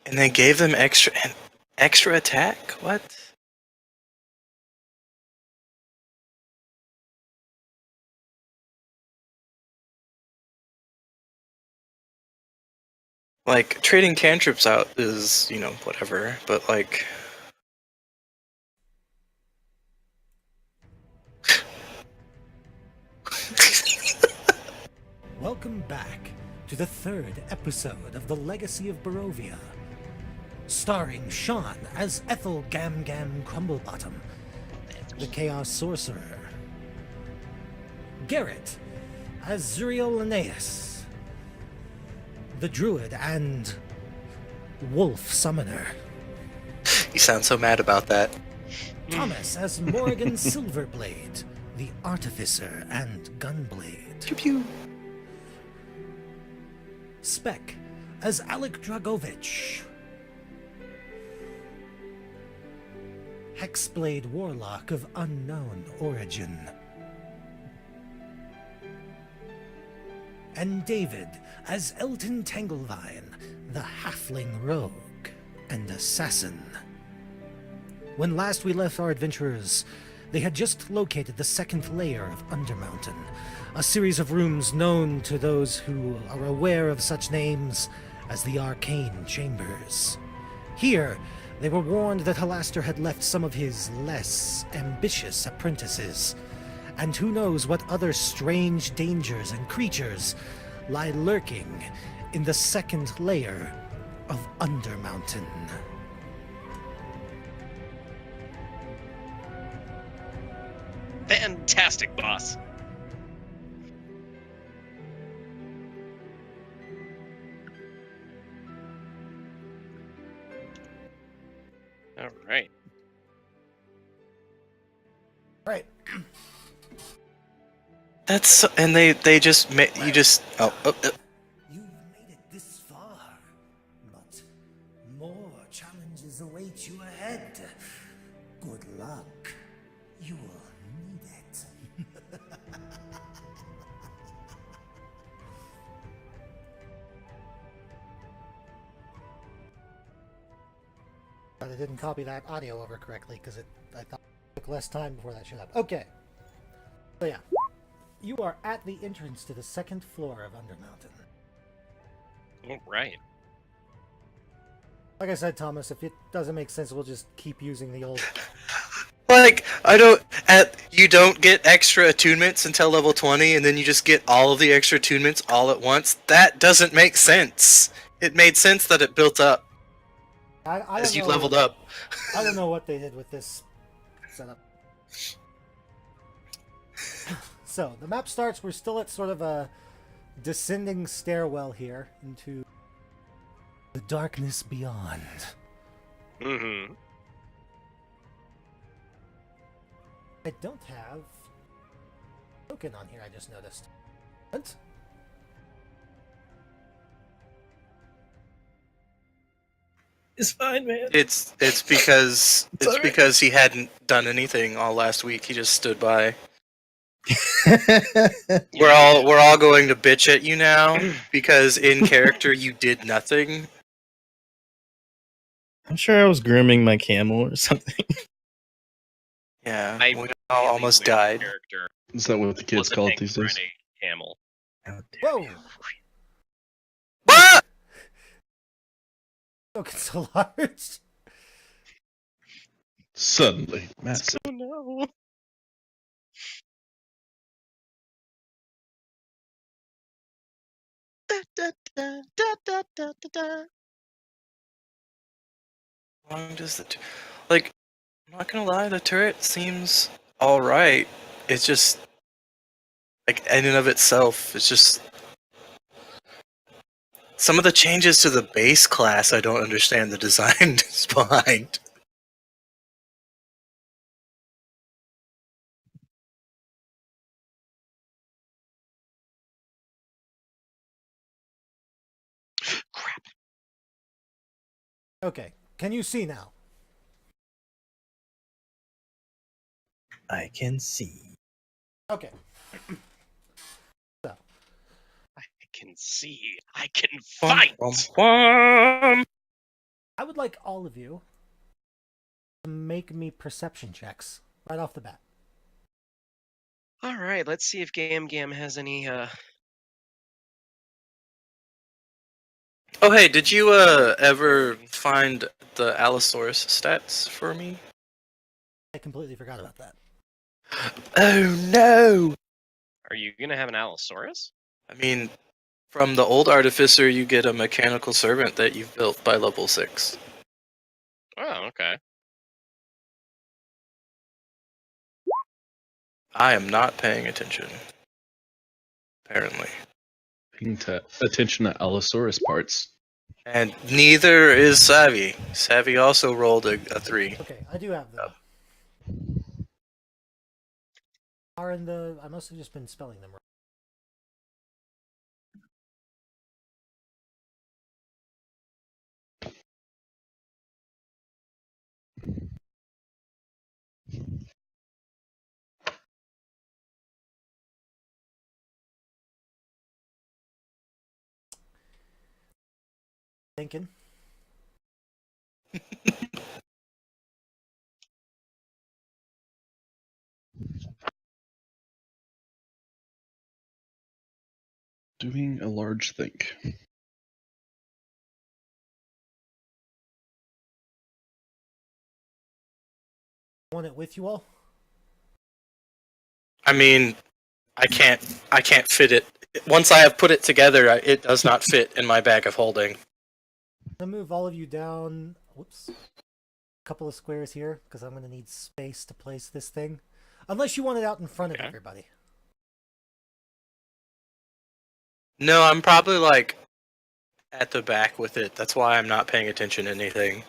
And they gave them extra attack? What? Like, trading cantrips out is, whatever, but like... Welcome back to the third episode of The Legacy of Barovia, starring Sean as Ethel Gam Gam Crumblebottom, the Chaos Sorcerer, Garrett as Zuriel Linnaeus, the Druid and Wolf Summoner, You sound so mad about that. Thomas as Morrigan Silverblade, the Artificer and Gunblade, Pew pew. Spec as Alec Dragovich, Hexblade Warlock of unknown origin, and David as Elton Tanglevine, the Halfling Rogue and Assassin. When last we left our adventurers, they had just located the second layer of Undermountain, a series of rooms known to those who are aware of such names as the Arcane Chambers. Here, they were warned that Halaster had left some of his less ambitious apprentices, and who knows what other strange dangers and creatures lie lurking in the second layer of Undermountain. Fantastic, boss. All right. Right. That's... And they just... You just... You've made it this far, but more challenges await you ahead. Good luck. You will need it. But I didn't copy that audio over correctly because I thought it took less time before that showed up. Okay. So yeah. You are at the entrance to the second floor of Undermountain. All right. Like I said, Thomas, if it doesn't make sense, we'll just keep using the old... Like, you don't get extra attunements until level 20, and then you just get all of the extra attunements all at once. That doesn't make sense. It made sense that it built up I as you don't know, leveled up. I don't know what they did with this setup. So, the map starts, we're still at sort of a descending stairwell here into the darkness beyond. Mm-hmm. I don't have a token on here, I just noticed. What? It's fine, man. It's because he hadn't done anything all last week. He just stood by. We're all going to bitch at you now because in character you did nothing. I'm sure I was grooming my camel or something. Yeah, I we all almost died. Character Is that what the kids was a call it pink these days? Friday camel. Whoa! Ah! Token's so large. Suddenly, massive. Oh no! How long does the like? I'm not gonna lie, the turret seems all right. It's just like in and of itself, it's just some of the changes to the base class. I don't understand the design behind. Crap. Okay, can you see now? I can see. Okay. I can see. I can fight. Womp, womp. I would like all of you to make me perception checks right off the bat. All right, let's see if Gam Gam has any. Oh, hey, did you ever find the Allosaurus stats for me? I completely forgot about that. Oh no! Are you gonna have an Allosaurus? I mean, from the old artificer, you get a mechanical servant that you've built by level 6. Oh, okay. I am not paying attention. Apparently. Paying attention to Allosaurus parts. And neither is Savvy. Savvy also rolled a 3. Okay, I do have them. Are in the. I must have just been spelling them wrong. Thinking. Doing a large think. Want it with you all? I mean, I can't fit it. Once I have put it together, it does not fit in my bag of holding. I'm gonna move all of you down. Whoops. A couple of squares here because I'm gonna need space to place this thing. Unless you want it out in front of everybody. No, I'm probably like at the back with it. That's why I'm not paying attention to anything.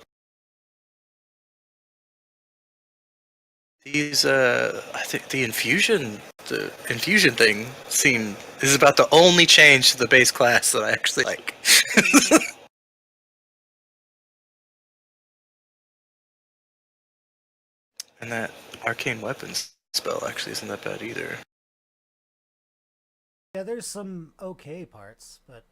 These I think the infusion thing is about the only change to the base class that I actually like. And that arcane weapons spell actually isn't that bad either. Yeah, there's some okay parts, but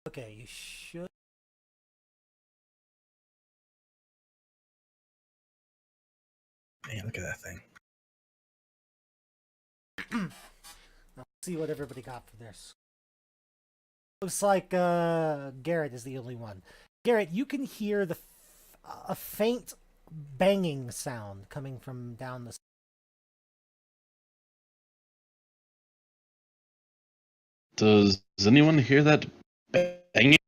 okay, you should. Man, look at that thing. Let's see what everybody got for this. Looks like Garrett is the only one. Garrett, you can hear a faint banging sound coming from down the. Does anyone hear that banging?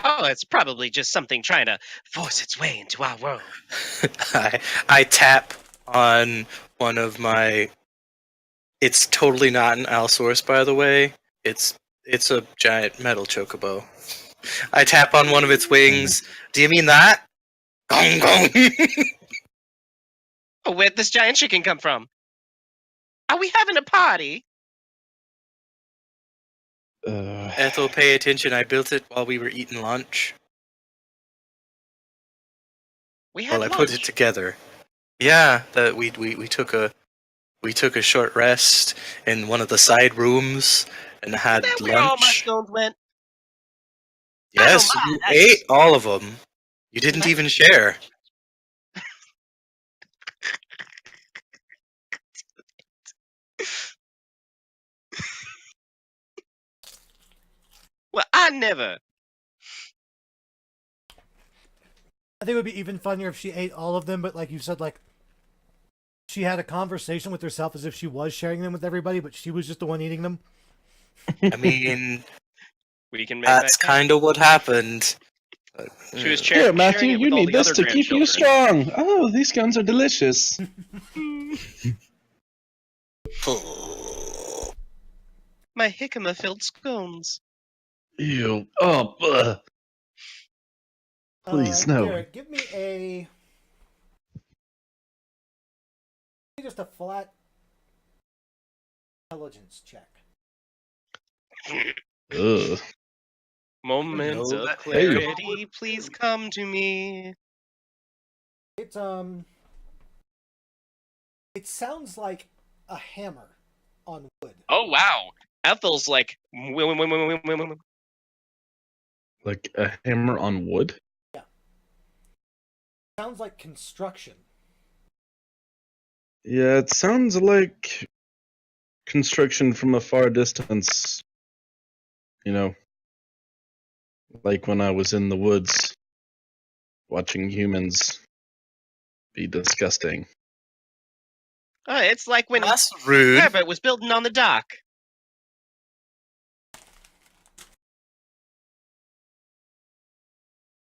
Oh, it's probably just something trying to force its way into our world. I tap on one of my. It's totally not an Allosaurus, by the way. It's a giant metal chocobo. I tap on one of its wings. Do you mean that? Gong gong. Oh, where'd this giant chicken come from? Are we having a party? Ethel, pay attention. I built it while we were eating lunch. We had Well, I lunch. put it together. Yeah, that we took a short rest in one of the side rooms and had Is that where all my lunch. stones went? Yes, I don't you mind. ate all of them. You didn't What? even share. Well, I never. I think it would be even funnier if she ate all of them, but like you said, like she had a conversation with herself as if she was sharing them with everybody, but she was just the one eating them. I mean, We can make that's that kind of what happened. But, She was Here, sharing Matthew, it you with all need the this other to keep you grandchildren. strong. Oh, these guns are delicious. My jicama-filled scones. Ew. Oh, please, no. Garrett, give me just a flat intelligence check. Ugh. Moments No, of that- clarity, please come to me. It sounds like a hammer on wood. Oh wow, Ethel's like, Like a hammer on wood? Sounds like construction. Yeah, it sounds like construction from a far distance. You know, like when I was in the woods watching humans be disgusting. It's like when That's rude. Herbert was building on the dock.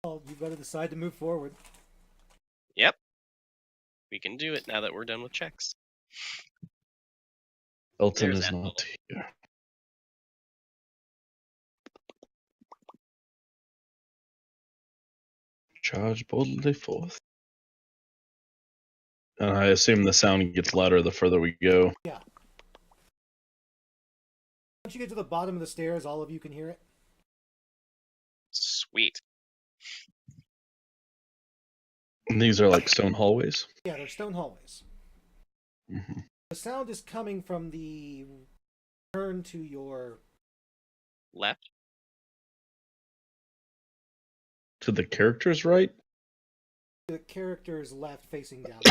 Well, you better decide to move forward. Yep, we can do it now that we're done with checks. Elton There's is Ethel. not here. Charge boldly forth. And I assume the sound gets louder the further we go. Yeah. Once you get to the bottom of the stairs, all of you can hear it. Sweet. And these are like stone hallways. Yeah, they're stone hallways. Hmm. The sound is coming from the turn to your Left. To the character's right? the character's left facing down.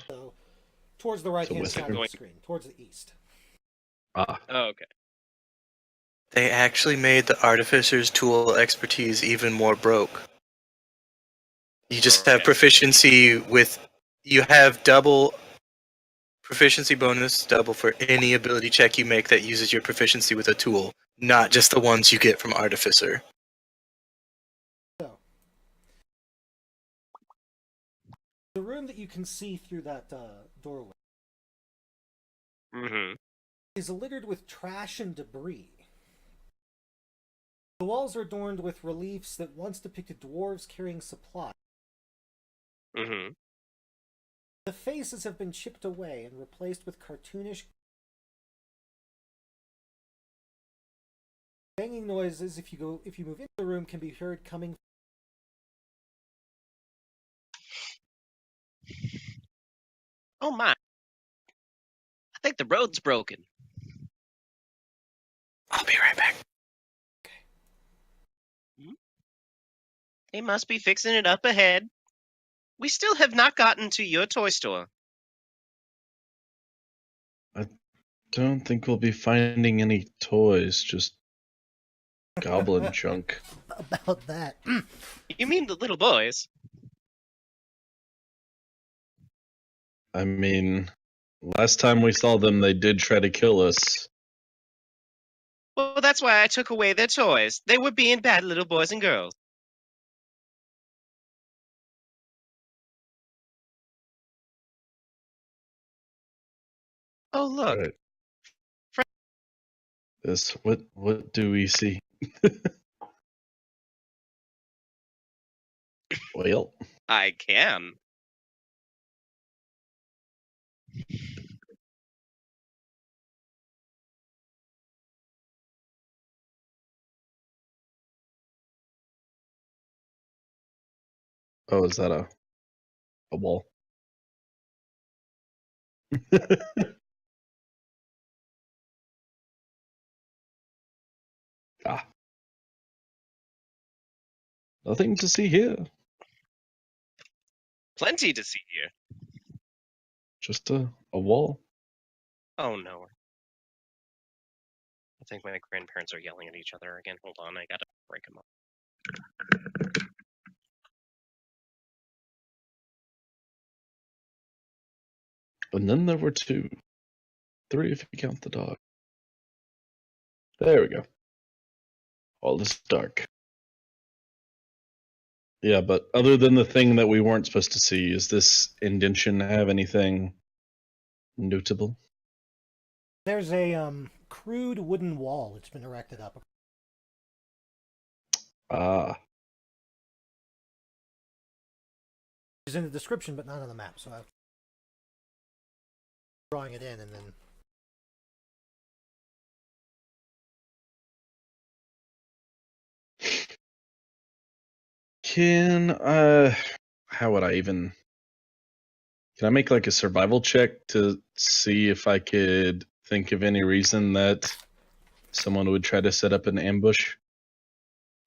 So towards the So right hand with side of her. the screen, towards the east. Ah, Oh, okay. They actually made the artificer's tool expertise even more broke. You just have Okay. proficiency with. You have double proficiency bonus, double for any ability check you make that uses your proficiency with a tool, not just the ones you get from artificer. So the room that you can see through that doorway Mm-hmm. is littered with trash and debris. The walls are adorned with reliefs that once depicted dwarves carrying supplies. Mm-hmm. The faces have been chipped away and replaced with cartoonish banging noises. If you move into the room, can be heard coming. Oh my. I think the road's broken. I'll be right back. They must be fixing it up ahead. We still have not gotten to your toy store. don't think we'll be finding any toys, just goblin junk. About that. You mean the little boys? I mean, last time we saw them, they did try to kill us. Well, that's why I took away their toys. They were being bad little boys and girls. Oh, look. Right. This, what do we see? Well, I can. oh, is that a wall? ah, nothing to see here. Plenty to see here. Just a wall. Oh, no. I think my grandparents are yelling at each other again. Hold on, I gotta break them up. And then there were two. Three if you count the dog. There we go. All is dark. Yeah, but other than the thing that we weren't supposed to see, is this indention have anything notable? There's a crude wooden wall that's been erected up. Ah, It's in the description, but not on the map. So I'm drawing it in, and then Can how would I even? Can I make like a survival check to see if I could think of any reason that someone would try to set up an ambush,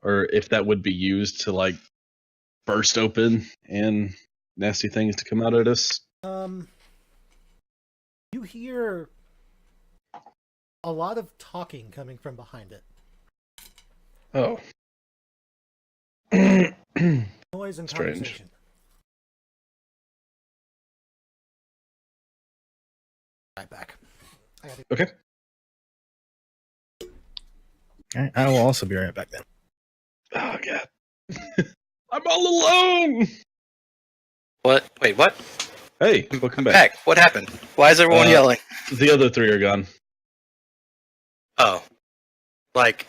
or if that would be used to like burst open and nasty things to come out at us? You hear a lot of talking coming from behind it. Oh. Noise and Strange. conversation. Right back. Okay. All right, I will also be right back then. Oh god. I'm all alone. What? Wait, what? Hey, welcome back. Back. What happened? Why is everyone yelling? The other three are gone. Oh. Like,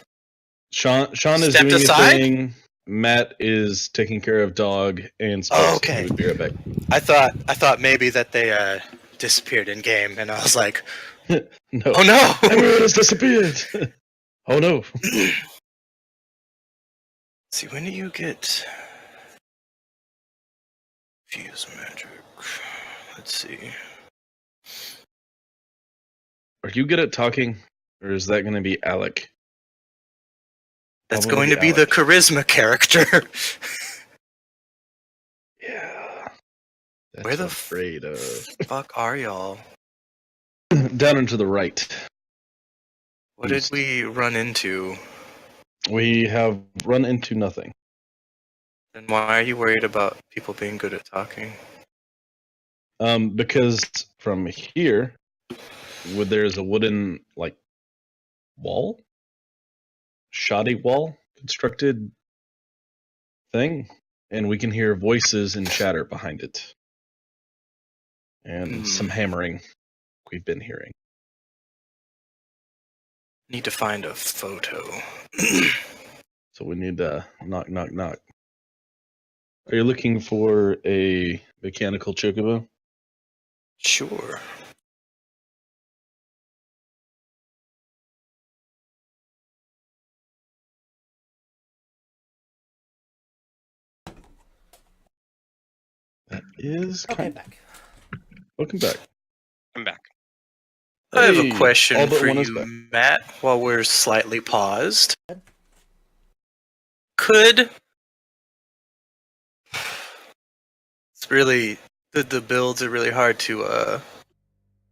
Sean is Stepped doing aside? a thing. Matt is taking care of dog, and Spokes Oh, okay. would be right back. I thought maybe that they disappeared in game, and I was like, No. oh no! Everyone has disappeared. Oh no. See, when do you get fuse magic? Let's see. Are you good at talking, or is that going to be Alec? That's Probably going to be the Alec. charisma character. Yeah. That's Where the what I'm afraid of. fuck are y'all? Down and to the right. What did East. we run into? We have run into nothing. And why are you worried about people being good at talking? Because from here, there's a wooden like wall, shoddy wall constructed thing, and we can hear voices and chatter behind it, and some hammering we've been hearing. Need to find a photo. So we need to knock, knock, knock. Are you looking for a mechanical chocobo? Sure. That is Okay, kind. back. Welcome back. I'm back. I have Hey, a question all but for one is you, back. Matt, while we're slightly paused. Could... It's really... The builds are really hard to,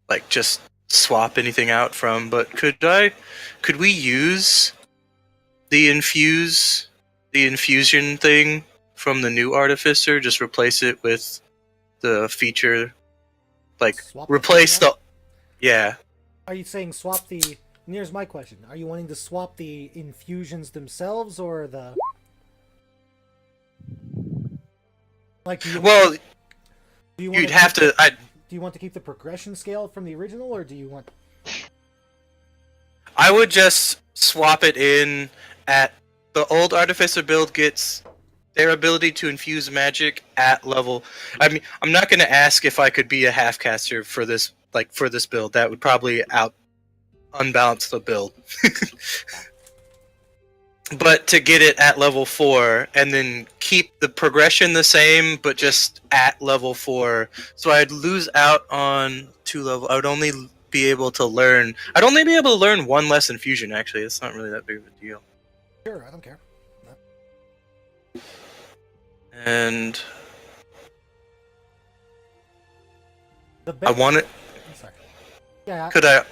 like, just swap anything out from, but could we use the infusion thing from the new Artificer, just replace it with the feature, like, Swap the replace thing the... Yeah. Are you saying swap the... And here's my question. Are you wanting to swap the infusions themselves, or the... Like, do you, Well, do you want you'd have to... Do you want to keep the progression scale from the original, or do you want... I would just swap it in at... The old Artificer build gets their ability to infuse magic at level... I mean, I'm not going to ask if I could be a half-caster for this, like, for this build. That would probably unbalance the build. But to get it at level 4, and then keep the progression the same, but just at level 4. So I'd lose out on 2 level. I would only be able to learn... I'd only be able to learn 1 less infusion, actually. It's not really that big of a deal. Sure, I don't care. And... The I want it... I'm sorry. Yeah, Could I...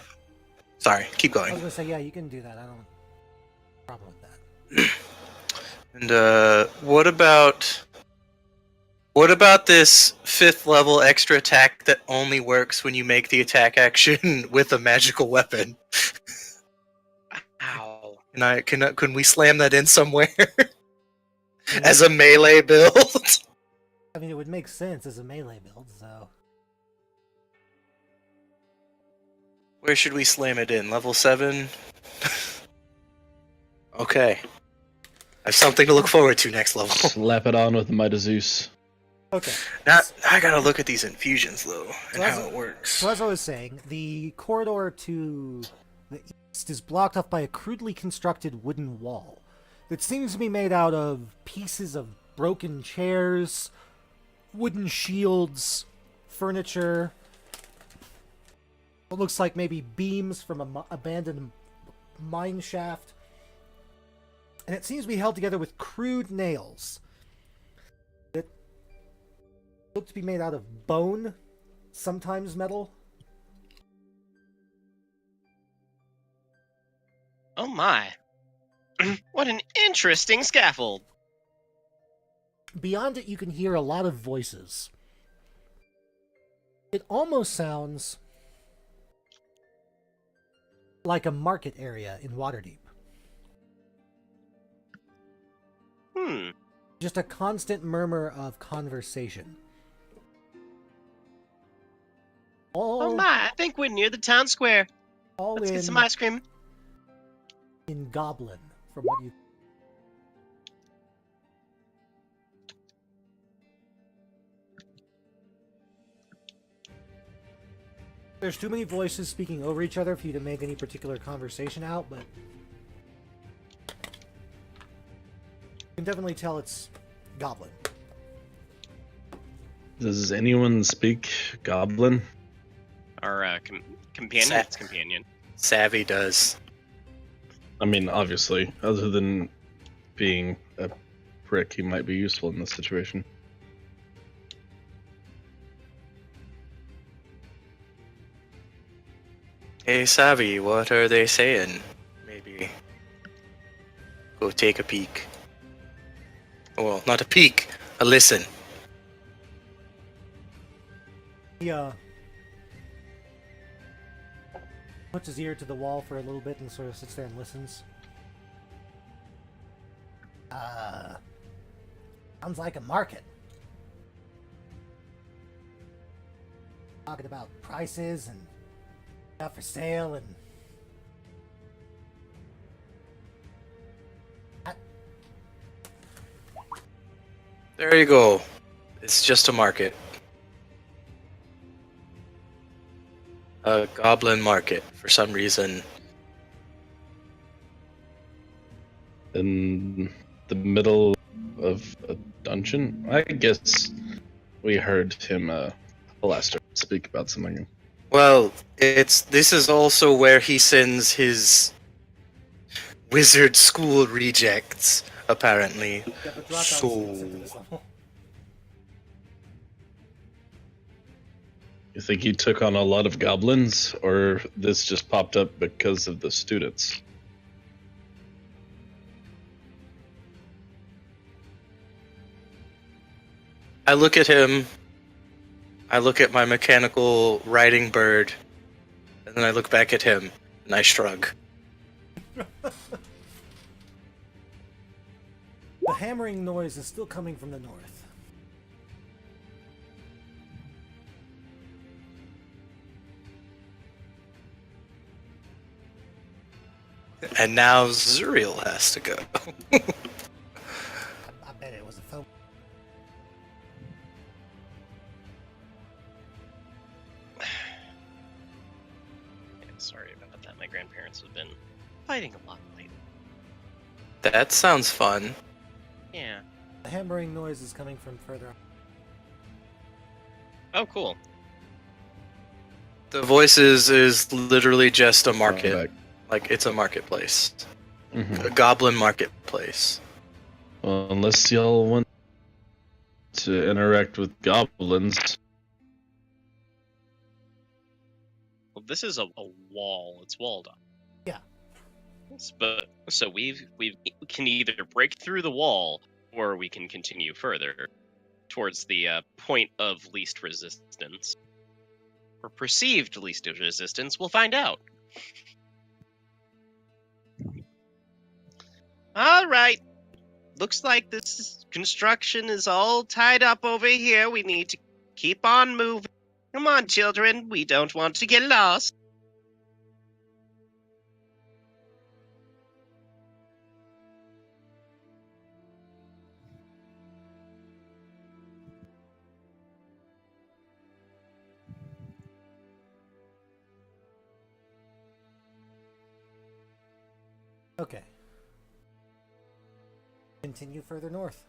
Sorry, keep I was going. gonna say, yeah, you can do that. I don't have a problem with that. And what about this 5th level extra attack that only works when you make the attack action with a magical weapon? Ow. Can we slam that in somewhere as a melee build? I mean, it would make sense as a melee build, so... Where should we slam it in? Level 7? Okay. I have something to look forward to next level. Slap it on with the Might of Zeus. Okay. Now I gotta look at these infusions though, and So how it works. So as I was saying, the corridor to the east is blocked off by a crudely constructed wooden wall. that seems to be made out of pieces of broken chairs, wooden shields, furniture. What looks like maybe beams from an abandoned mine shaft. And it seems to be held together with crude nails that look to be made out of bone, sometimes metal. Oh my. What an interesting scaffold. Beyond it, you can hear a lot of voices. It almost sounds like a market area in Waterdeep. Just a constant murmur of conversation. Oh my, I think we're near the town square. All Let's in, get some ice cream. in Goblin, from what you... There's too many voices speaking over each other for you to make any particular conversation out, but you can definitely tell it's Goblin. Does anyone speak Goblin? Our companion's companion. Savvy does. I mean, obviously, other than being a prick, he might be useful in this situation. Hey, Savvy, what are they saying? Maybe go take a peek. Well, not a peek, a listen. He puts his ear to the wall for a little bit and sort of sits there and listens. Sounds like a market. Talking about prices and stuff for sale and... There you go. It's just a market. A goblin market, for some reason. In the middle of a dungeon? I guess we heard him, Alastair, speak about something. Well, this is also where he sends his wizard school rejects, apparently. So, You think he took on a lot of goblins, or this just popped up because of the students? I look at him, I look at my mechanical riding bird, and then I look back at him, and I shrug. The hammering noise is still coming from the north. And now Zuriel has to go. I bet it was a phone. Yeah, sorry about that. My grandparents have been fighting a lot lately. That sounds fun. Yeah. The hammering noise is coming from further. Oh, cool. The voices is literally just a Back. market. Like, it's a marketplace. Mhm. A goblin marketplace. Well, unless y'all want to interact with goblins. Well, this is a wall. It's walled up. Yeah. But so we can either break through the wall or we can continue further towards the point of least resistance or perceived least resistance. We'll find out. All right. Looks like this construction is all tied up over here. We need to keep on moving. Come on, children. We don't want to get lost. Okay. continue further north.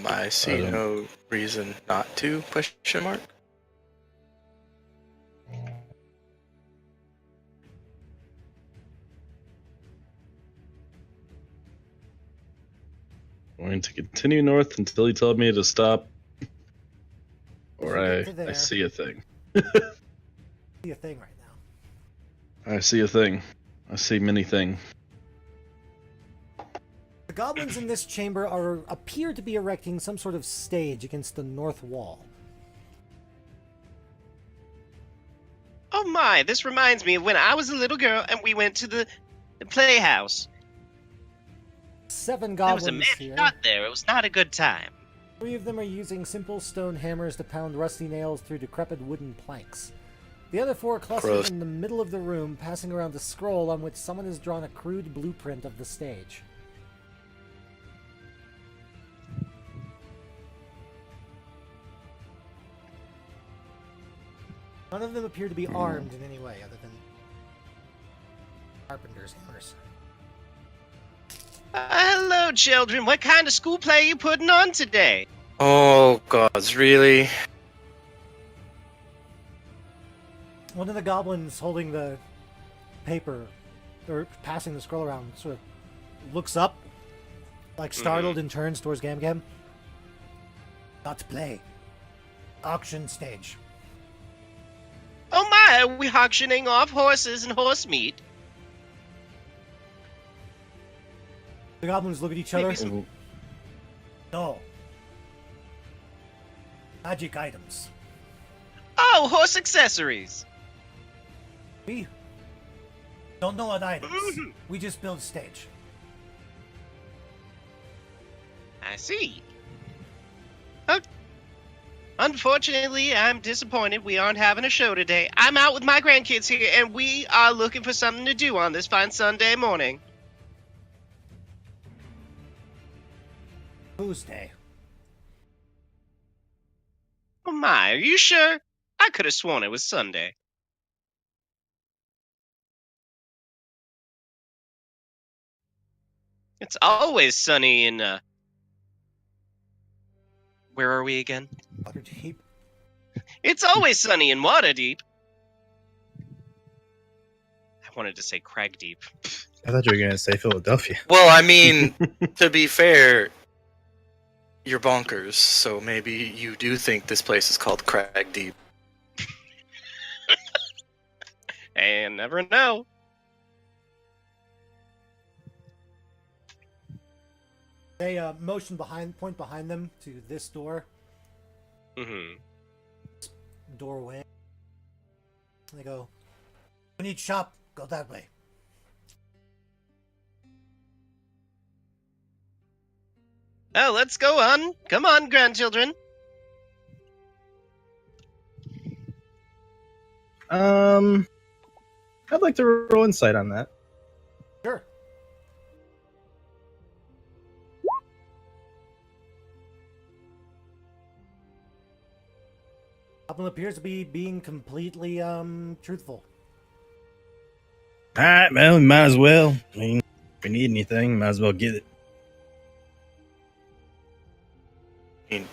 I see don't- no reason not to, question mark. Going to continue north until he told me to stop, or You get I to there. see a thing. See a thing right now. I see a thing. I see many things. The goblins in this chamber appear to be erecting some sort of stage against the north wall. Oh my, this reminds me of when I was a little girl and we went to the playhouse. 7 There was a goblins man here. shot there. It was not a good time. 3 of them are using simple stone hammers to pound rusty nails through decrepit wooden planks. The other 4 cluster Gross. in the middle of the room, passing around a scroll on which someone has drawn a crude blueprint of the stage. None of them appear to be armed in any way, other than carpenter's hammers. Hello, children. What kind of school play are you putting on today? Oh gods, really? One of the goblins holding the paper, or passing the scroll around, sort of looks up, like startled, and turns towards Gam Gam. Not to play. Auction stage. Oh my, are we auctioning off horses and horse meat? The goblins look at each other. Maybe some- No. Magic items. Oh, horse accessories. We don't know what items. Mhm. We just build a stage. I see. Oh, unfortunately, I'm disappointed we aren't having a show today. I'm out with my grandkids here, and we are looking for something to do on this fine Sunday morning. Tuesday. Oh my, are you sure? I could have sworn it was Sunday. It's always sunny in, where are we again? Waterdeep. It's always sunny in Waterdeep. I wanted to say Cragdeep. I thought you were gonna say Philadelphia. Well, I mean, to be fair, you're bonkers, so maybe you do think this place is called Crag Deep. And never know. They point behind them to this Mm-hmm. doorway. They go, we need shop, go that way. Oh, let's go on. Come on, grandchildren. I'd like to roll insight on that. Sure. Goblin appears to be being completely truthful. All right, well, we might as well. I mean, if we need anything, might as well get it. I mean,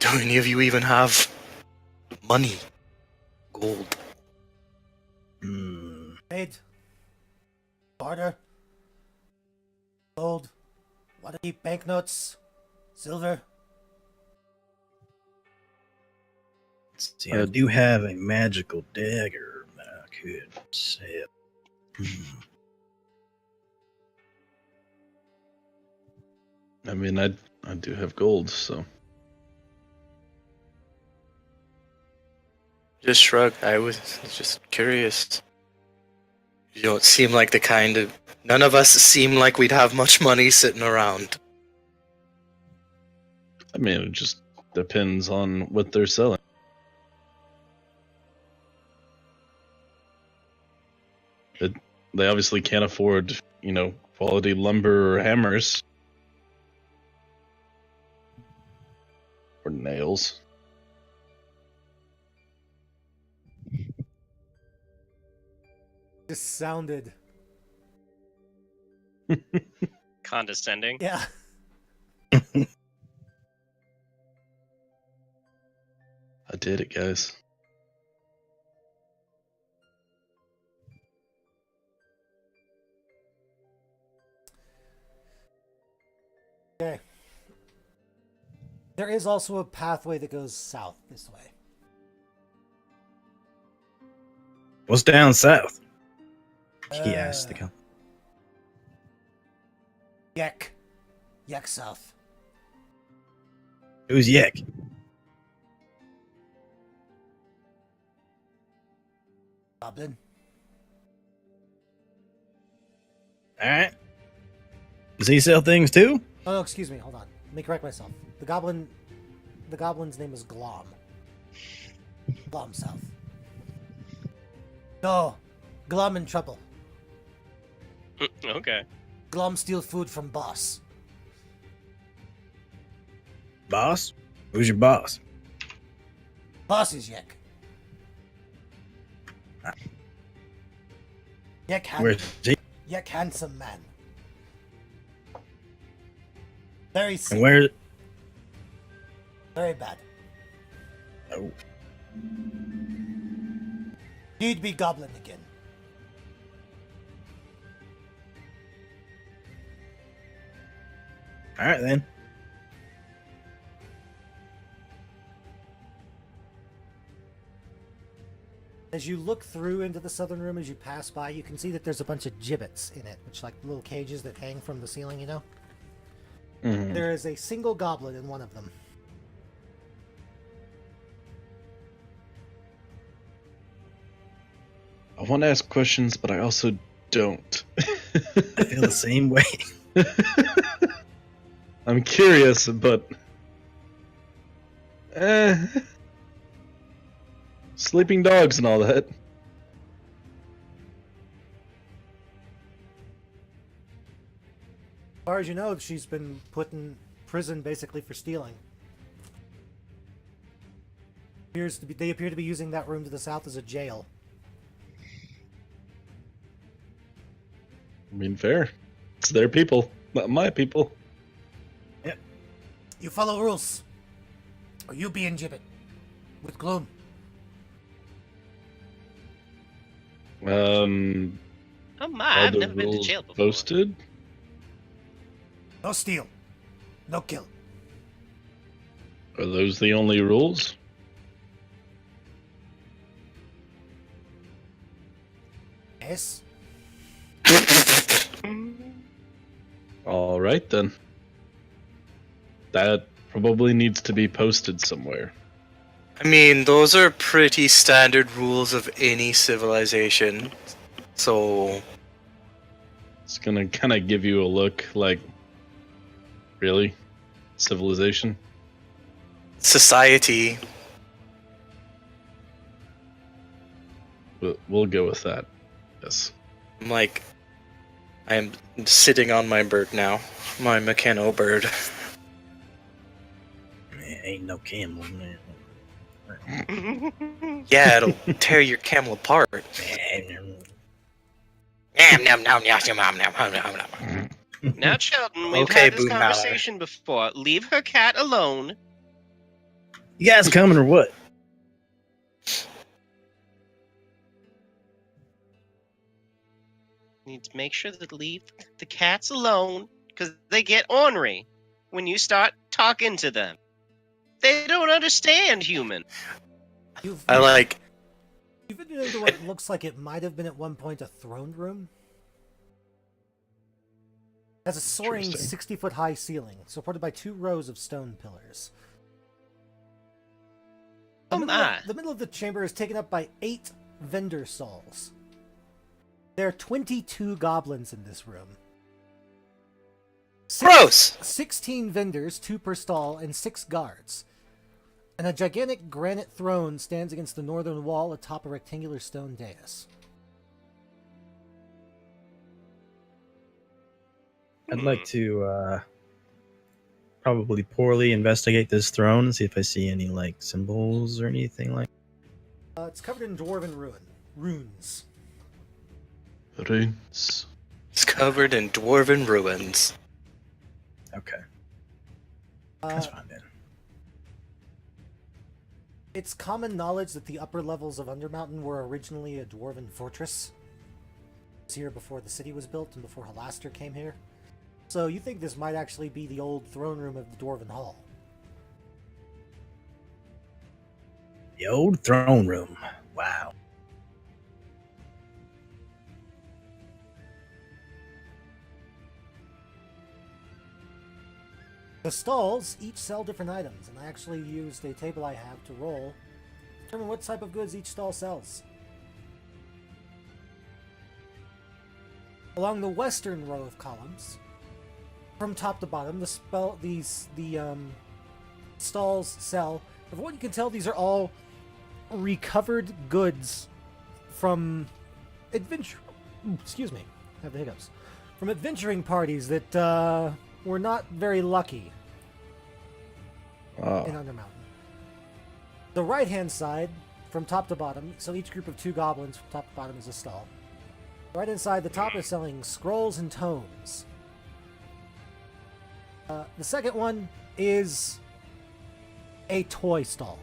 do any of you even have money? Gold? Hmm. Trade, barter, gold, Waterdeep banknotes, silver. Let's see, I do have a magical dagger that I could sell. Hmm. I mean, I do have gold, so Just shrug. I was just curious. You don't seem like the kind of. None of us seem like we'd have much money sitting around. I mean, it just depends on what they're selling. They obviously can't afford, quality lumber or hammers or nails. just sounded. Condescending. Yeah. I did it, guys. Okay. There is also a pathway that goes south this way. What's down south? He asked the guy. Yak. Yak south. Who's Yak? Goblin. Alright. Does he sell things too? Oh, no, excuse me. Hold on. Let me correct myself. The goblin's name is Glom. Glom south. No. Glom in trouble. Okay. Glom steal food from boss. Boss? Who's your boss? Boss is Yak. Where's he? Yak handsome man. Very sick. And where? Very bad. Oh. You'd be goblin again. Alright then. As you look through into the southern room, as you pass by, you can see that there's a bunch of gibbets in it, which like little cages that hang from the ceiling, you know? Mhm. There is a single goblet in one of them. I want to ask questions, but I also don't. I feel the same way. I'm curious, but sleeping dogs and all that. As far as you know, she's been put in prison basically for stealing. They appear to be using that room to the south as a jail. I mean, fair. It's their people, not my people. You follow rules, or you be in gibbet with Gloom. Oh my, Are I've the never been to rules jail before. posted? No steal, no kill. Are those the only rules? Yes. All right then. That probably needs to be posted somewhere. I mean, those are pretty standard rules of any civilization. So, It's gonna kind of give you a look like, really? Civilization? society. We'll go with that. Yes. I'm like, I am sitting on my bird now. My Mechano bird. Man, ain't no camel, man. Yeah, it'll tear your camel apart. Nom, nom, nom, nom, nom, nom, nom, nom, nom. Now, Chilton, we've Okay, had this Boom Howler. conversation before. Leave her cat alone. You guys coming or what? Need to make sure that leave the cats alone, because they get ornery when you start talking to them. They don't understand human. You've I been into what looks like it might have been at one point a throne room. It has a soaring Interesting. 60-foot high ceiling, supported by 2 rows of stone pillars. Oh my. The middle of the chamber is taken up by 8 vendor stalls. There are 22 goblins in this room. Gross! 16 vendors, 2 per stall, and 6 guards. And a gigantic granite throne stands against the northern wall atop a rectangular stone dais. I'd like to probably poorly investigate this throne and see if I see any like symbols or anything like. It's covered in dwarven runes. ruins. It's covered in dwarven ruins. Okay, that's fine then. It's common knowledge that the upper levels of Undermountain were originally a dwarven fortress. It was here before the city was built and before Halaster came here. So you think this might actually be the old throne room of the Dwarven Hall? The old throne room. Wow. The stalls each sell different items, and I actually used a table I have to roll to determine what type of goods each stall sells. Along the western row of columns, from top to bottom, the stalls sell. From what you can tell, these are all recovered goods from adventure. Excuse me, I have the hiccups. From adventuring parties that were not very lucky in Undermountain. The right-hand side, from top to bottom, so each group of 2 goblins from top to bottom is a stall. Right inside the top is selling scrolls and tomes. The second one is a toy stall.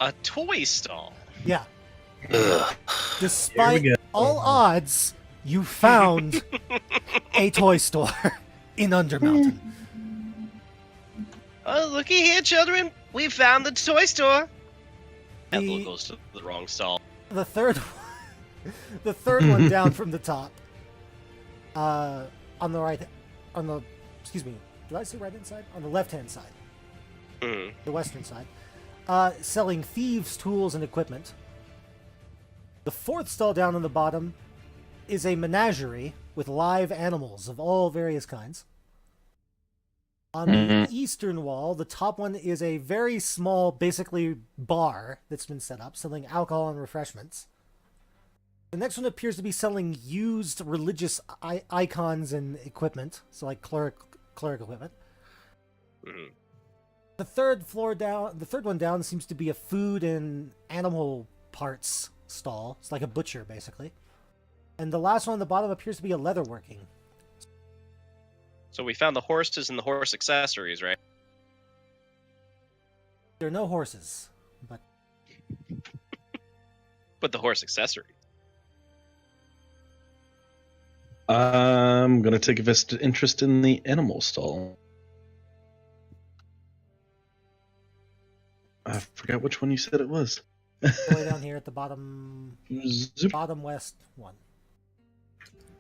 A toy stall. Yeah. Ugh. Despite Here we go. all odds, you found a toy store in Undermountain. Oh, looky here, children. We found the toy store. Ethel The- goes to the wrong stall. The third one down from the top. On the right, excuse me, did I say right hand side? On the left hand side, Mhm. the western side, selling thieves' tools and equipment. The fourth stall down on the bottom is a menagerie with live animals of all various kinds. On the eastern wall, the top one is a very small, basically bar that's been set up, selling alcohol and refreshments. The next one appears to be selling used religious icons and equipment, so like cleric equipment. Mhm. The third one down seems to be a food and animal parts stall. It's like a butcher, basically. And the last one on the bottom appears to be a leatherworking. So we found the horses and the horse accessories, right? There are no horses, but But the horse accessories. I'm gonna take a vested interest in the animal stall. I forgot which one you said it was. all the way down here at the bottom Zoop. west one.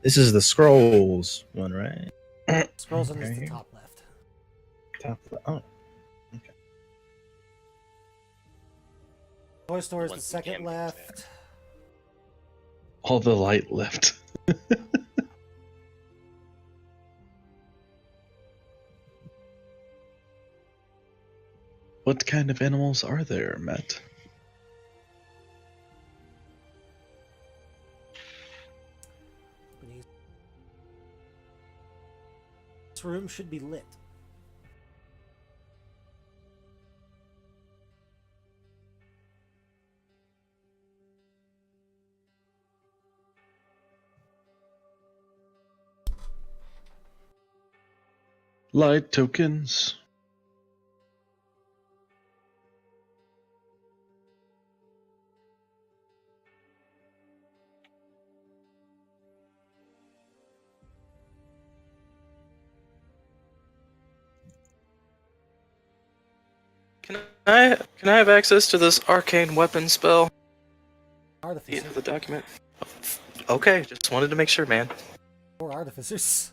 This is the scrolls one, right? Scrolls on is Okay. the top left. Top. Oh, Toy store is the Ones we second can left. All the light left. What kind of animals are there, Matt? This room should be lit. Light tokens. Can I have access to this arcane weapon spell? Artificer. The document. Okay, just wanted to make sure, man. Or artificers.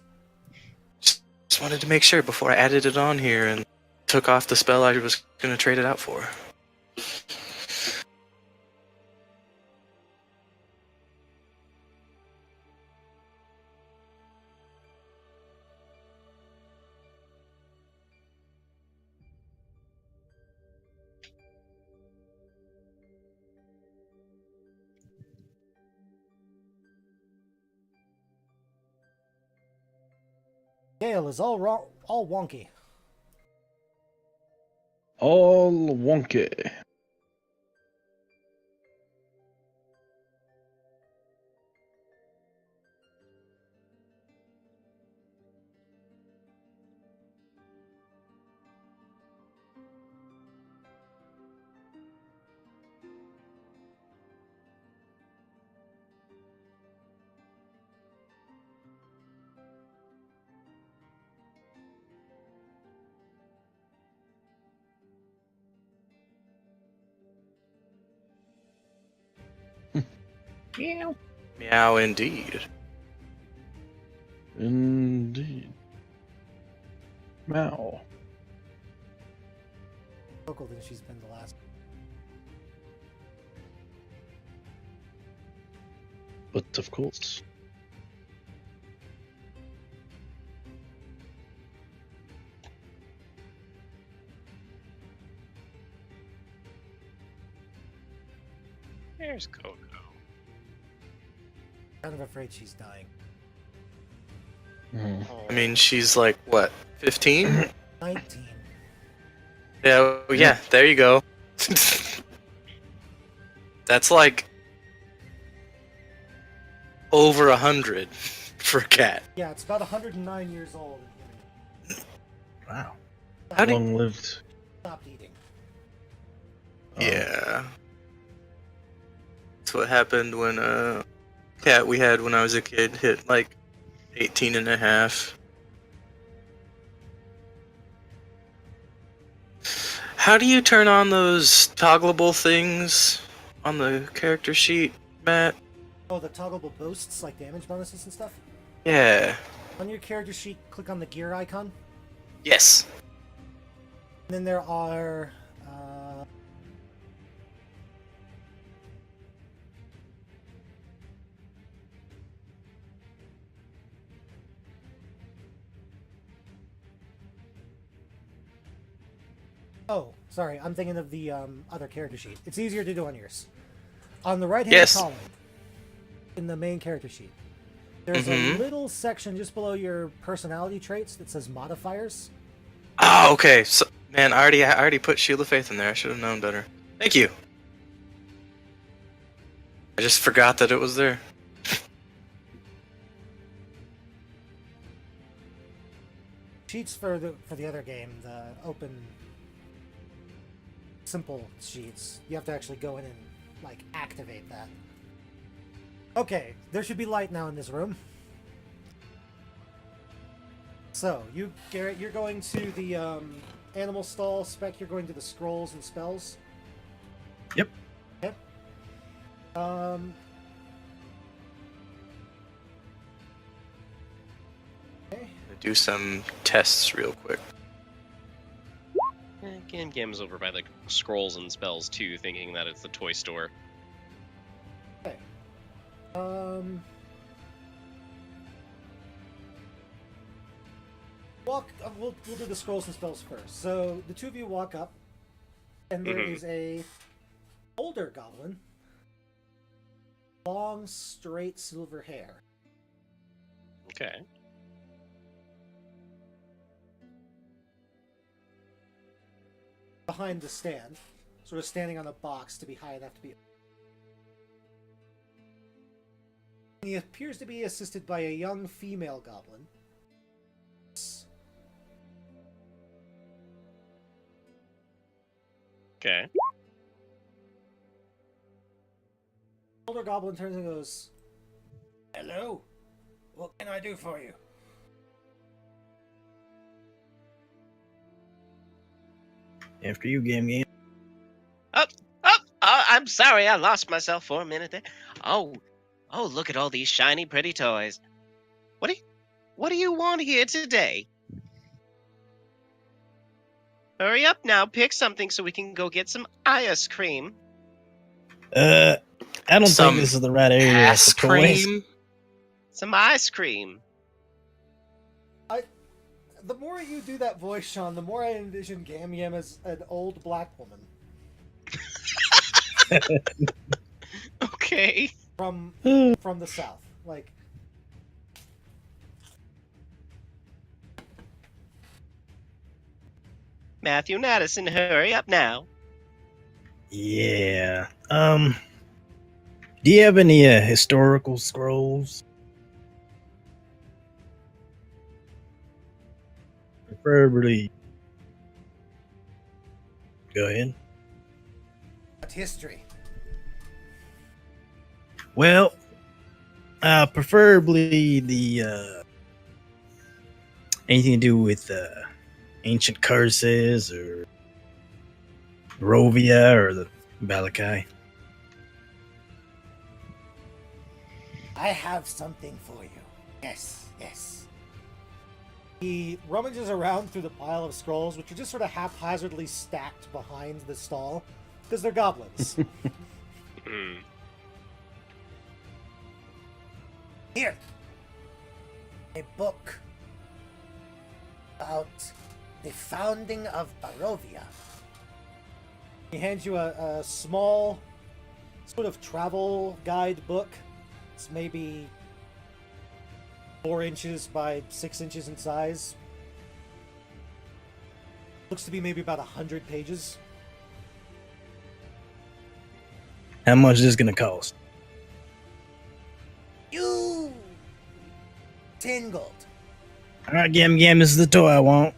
Just wanted to make sure before I added it on here and took off the spell I was gonna trade it out for. Gale is all wrong, all wonky. All wonky. Meow. Meow indeed. Indeed. Meow. Vocal than she's been the last. But of course. There's Coco. Kind of afraid she's dying. Mhm. I mean, she's like, what, 15? 19. Yeah, yeah, there you go. That's like over 100 for a cat. Yeah, it's about 109 years old. Wow. How do you- Long lived. Stopped eating. Yeah. That's what happened when a cat we had when I was a kid hit like 18 and a half. How do you turn on those toggleable things on the character sheet, Matt? Oh, the toggleable boosts, like damage bonuses and stuff? Yeah. On your character sheet, click on the gear icon. Yes. And then there are... Oh, sorry, I'm thinking of the other character sheet. It's easier to do on yours. On the right-hand Yes. column, in the main character sheet, there's a little section just below your personality traits that says modifiers. Oh, okay. So, man, I already put Shield of Faith in there. I should have known better. Thank you. I just forgot that it was there. Sheets for the other game, the open simple sheets. You have to actually go in and like activate that. Okay, there should be light now in this room. So, you, Garrett, you're going to the animal stall. Spec, you're going to the scrolls and spells. Yep. Okay. Okay. Do some tests real quick. Game's over by the scrolls and spells too, thinking that it's the toy store. Okay. We'll do the scrolls and spells first. So the two of you walk up, and there is a older goblin, long, straight silver hair. Okay. Behind the stand, sort of standing on a box to be high enough to be. He appears to be assisted by a young female goblin. Okay. Older goblin turns and goes, "Hello, what can I do for you?" After you, game. I'm sorry, I lost myself for a minute there. Oh, look at all these shiny, pretty toys. What do you want here today? Hurry up now, pick something so we can go get some ice cream. I don't Some think this is the right area Ass for toys. cream. Some ice cream. The more you do that voice, Sean, the more I envision Gam Yam as an old black woman Okay. from the south. Like, Matthew Madison, hurry up now. Yeah. Do you have any historical scrolls? Preferably. Go ahead. that's history. Well, preferably the anything to do with ancient curses or Barovia or the Balakai. I have something for you. Yes, yes. He rummages around through the pile of scrolls, which are just sort of haphazardly stacked behind the stall, because they're goblins. Hmm. Here! A book about the founding of Barovia. He hands you a small, sort of travel guide book. It's maybe 4 inches by 6 inches in size. Looks to be maybe about 100 pages. How much is this gonna cost? You! 10 gold. All right, Gam Gam, this is the toy I want.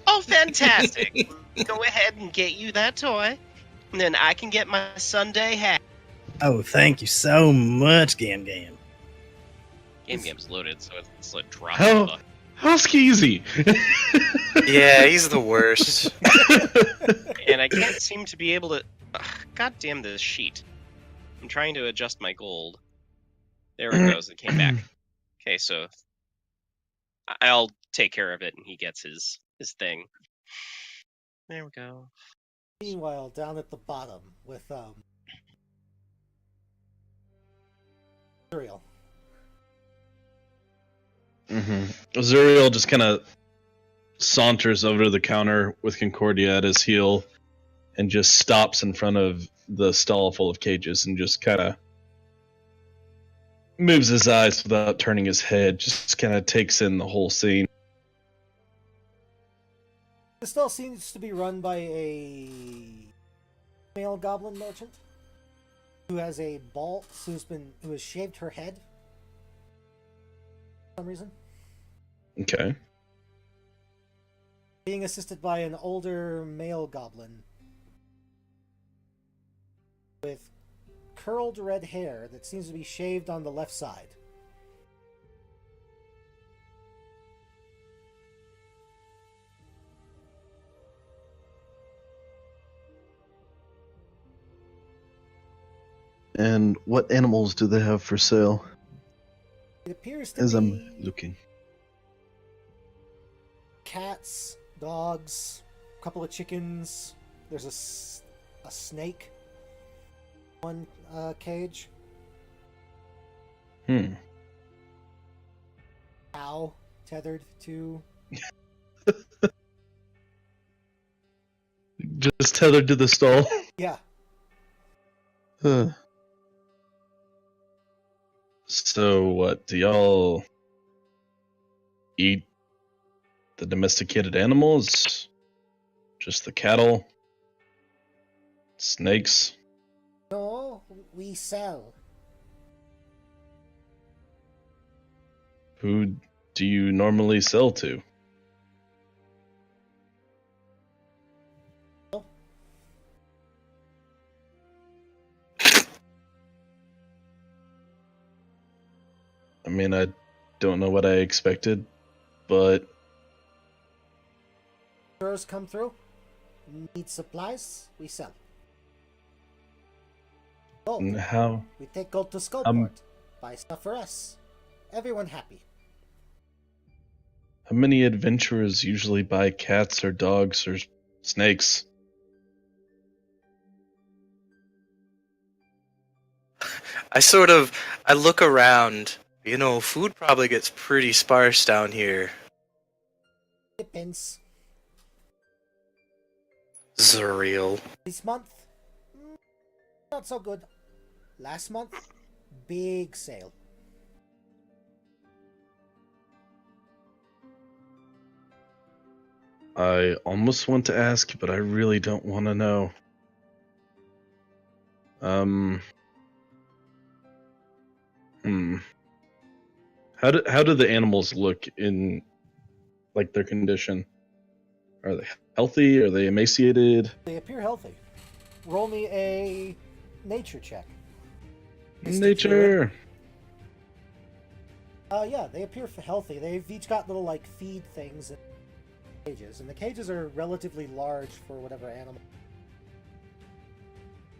Oh, fantastic! Go ahead and get you that toy, and then I can get my Sunday hat. Oh, thank you so much, Gam Gam. Game Game's loaded, so it's like drop How- the buck. How skeezy. Yeah, he's the worst. And I can't seem to be able to. God damn this sheet! I'm trying to adjust my gold. There it goes. It came back. Okay, so I'll take care of it, and he gets his thing. There we go. Meanwhile, down at the bottom with cereal. Zuriel just kind of saunters over to the counter with Concordia at his heel and just stops in front of the stall full of cages and just kind of moves his eyes without turning his head, just kind of takes in the whole scene. This stall seems to be run by a male goblin merchant who has a bald, who has shaved her head for some reason. Okay. Being assisted by an older male goblin with curled red hair that seems to be shaved on the left side. And what animals do they have for sale? It appears to As be I'm looking. cats, dogs, a couple of chickens. There's a snake. One cage. Cow tethered to. Just tethered to the stall. Yeah. Huh. So what, do y'all eat the domesticated animals? Just the cattle? Snakes? No, we sell. Who do you normally sell to? I mean, I don't know what I expected, but Tours come through. Need supplies, we sell. Gold. how We take gold to Skullport. Buy stuff for us. Everyone happy. many adventurers usually buy cats or dogs or snakes? I look around. You know, food probably gets pretty sparse down here. Depends. Zuriel. This month, not so good. Last month, big sale. I almost want to ask, but I really don't want to know. How do the animals look in, like, their condition? Are they healthy? Are they emaciated? They appear healthy. Roll me a nature check. Nature. Yeah, they appear healthy. They've each got little, like, feed things in cages, and the cages are relatively large for whatever animal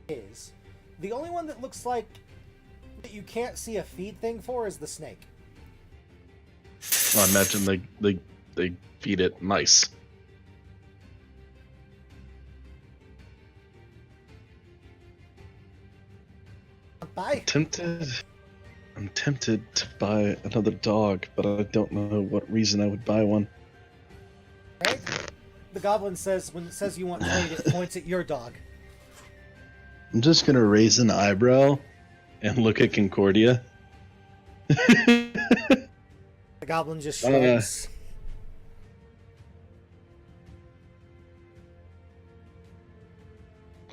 it is. The only one that looks like that you can't see a feed thing for is the snake. I imagine they feed it mice. Bye. I'm tempted to buy another dog, but I don't know what reason I would buy one. Right? The goblin says, when it says you want trade, it points at your dog. I'm just gonna raise an eyebrow and look at Concordia. The goblin just shrugs.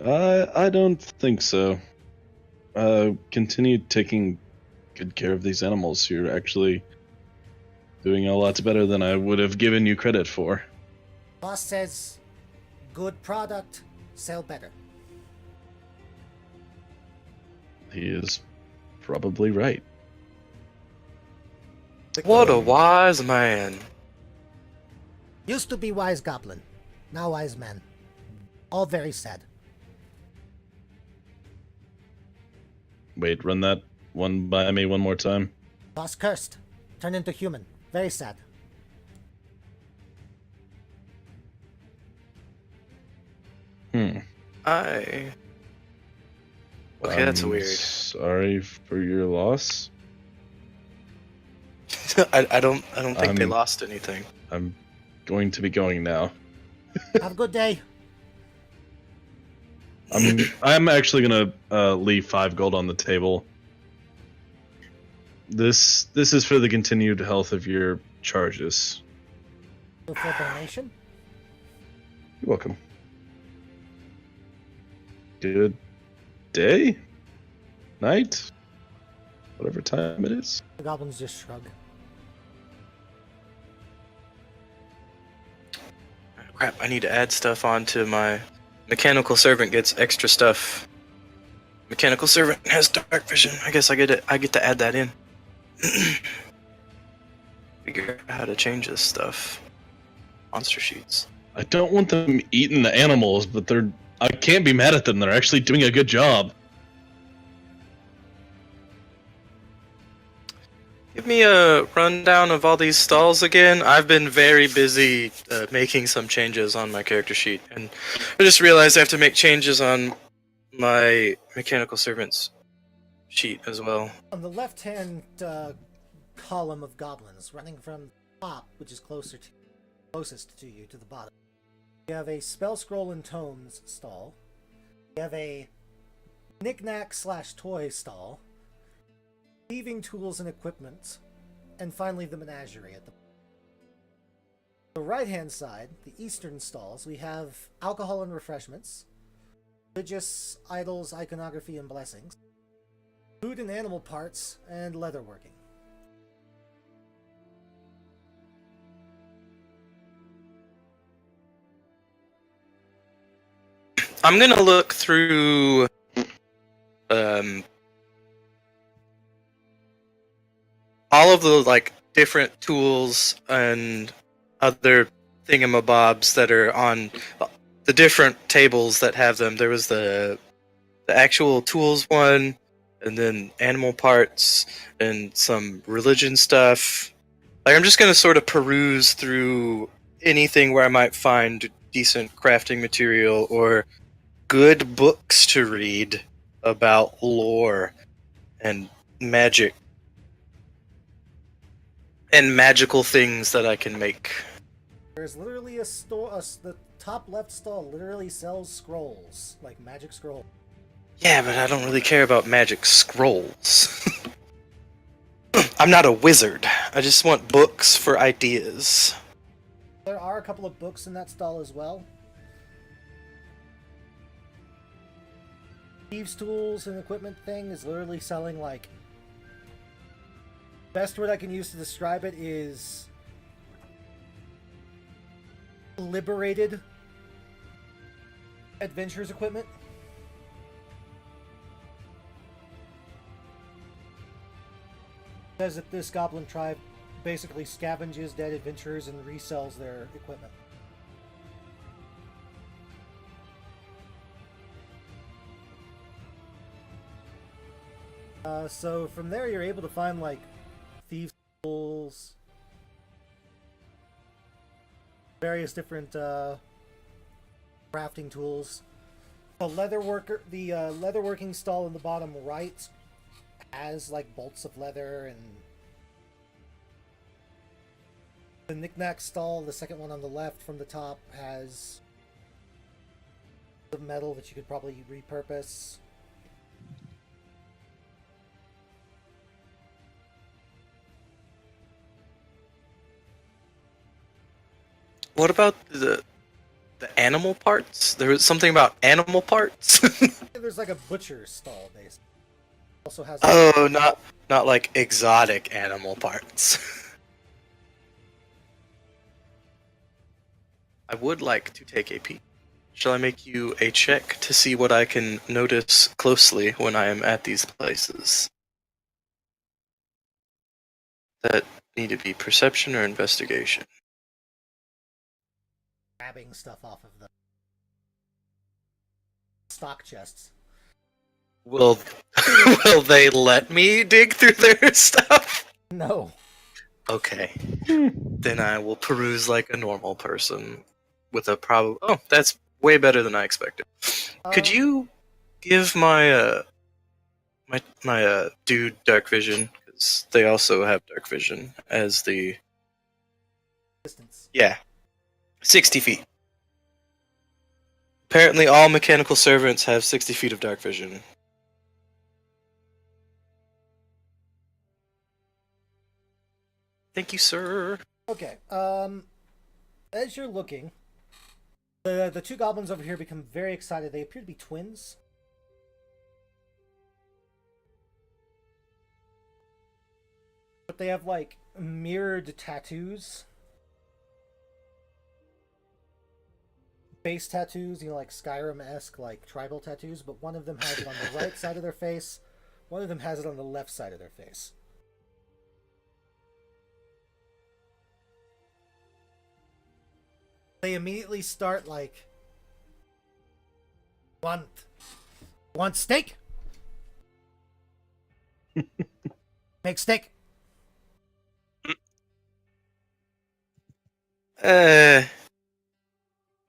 I don't think so. Continue taking good care of these animals. You're actually doing a lot better than I would have given you credit for. Boss says, good product, sell better. He is probably right. What a wise man. Used to be wise goblin, now wise man. All very sad. Wait, run that one by me one more time. Boss cursed, turned into human. Very sad. Okay, that's weird. Sorry for your loss. I don't think they lost anything. I'm going to be going now. Have a good day. I'm actually gonna leave 5 gold on the table. This is for the continued health of your charges. For donation. You're welcome. Good day? Night? Whatever time it is. The goblins just shrug. Crap, I need to add stuff onto my... Mechanical servant gets extra stuff. Mechanical servant has dark vision. I guess I get to add that in. Figure out how to change this stuff. Monster sheets. I don't want them eating the animals, but I can't be mad at them. They're actually doing a good job. Give me a rundown of all these stalls again. I've been very busy making some changes on my character sheet, and I just realized I have to make changes on my mechanical servant's sheet as well. On the left-hand column of goblins, running from the top, which is closest to you, to the bottom, you have a spell scroll and tomes stall. You have a knick-knack/toy stall. Thieving tools and equipment, and finally the menagerie at the right-hand side, the eastern stalls, we have alcohol and refreshments, religious idols, iconography, and blessings, food and animal parts, and leatherworking. I'm gonna look through all of the different tools and other thingamabobs that are on the different tables that have them. There was the actual tools one, and then animal parts and some religion stuff. I'm just gonna sort of peruse through anything where I might find decent crafting material or good books to read about lore and magic and magical things that I can make. There's literally a store, the top left stall literally sells scrolls, like magic scrolls. Yeah, but I don't really care about magic scrolls. I'm not a wizard. I just want books for ideas. There are a couple of books in that stall as well. Thieves' tools and equipment thing is literally selling best word I can use to describe it is liberated adventures equipment. Says that this goblin tribe basically scavenges dead adventurers and resells their equipment. So from there, you're able to find like thieves' tools, various different crafting tools. The leatherworking stall in the bottom right has like bolts of leather, and the knickknack stall, the second one on the left from the top, has the metal that you could probably repurpose. What about the animal parts? There was something about animal parts. There's like a butcher stall, basically. Also has. Oh, not like exotic animal parts. I would like to take a peek. Shall I make you a check to see what I can notice closely when I am at these places? That need to be perception or investigation? Grabbing stuff off of the stock chests. Will will they let me dig through their stuff? No. Okay. Then I will peruse like a normal person with a Oh, that's way better than I expected. Could you give my dude dark vision, because they also have dark vision as the Distance. 60 feet. Apparently all mechanical servants have 60 feet of dark vision. Thank you, sir. Okay. As you're looking, the two goblins over here become very excited. They appear to be twins. But they have like mirrored tattoos. Face tattoos, like Skyrim-esque, like tribal tattoos, but one of them has it on the right side of their face, one of them has it on the left side of their face. They immediately start like, want steak? Make steak.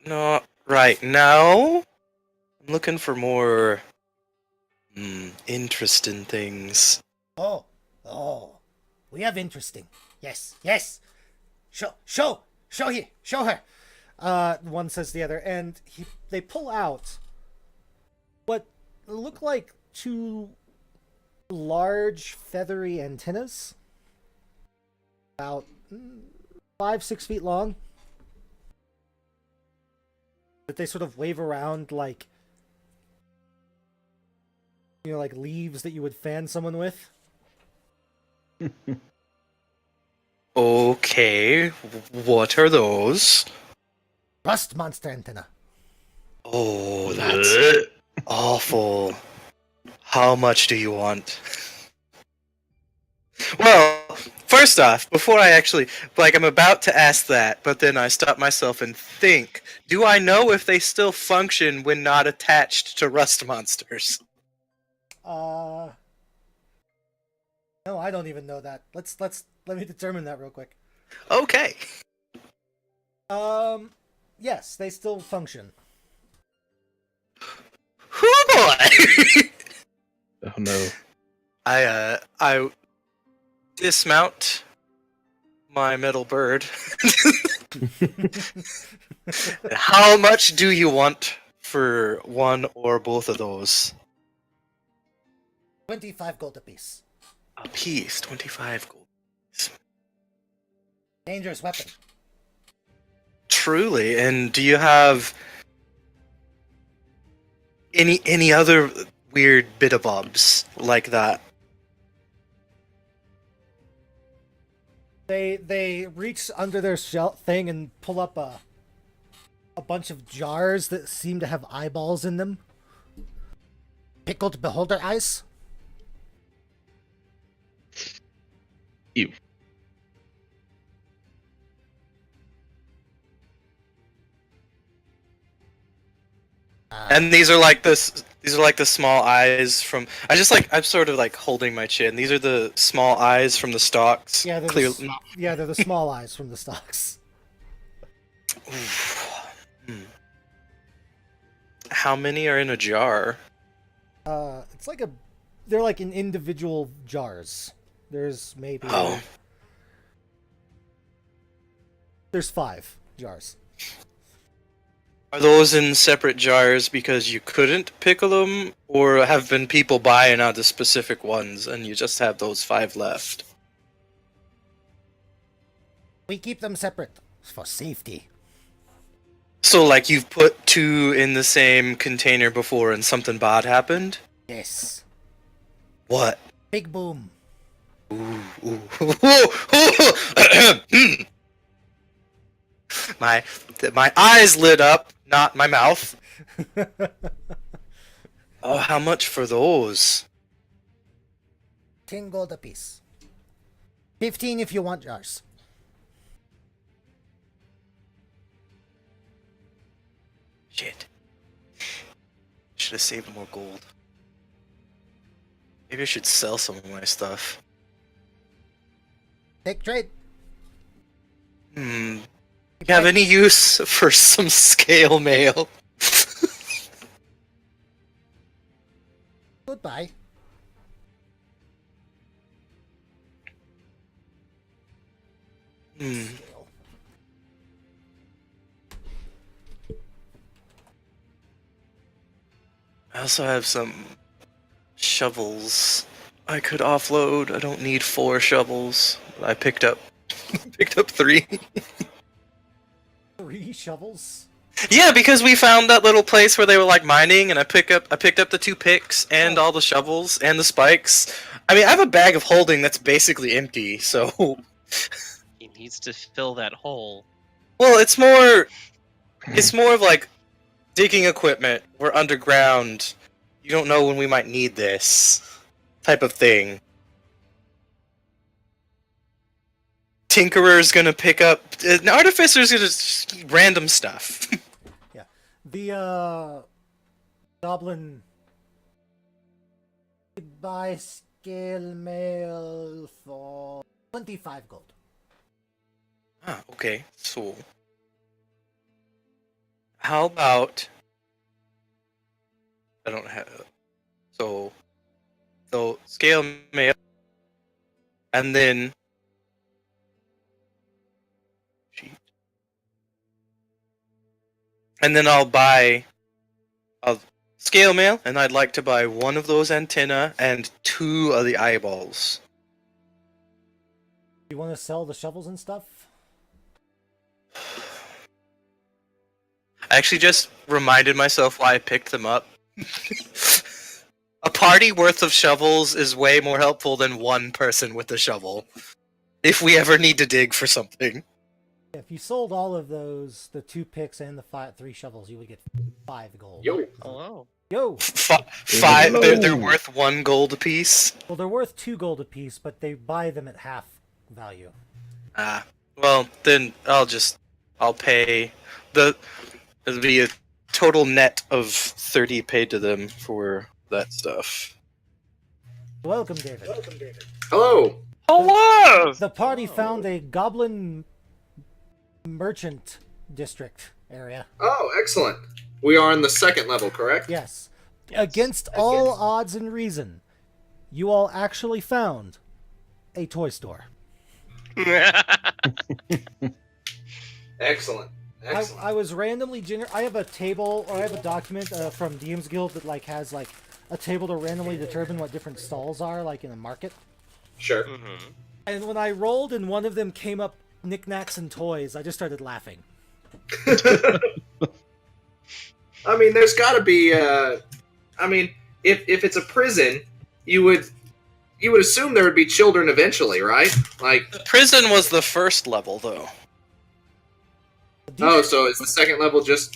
Not right now. I'm looking for more interesting things. Oh, we have interesting. Yes. Show her. One says the other, and they pull out what look like two large feathery antennas, about 5-6 feet long, that they sort of wave around like, like leaves that you would fan someone with. Okay, what are those? Rust monster antenna. Oh, that's awful. How much do you want? Well, first off, before I actually, I'm about to ask that, but then I stop myself and think, do I know if they still function when not attached to rust monsters? No, I don't even know that. Let me determine that real quick. Okay. Yes, they still function. Oh boy! Oh no. I dismount my metal bird. How much do you want for one or both of those? 25 gold apiece. A piece, 25 gold. Dangerous weapon. Truly, and do you have any other weird bit-a-bobs like that? They reach under their shell thing and pull up a bunch of jars that seem to have eyeballs in them. Pickled beholder eyes. Ew. And these are like this These are like the small eyes from. I'm sort of like holding my chin. These are the small eyes from the stalks. Yeah, Clearly. they're the small eyes from the stalks. How many are in a jar? It's like they're like in individual jars. There's maybe Oh. there's 5 jars. Are those in separate jars because you couldn't pickle them, or have been people buying out the specific ones and you just have those 5 left? We keep them separate for safety. So, like, you've put 2 in the same container before and something bad happened? Yes. What? Big boom. Ooh, ooh. my eyes lit up, not my mouth. Oh, how much for those? 10 gold apiece. 15 if you want jars. Shit. Should have saved more gold. Maybe I should sell some of my stuff. Take trade. You have any use for some scale mail? Goodbye. I also have some shovels I could offload. I don't need 4 shovels. I picked up 3. 3 shovels? Yeah, because we found that little place where they were like mining, and I picked up the 2 picks and all the shovels and the spikes. I mean, I have a bag of holding that's basically empty. So, He needs to fill that hole. well, it's more of like digging equipment. We're underground. You don't know when we might need this type of thing. Tinkerer's gonna pick up. An artificer's gonna just random stuff. Yeah. The goblin could buy scale mail for 25 gold. Ah, okay. So, how about I don't have so scale mail, and then I'll scale mail, and I'd like to buy 1 of those antenna and 2 of the eyeballs. You want to sell the shovels and stuff? I actually just reminded myself why I picked them up. A party worth of shovels is way more helpful than 1 person with a shovel. If we ever need to dig for something. If you sold all of those, the 2 picks and the 3 shovels, you would get 5 gold. Yo. Hello. Yo! 5. They're worth 1 gold apiece. Well, they're worth 2 gold apiece, but they buy them at half value. Ah, well then I'll pay it'll be a total net of 30 paid to them for that stuff. Welcome, David. Hello. Hello! The party found a goblin merchant district area. Oh, excellent. We are on the 2nd level, correct? Yes. Against all odds and reason, you all actually found a toy store. Excellent. I was randomly I have a table, or I have a document from DM's Guild that like has like a table to randomly determine what different stalls are, like in a market. Sure. Mm-hmm. And when I rolled and one of them came up knickknacks and toys, I just started laughing. I mean, there's got to be. I mean, if it's a prison, you would assume there would be children eventually, right? Like, Prison was the first level, though. oh, so is the 2nd level just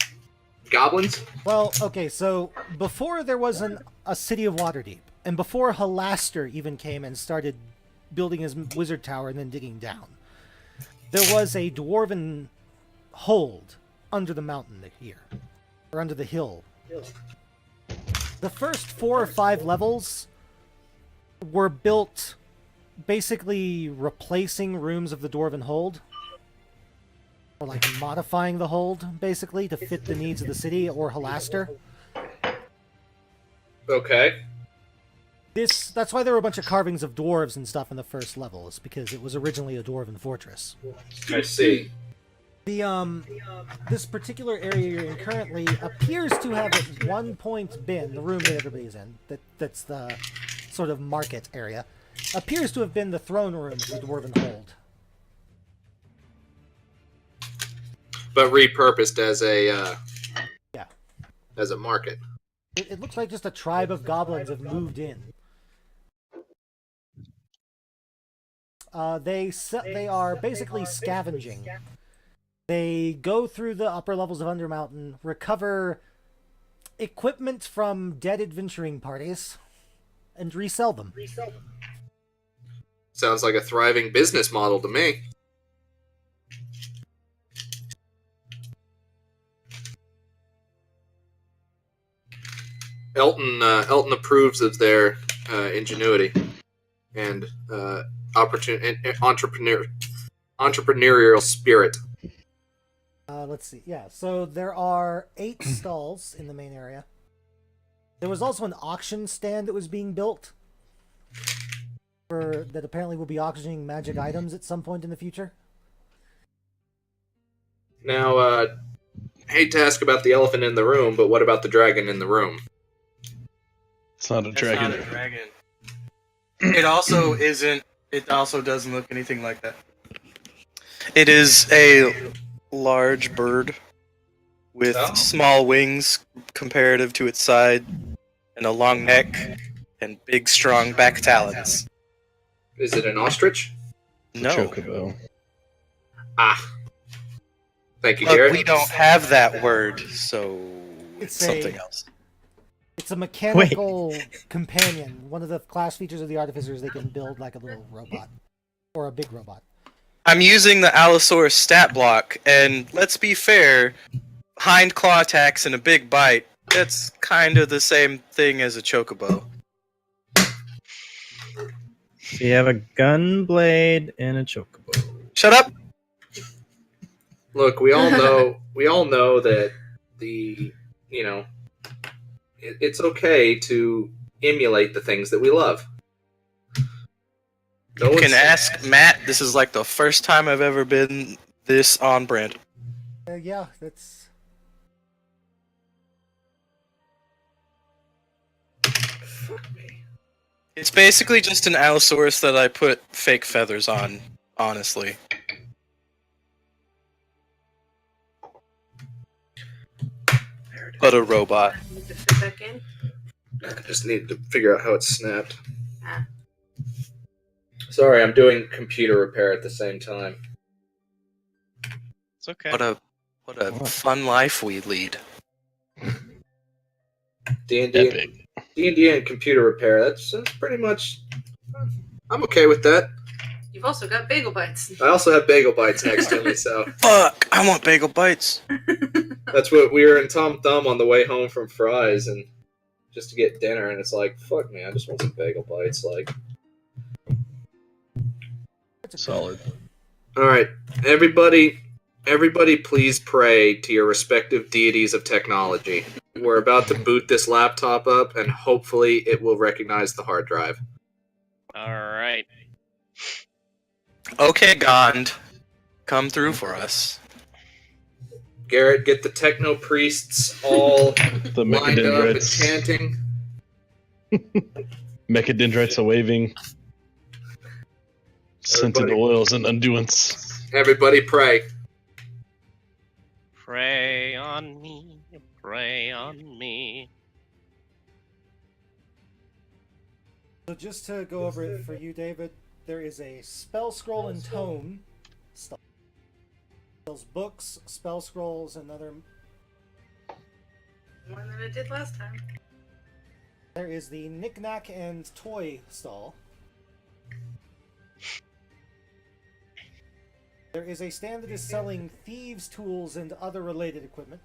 goblins? Well, okay, so before there was a city of Waterdeep, and before Halaster even came and started building his wizard tower and then digging down, there was a dwarven hold under the mountain here, or under the hill. The first 4 or 5 levels were built basically replacing rooms of the Dwarven Hold. Or like modifying the hold, basically, to fit the needs of the city or Halaster. Okay. That's why there were a bunch of carvings of dwarves and stuff in the first levels, because it was originally a dwarven fortress. I see. This particular area you're in currently appears to have at one point been the room that everybody's in. That's the sort of market area. Appears to have been the throne room of the Dwarven Hold. But repurposed as a Yeah. as a market. It looks like just a tribe of goblins have moved in. They are basically scavenging. They go through the upper levels of Undermountain, recover equipment from dead adventuring parties, and resell them. Sounds like a thriving business model to me. Elton approves of their ingenuity and entrepreneurial spirit. Let's see. Yeah, so there are 8 stalls in the main area. There was also an auction stand that was being built that apparently will be auctioning magic items at some point in the future. Now, hate to ask about the elephant in the room, but what about the dragon in the room? It's not a That's dragon. not a dragon. It also isn't. It also doesn't look anything like that. It is a large bird with small wings comparative to its side, and a long neck, and big, strong back talons. Is it an ostrich? No, Chocobo. Ah. Thank you, but Garrett. we don't have that word, so it's something else. It's a mechanical companion. One of the class features of the artificers, they can build like a little robot. Or a big robot. I'm using the Allosaurus stat block, and let's be fair, hind claw attacks and a big bite, that's kind of the same thing as a chocobo. So you have a gun blade and a chocobo. Shut up! Look, we all know that it's okay to emulate the things that we love. You can ask Matt. This is like the first time I've ever been this on brand. Yeah, that's... Fuck me. It's basically just an Allosaurus that I put fake feathers on, honestly. But a robot. Need to fit back in. I just need to figure out how it's snapped. Ah. Sorry, I'm doing computer repair at the same time. It's okay. What a fun life we lead. D&D and computer repair. That's pretty much. I'm okay with that. You've also got bagel bites. I also have bagel bites next to me, so Fuck! I want bagel bites. that's what we were in Tom Thumb on the way home from Fry's, and just to get dinner, and it's like, fuck me, I just want some bagel bites. Like, Solid. all right, everybody, please pray to your respective deities of technology. We're about to boot this laptop up, and hopefully, it will recognize the hard drive. All right. Okay, Gond. Come through for us. Garrett, get the techno priests all The lined up and mechadendrites. chanting. Mechadendrites are waving. Scented Everybody- oils and undoings. Everybody pray. Pray on me. Pray on me. So just to go over it for you, David, there is a spell scroll and tome. Those books, spell scrolls, and other... More than I did last time. There is the knick-knack and toy stall. There is a stand that is selling thieves' tools and other related equipment.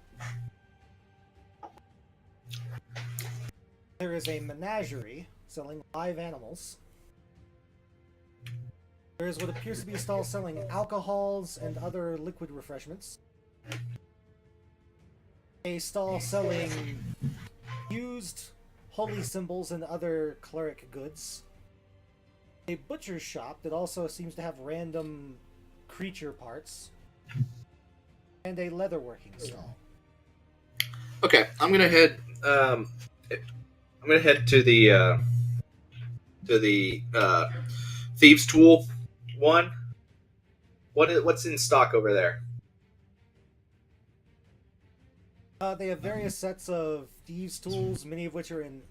There is a menagerie selling live animals. There is what appears to be a stall selling alcohols and other liquid refreshments. A stall selling used holy symbols and other cleric goods. A butcher's shop that also seems to have random creature parts. And a leatherworking stall. Okay, I'm gonna head. I'm gonna head to the thieves' tool one. What's in stock over there? They have various sets of thieves' tools, many of which are in.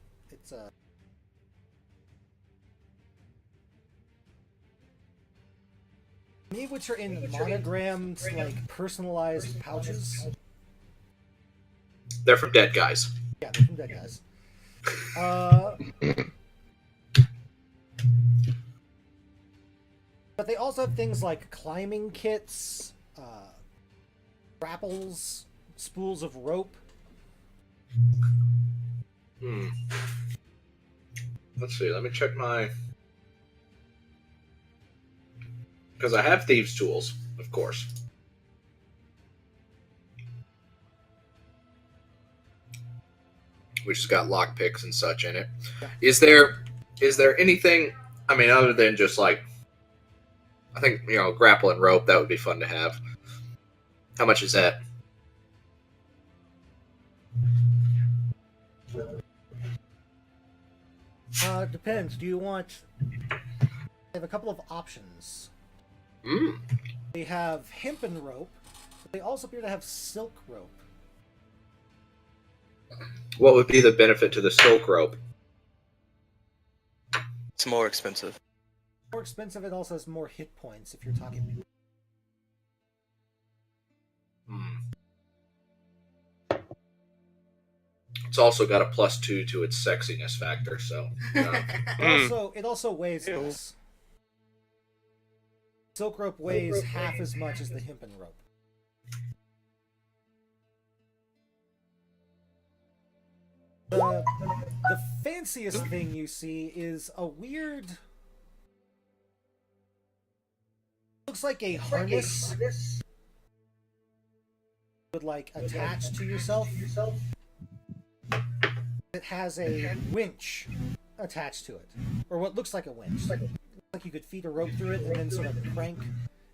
Many of which are in monogrammed, like personalized pouches. They're from Dead Guys. Yeah, they're from Dead Guys. But they also have things like climbing kits, grapples, spools of rope. Let's see. Let me check my. Because I have thieves' tools, of course. Which has got lockpicks and such in it. Yeah. Is there anything? I mean, other than just like, I think grapple and rope. That would be fun to have. How much is that? Depends. Do you want? They have a couple of options. They have hempen rope, but they also appear to have silk rope. What would be the benefit to the silk rope? It's more expensive. More expensive, it also has more hit points if you're talking. It's also got a +2 to its sexiness factor, so. It also weighs less. Silk rope weighs half as much as the hempen rope. The fanciest thing you see is a weird... Looks like a harness would like attach to yourself. It has a winch attached to it, or what looks like a winch. Like you could feed a rope through it and then sort of crank.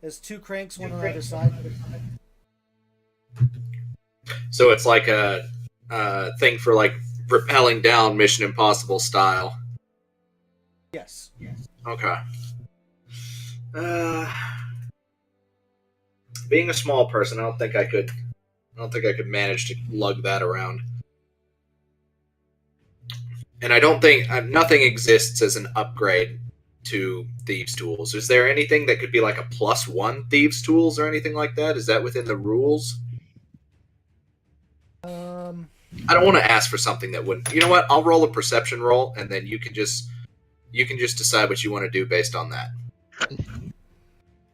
There's two cranks, one on either side. So it's like a thing for like rappelling down Mission Impossible style. Yes. Okay. Being a small person, I don't think I could manage to lug that around. And I don't think nothing exists as an upgrade to thieves' tools. Is there anything that could be like a +1 thieves' tools or anything like that? Is that within the rules? I don't want to ask for something that wouldn't. You know what? I'll roll a perception roll, and then you can just decide what you want to do based on that.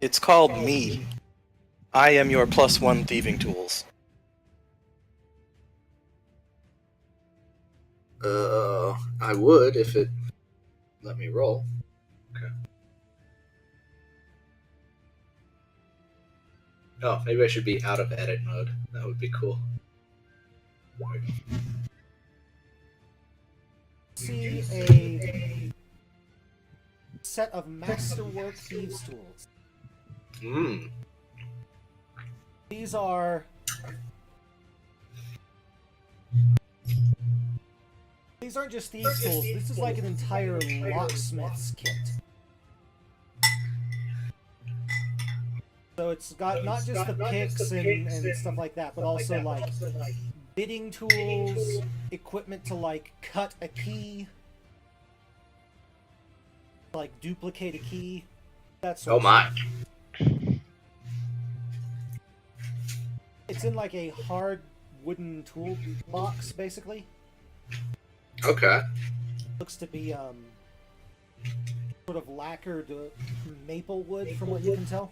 It's called me. I am your +1 thieving tools. I would if it let me roll. Okay. Oh, maybe I should be out of edit mode. That would be cool. See a set of masterwork thieves' tools. These aren't just thieves' tools. This is like an entire locksmith's kit. So it's got not just the picks and stuff like that, but also like bidding tools, equipment to like cut a key, like duplicate a key. That sort Oh of my. stuff. It's in like a hard wooden tool box, basically. Okay. Looks to be sort of lacquered maple wood, from what you can tell.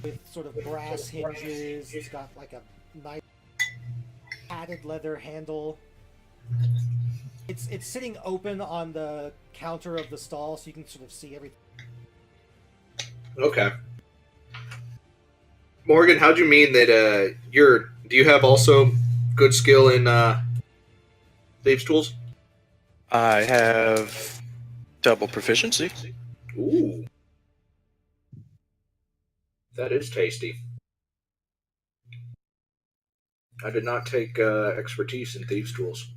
With sort of brass hinges. It's got like a nice padded leather handle. It's sitting open on the counter of the stall, so you can sort of see everything. Okay. Morgan, how'd you mean that do you have also good skill in thieves' tools? I have double proficiency. Ooh. That is tasty. I did not take expertise in thieves' tools.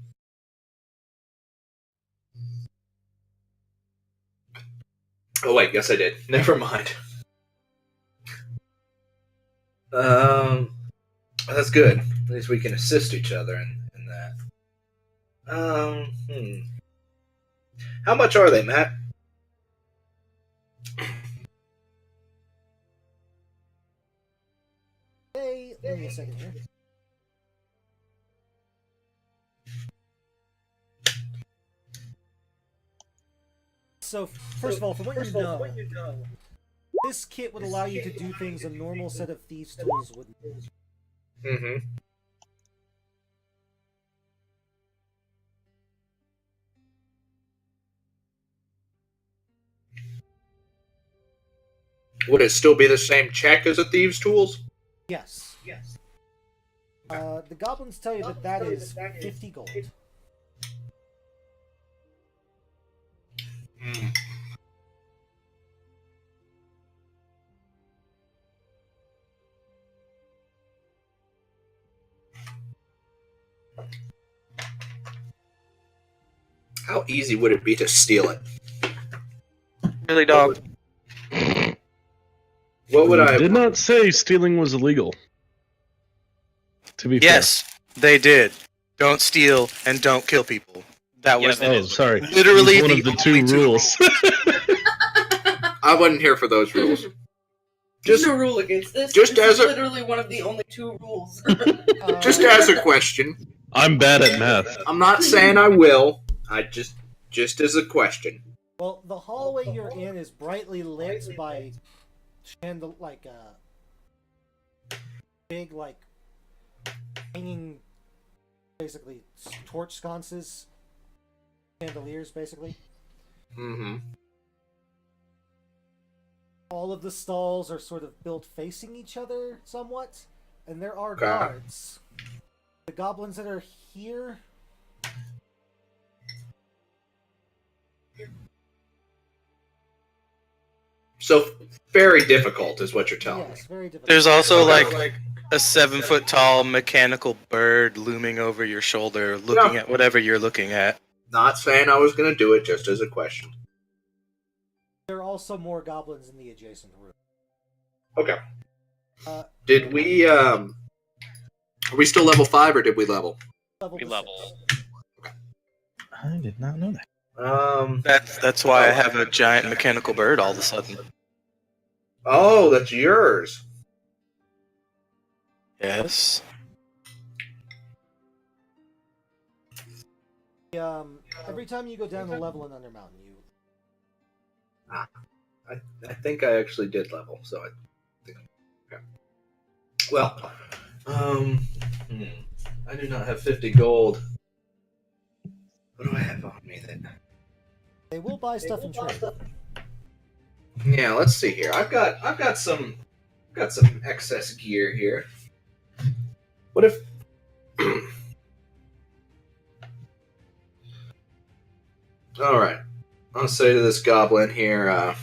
Oh wait, yes I did. Never mind. That's good. At least we can assist each other in that. How much are they, Matt? Hey, give me a second here. So, first of all, from what you know, this kit would allow you to do things a normal set of thieves' tools wouldn't. Mm-hmm. Would it still be the same check as a thieves' tools? Yes. Yes. The goblins tell you that is 50 gold. Mm. How easy would it be to steal it? Really, dog? What would I did not say stealing was illegal. To be Yes, they did. Don't steal and don't kill people. That Yeah, was that fair. Oh, is what sorry. literally It's one the of the only two rules. I wasn't here for those rules. There's no rule against this. just this as is a- literally one of the only 2 rules. Just as a question. I'm bad at math. I'm not saying I will. I just as a question. Well, the hallway you're in is brightly lit by big, hanging, basically, torch sconces, chandeliers, basically. Mm-hmm. All of the stalls are sort of built facing each other somewhat, and there are Okay. guards. The goblins that are here... So very difficult is what you're telling me. Yes, very difficult. There's also Okay. like a 7-foot tall mechanical bird looming over your shoulder, looking at whatever you're looking at. Not saying I was going to do it, just as a question. There are also more goblins in the adjacent room. Okay. Did Are we still level 5 or did we level? level We to level. 6. I did not know that. That's why I have a giant mechanical bird all of a sudden. Oh, that's yours. Yes. Every time you go down a level in Undermountain, you... I think I actually did level, so I think. Okay. Well, I do not have 50 gold. What do I have on me then? They will buy stuff in trade. Yeah, let's see here. I've got some excess gear here. What if all right. I'll say to this goblin here,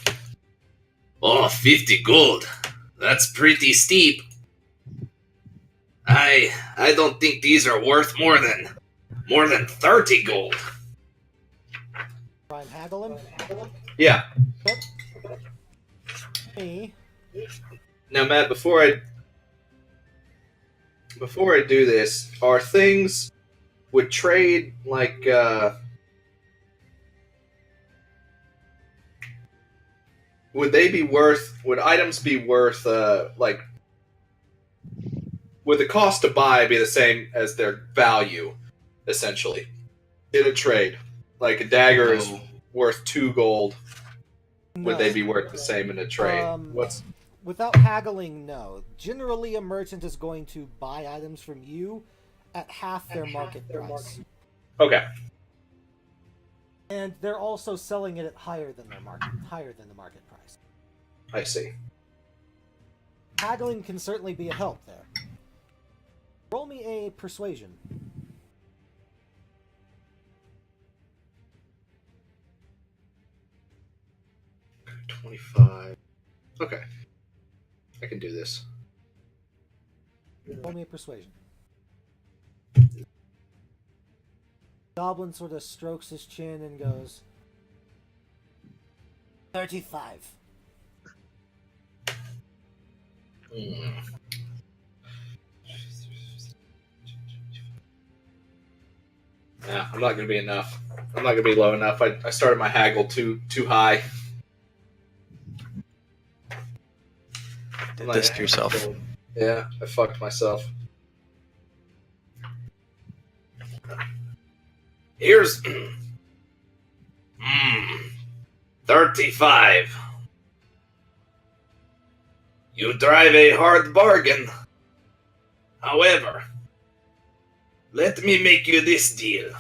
50 gold. That's pretty steep. I don't think these are worth more than 30 gold. Try and haggle him. Yeah. Me. Now, Matt, before I do this, are things would trade like would items be worth like would the cost to buy be the same as their value essentially in a trade? Like a dagger is worth 2 gold. Would they be worth the same in a trade? Without haggling, no. Generally, a merchant is going to buy items from you at half their market price. Okay. And they're also selling it at higher than the market price. I see. Haggling can certainly be a help there. Roll me a persuasion. 25. Okay. I can do this. Roll me a persuasion. Goblin sort of strokes his chin and goes, 35. Yeah, I'm not gonna be enough. I'm not gonna be low enough. I started my haggle too high. Did this to yourself. Yeah, I fucked myself. Here's 35. You drive a hard bargain. However, let me make you this deal.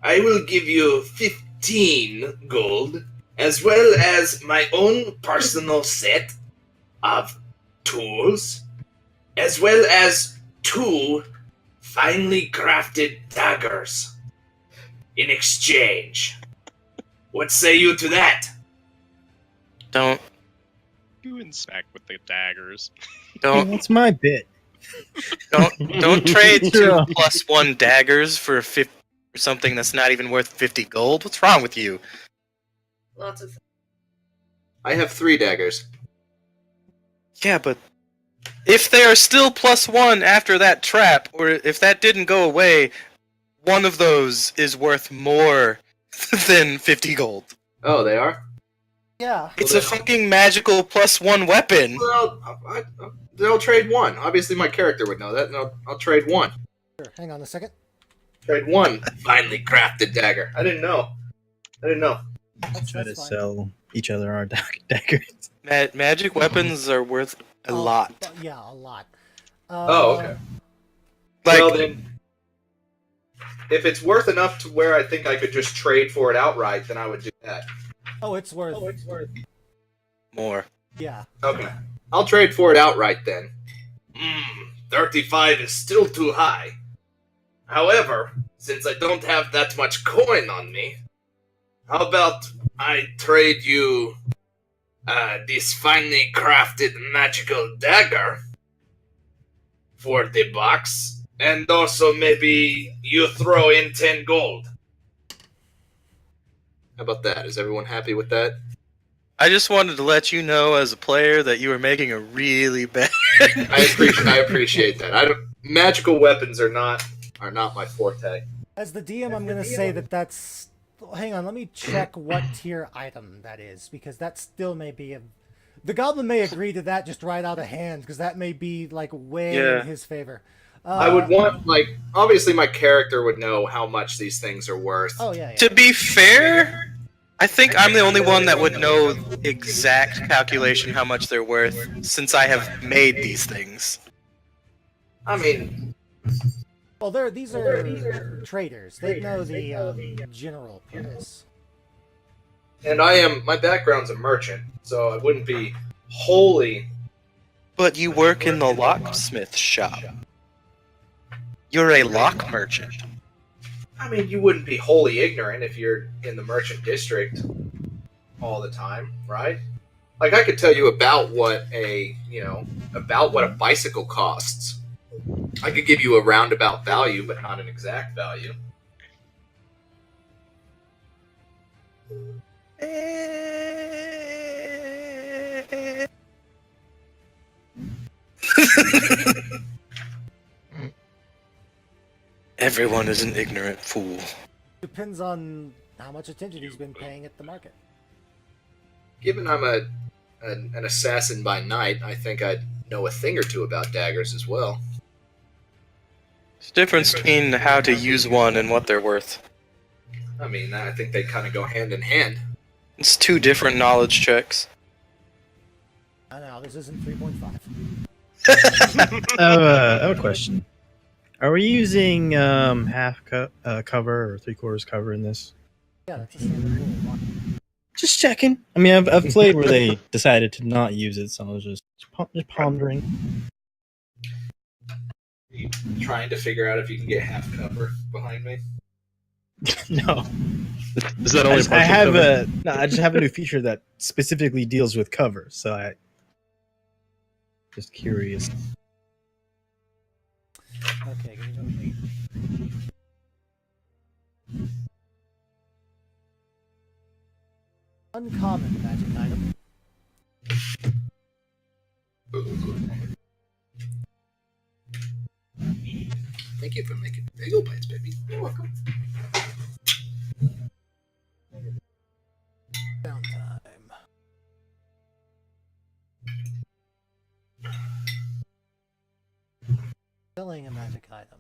I will give you 15 gold, as well as my own personal set of tools, as well as 2 finely crafted daggers. In exchange. What say you to that? Don't You inspect with the daggers. That's my bit. don't trade 2+1 daggers for something that's not even worth 50 gold. What's wrong with you? Lots of. I have 3 daggers. Yeah, but if they are still +1 after that trap, or if that didn't go away, one of those is worth more than 50 gold. Oh, they are? Yeah. It's a fucking magical +1 weapon. Well, they'll trade 1. Obviously, my character would know that, and I'll trade 1. Sure, hang on a second. Trade 1 finely crafted dagger. I didn't know. Try to That's fine. sell each other our daggers. Magic weapons are worth a lot. Yeah, a lot. Oh, okay. Like, Well, then, if it's worth enough to where I think I could just trade for it outright, then I would do that. Oh, it's worth. more. Yeah. Okay. I'll trade for it outright then. 35 is still too high. However, since I don't have that much coin on me, how about I trade you this finely crafted magical dagger for the box, and also maybe you throw in 10 gold. How about that? Is everyone happy with that? I just wanted to let you know, as a player, that you were making a really bad. I appreciate that. Magical weapons are not my forte. As the DM, I'm going to say that's... Hang on, let me check what tier item that is, because that still may be a... The goblin may agree to that just right out of hand, because that may be, like, way in his favor. I would want, like, obviously my character would know how much these things are worth. Oh, yeah. To be fair, I think I'm the only one that would know exact calculation how much they're worth, since I have made these things. I mean, Well, these are traders. They know the general price. and my background's a merchant, so I wouldn't be wholly. But you work in the locksmith shop. You're a lock merchant. I mean, you wouldn't be wholly ignorant if you're in the merchant district all the time, right? Like, I could tell you about what a bicycle costs. I could give you a roundabout value, but not an exact value. Everyone is an ignorant fool. Depends on how much attention he's been paying at the market. Given I'm an assassin by night, I think I'd know a thing or two about daggers as well. There's a difference between how to use one and what they're worth. I mean, I think they kind of go hand in hand. It's 2 different knowledge checks. I know, this isn't 3.5. I have a question. Are we using cover or 3/4 cover in this? Yeah, that's a standard rule. Just checking. I mean, I've played where they decided to not use it, so I was just pondering. Trying to figure out if you can get half cover behind me. No, Is that only partial I have cover? I just have a new feature that specifically deals with cover, so I just curious. Okay, give me one minute. Uncommon magic item. Thank you for making bagel bites, baby. You're welcome. Downtime. Selling a magic item.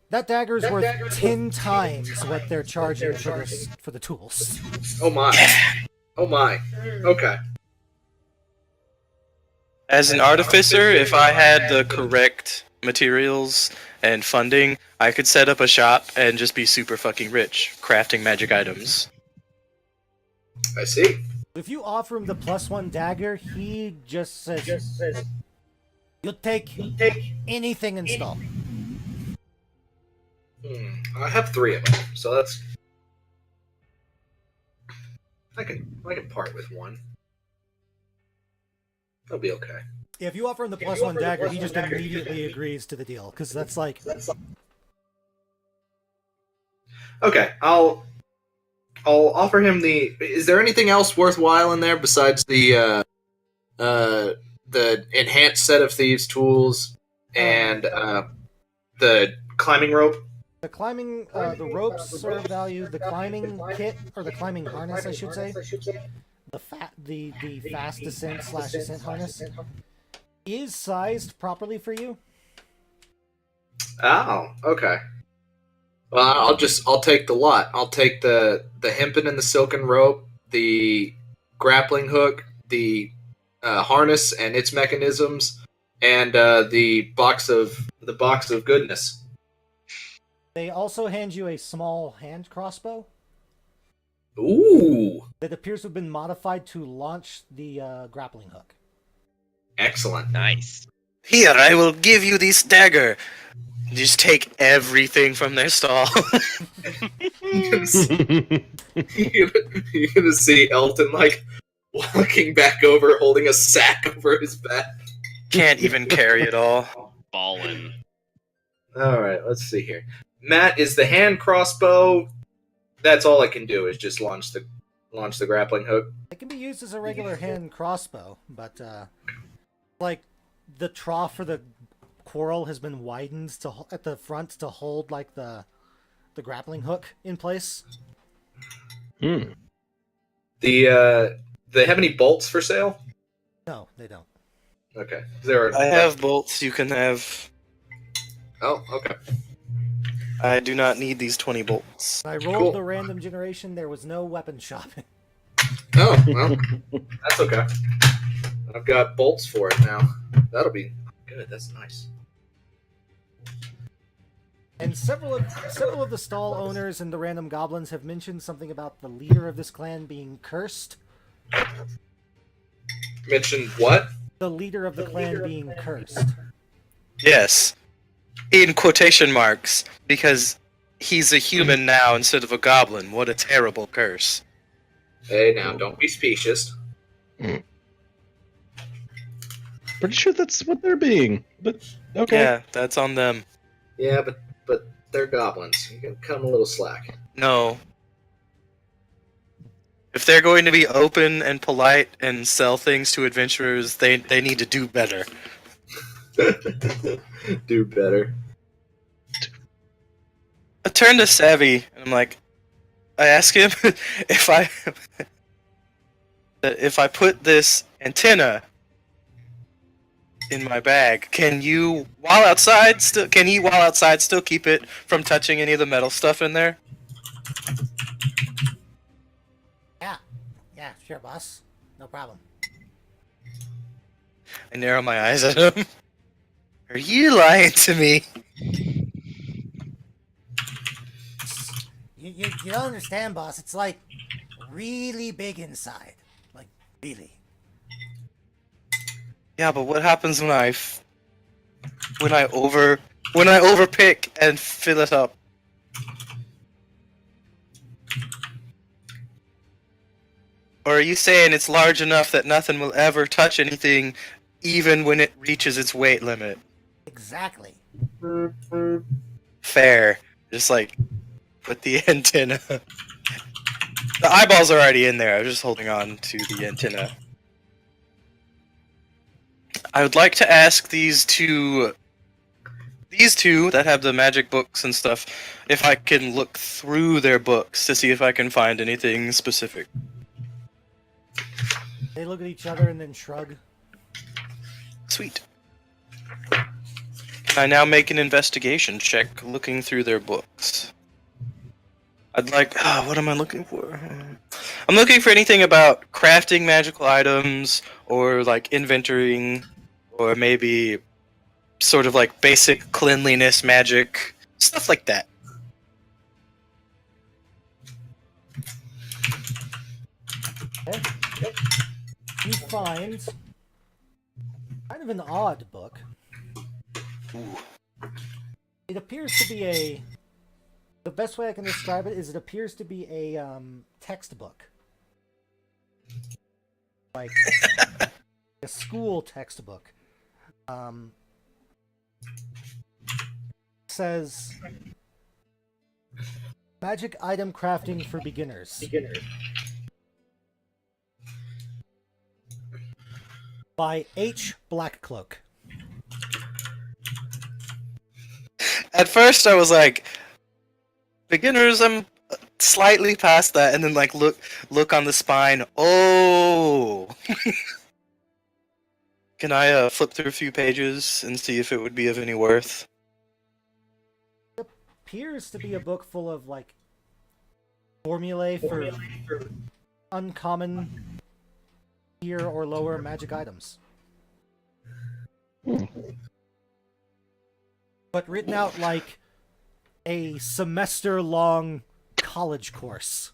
That dagger is worth 10 times what they're charging for the tools. Oh my. Oh my. Okay. As an artificer, if I had the correct materials and funding, I could set up a shop and just be super fucking rich, crafting magic items. I see. If you offer him the +1 dagger, he just says, you'll take anything installed. I have 3 of them, so that's. I can part with 1. That'll be okay. If you offer him the +1 dagger, he just immediately agrees to the deal, because that's like... Okay, I'll offer him the. Is there anything else worthwhile in there besides the enhanced set of thieves tools and the climbing rope? The climbing, the ropes are of value. The climbing kit, or the climbing harness, I should say. The fast descent / ascent harness is sized properly for you. Oh, okay. Well, I'll take the lot. I'll take the hempen and the silken rope, the grappling hook, the harness and its mechanisms, and the box of goodness. They also hand you a small hand crossbow. Ooh! That appears to have been modified to launch the grappling hook. Excellent. Nice. Here, I will give you this dagger. Just take everything from their stall. You're gonna see Elton like walking back over, holding a sack over his back. Can't even carry it all. Ballin'. All right, let's see here. Matt, is the hand crossbow? That's all I can do is just launch the grappling hook. It can be used as a regular hand crossbow, but like the trough for the quarrel has been widened at the front to hold like the grappling hook in place. They have any bolts for sale? No, they don't. Okay. I have bolts you can have. Oh, okay. I do not need these 20 bolts. When I rolled the random generation, there was no weapon shopping. Oh, well, that's okay. I've got bolts for it now. That'll be good. That's nice. And several of the stall owners and the random goblins have mentioned something about the leader of this clan being cursed. Mentioned what? The leader of the clan being cursed. Yes. In quotation marks, because he's a human now instead of a goblin. What a terrible curse. Hey, now, don't be specious. Pretty sure that's what they're being, but okay. Yeah, that's on them. Yeah, but they're goblins. You can cut them a little slack. No. If they're going to be open and polite and sell things to adventurers, they need to do better. Do better. I turn to Savvy, and I'm like, I ask him if I put this antenna in my bag, can he while outside still keep it from touching any of the metal stuff in there? Yeah, sure, boss. No problem. I narrow my eyes at him. Are you lying to me? You don't understand, boss. It's like really big inside. Like, really. Yeah, but what happens when I overpick and fill it up? Or are you saying it's large enough that nothing will ever touch anything, even when it reaches its weight limit? Exactly. Fair. Just like put the antenna. The eyeballs are already in there. I was just holding on to the antenna. I would like to ask these two that have the magic books and stuff, if I can look through their books to see if I can find anything specific. They look at each other and then shrug. Sweet. Can I now make an investigation check looking through their books? I'd like... what am I looking for? I'm looking for anything about crafting magical items, or like inventorying, or maybe sort of like basic cleanliness magic. Stuff like that. Okay. You find kind of an odd book. Ooh. It appears to be the best way I can describe it is it appears to be a textbook. Like a school textbook. Says magic item crafting for beginners. By H. Blackcloak. At first I was like, beginners, I'm slightly past that, and then like look on the spine. Oh. Can I flip through a few pages and see if it would be of any worth? It appears to be a book full of like formulae for uncommon tier or lower magic items. But written out like a semester-long college course.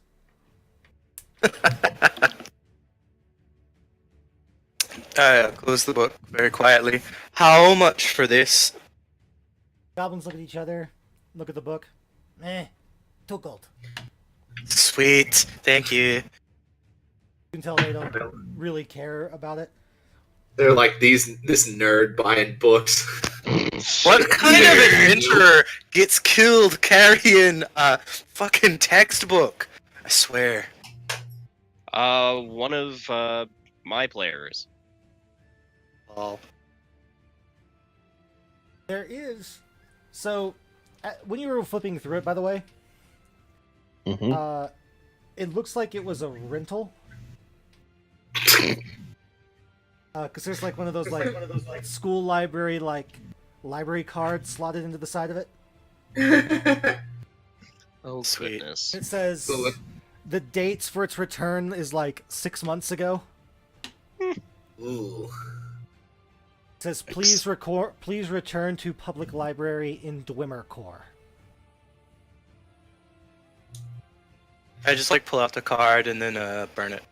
I close the book very quietly. How much for this? Goblins look at each other, look at the book. 2 gold. Sweet, thank you. You can tell they don't really care about it. They're like this nerd buying books. What kind of adventurer gets killed carrying a fucking textbook? I swear. One of my players. Oh. There is... So, when you were flipping through it, by the way, Mm-hmm. it looks like it was a rental. Because there's like one of those like school library library cards slotted into the side of it. Oh, Sweet. goodness. It says the dates for its return is like 6 months ago. Ooh. It says please return to public library in Dwimmercore. I just like pull out the card and then burn it.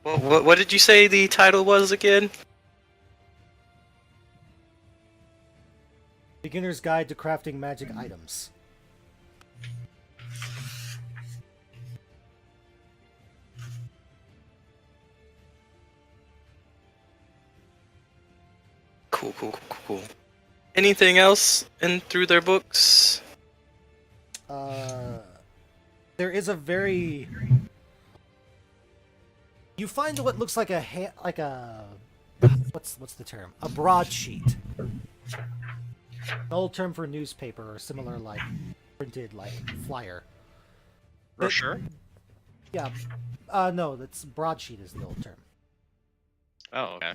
What did you say the title was again? Beginner's Guide to Crafting Magic Items. Cool. Anything else in through their books? There is a very... You find what looks like what's the term? A broadsheet. An old term for newspaper or similar, like printed like flyer. Brochure? Yeah. No, that's broadsheet is the old term. Oh, okay.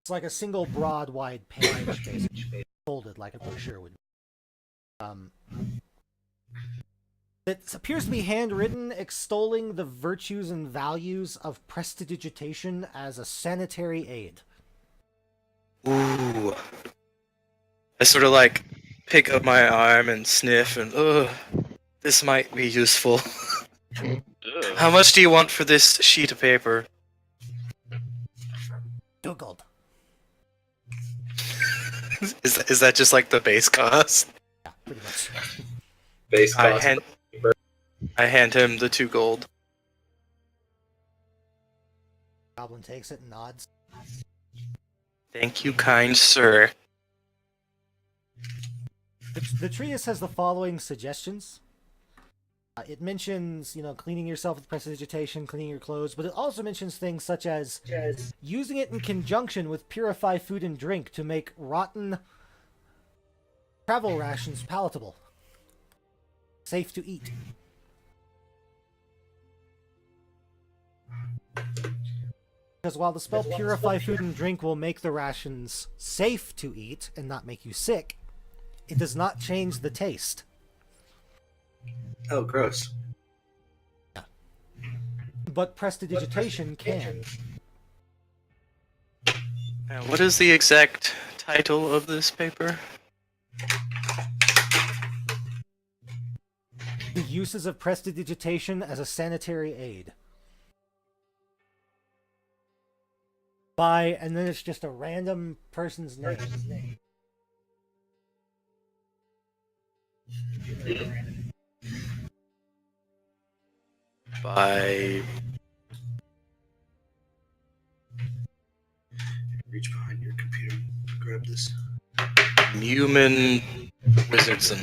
It's like a single broad wide page, basically folded like a brochure would. It appears to be handwritten, extolling the virtues and values of prestidigitation as a sanitary aid. Ooh. I sort of like pick up my arm and sniff and, this might be useful. Ugh. How much do you want for this sheet of paper? 2 gold. Is that just like the base cost? Yeah, pretty much. Base I cost. hand him the 2 gold. Goblin takes it and nods. Thank you, kind sir. The treatise has the following suggestions. It mentions, cleaning yourself with prestidigitation, cleaning your clothes, but it also mentions things such as using it in conjunction with purified food and drink to make rotten travel rations palatable, safe to eat. Because while the spell purify food and drink will make the rations safe to eat and not make you sick, it does not change the taste. Oh, gross. But prestidigitation can. Now, what is the exact title of this paper? The uses of prestidigitation as a sanitary aid. And then it's just a random person's name. By Reach behind your computer. Grab this. Newman Wizardson.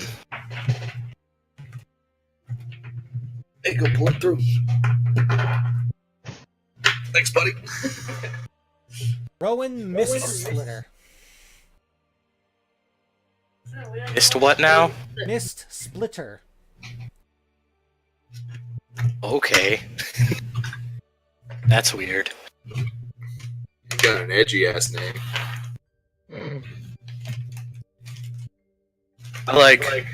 Hey, go pull it through. Thanks, buddy. Rowan Mist Splitter. Missed what now? Mist Splitter. Okay. That's weird. Got an edgy ass name. I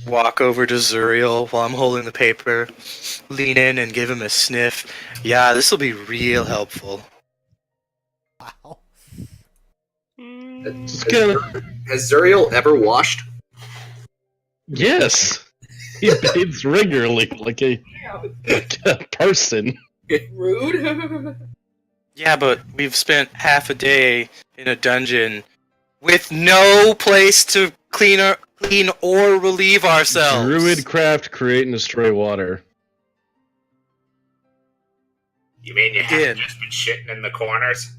walk over to Zuriel while I'm holding the paper, lean in and give him a sniff. Yeah, this will be real helpful. Wow. Has Zuriel ever washed? Yes. He bathes regularly like a person. Rude. Yeah, but we've spent half a day in a dungeon with no place to clean or relieve ourselves. Druidcraft create and destroy water. You mean you Again. haven't just been shitting in the corners?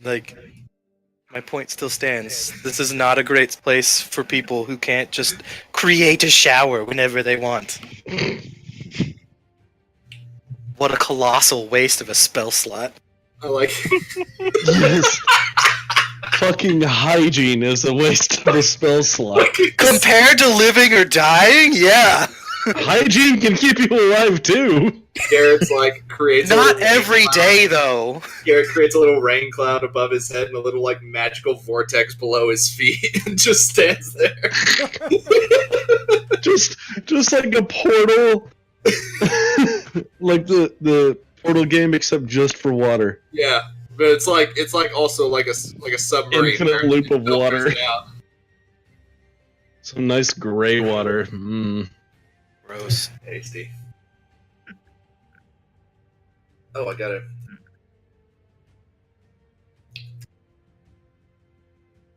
Like, my point still stands. This is not a great place for people who can't just create a shower whenever they want. What a colossal waste of a spell slot. I like. Yes. Fucking hygiene is a waste of a spell slot. Compared to living or dying, yeah. Hygiene can keep you alive too. Garrett's creates. Not every day, though. Garrett creates a little rain cloud above his head and a little magical vortex below his feet, and just stands there. just like a portal, like the portal game, except just for water. Yeah, but it's also like a submarine. Infinite where loop of it filters water. it out. Some nice gray water. Mm. Gross. Tasty. Oh, I got it.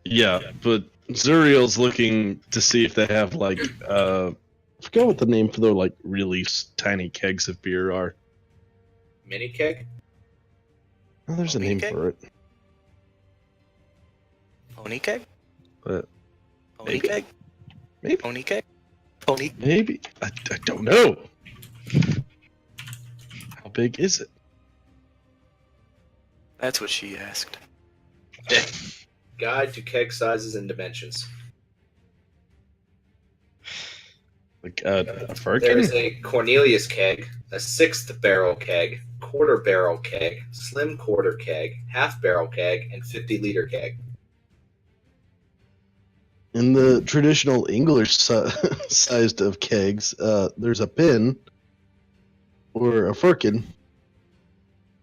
Yeah, but Zuriel's looking to see if they have I forgot what the name for the really tiny kegs of beer are. Mini keg? Oh, there's a Pony name keg? for it. Pony keg? But Pony maybe. keg? Maybe. Pony keg? Pony. Maybe. I don't know. How big is it? That's what she asked. Guide to keg sizes and dimensions. Like a There firkin? is a Cornelius keg, a sixth barrel keg, quarter barrel keg, slim quarter keg, half barrel keg, and 50-liter keg. In the traditional English sized of kegs, there's a pin or a firkin,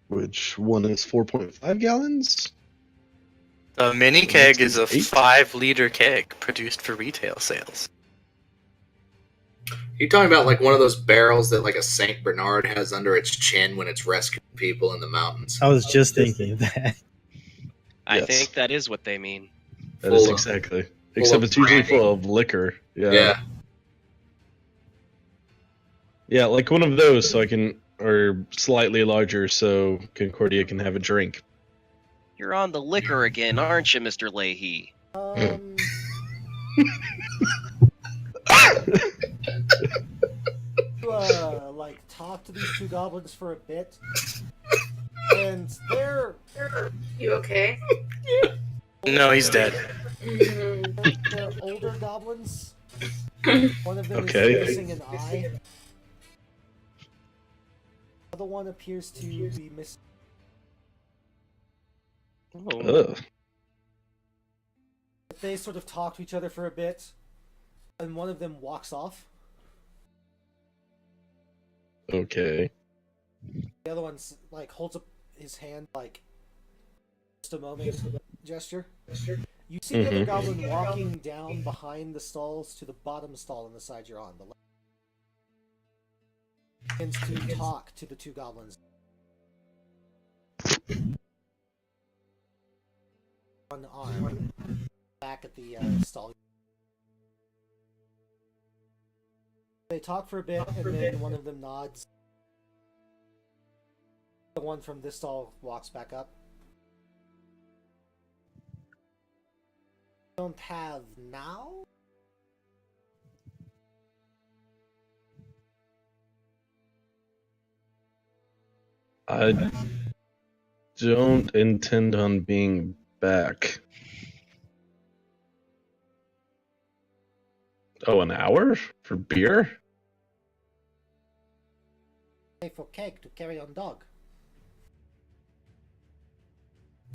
which one is 4.5 gallons. A mini keg is a 8? 5-liter keg produced for retail sales. You're talking about like one of those barrels that like a Saint Bernard has under its chin when it's rescuing people in the mountains. I was just thinking of that. I Yes. think that is what they mean. That is Full of- exactly. Except of it's usually brandy. full of liquor. Yeah. Yeah, like one of those, so I can, or slightly larger, so Concordia can have a drink. You're on the liquor again, aren't you, Mr. Leahy? Like talk to these two goblins for a bit, and they're You okay? No, he's dead. they're older goblins. One of them Okay. is missing an eye. The other one appears to be missing. Oh. Ugh. They sort of talk to each other for a bit, and one of them walks off. Okay. The other one's like holds up his hand like just a moment gesture. You see the other goblin walking down behind the stalls to the bottom stall on the side you're on. The left. Begins to talk to the two goblins. One arm back at the stall. They talk for a bit, and then one of them nods. The one from this stall walks back up. Don't have now? I don't intend on being back. Oh, an hour? For beer? Pay for keg to carry on dog.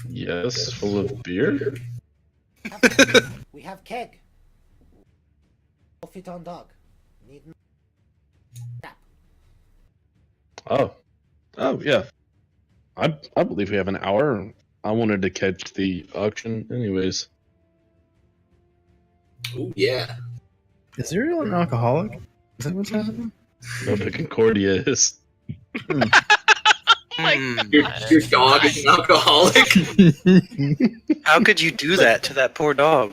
Yes, full of beer? We have keg. No fit on dog. Need crap. Oh, yeah. I believe we have an hour. I wanted to catch the auction anyways. Ooh, yeah. Is there an alcoholic? Is that what's happening? No, the Concordia is. Your dog is an alcoholic. How could you do that to that poor dog?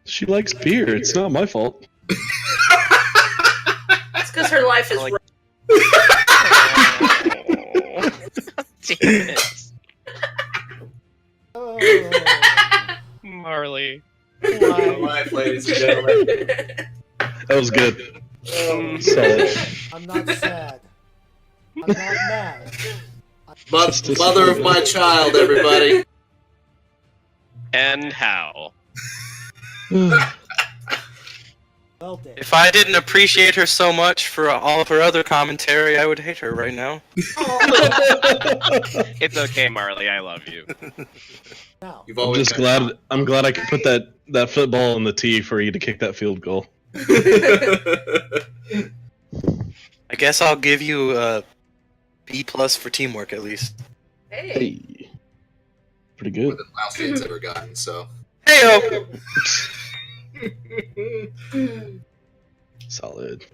She likes beer. It's not my fault. That's because her life is Like- rough. Damn it. Oh, Marley. Life, ladies and gentlemen. That was good. Solid. I'm not sad. I'm not mad. Mother of my child, everybody. And how? Well dead. If I didn't appreciate her so much for all of her other commentary, I would hate her right now. It's okay, Marley. I love you. Now, You've I'm always just glad. I'm glad I could put that football in the tee for you to kick that field goal. I guess I'll give you a B+ for teamwork at least. Hey. Hey, pretty More good. than Lousy ever gotten, so. Heyo! Solid.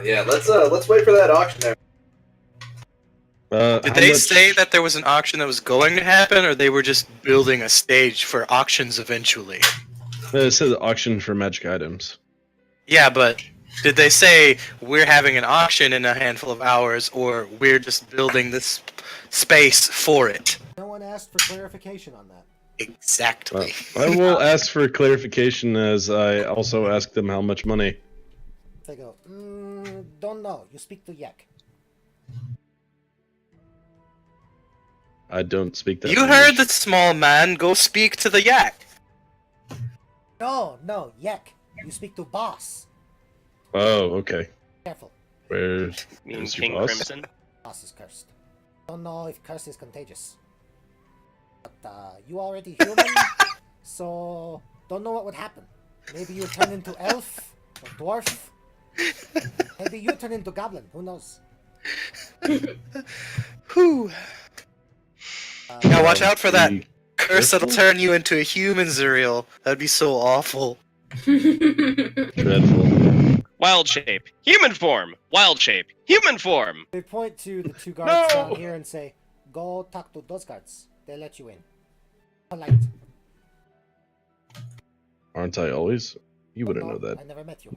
Yeah, let's wait for that auction there. Did they say that there was an auction that was going to happen, or they were just building a stage for auctions eventually? It says auction for magic items. Yeah, but did they say we're having an auction in a handful of hours, or we're just building this space for it? no one asked for clarification on that. Exactly. I will ask for clarification as I also asked them how much money. They go, don't know. You speak to Yak. I don't speak that. You heard the small man. Go speak to the yak. No, Yak. You speak to boss. Oh, okay. Careful. Where You mean is your King boss? Crimson? Boss is cursed. Don't know if curse is contagious. But you already human, so don't know what would happen. Maybe you turn into elf or dwarf. Maybe you turn into goblin. Who knows? Whew. Now watch out for that curse that'll careful. turn you into a human, Zuriel. That'd be so awful. Dreadful. Wild shape, human form. Wild shape, human form. They point to the two guards No! down here and say, "Go talk to those guards. They let you in. Polite." Aren't I always? You wouldn't No, know that. I never met you.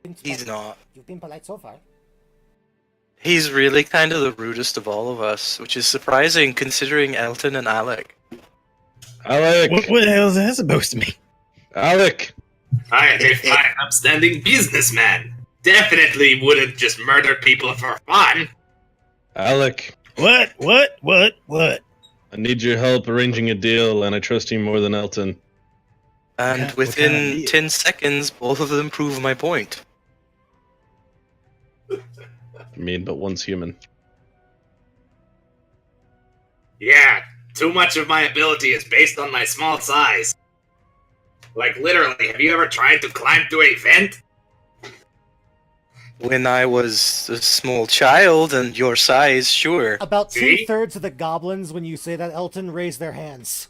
Been He's polite. not. You've been polite so far. He's really kind of the rudest of all of us, which is surprising considering Elton and Alec. Alec! What the hell is that supposed to mean? Alec! I am a fine, upstanding businessman. Definitely wouldn't just murder people for fun. Alec! What? I need your help arranging a deal, and I trust you more than Elton. And What within kind of deal? 10 seconds, both of them prove my point. I mean, but one's human. Yeah, too much of my ability is based on my small size. Like, literally, have you ever tried to climb through a vent? When I was a small child and your size, sure. About See? 2/3 of the goblins, when you say that, Elton, raise their hands.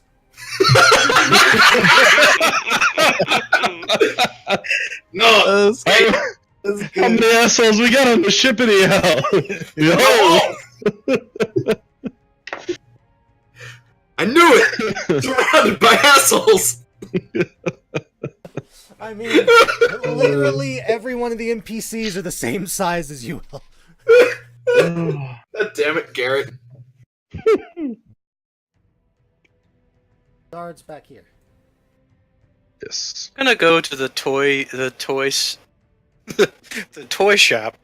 No! Hey, how many assholes we got on the ship anyhow? Yo! I knew it! Surrounded by assholes! I mean, literally every one of the NPCs are the same size as you. God damn it, Garrett. Guards back here. Yes. I'm gonna go to the toy shop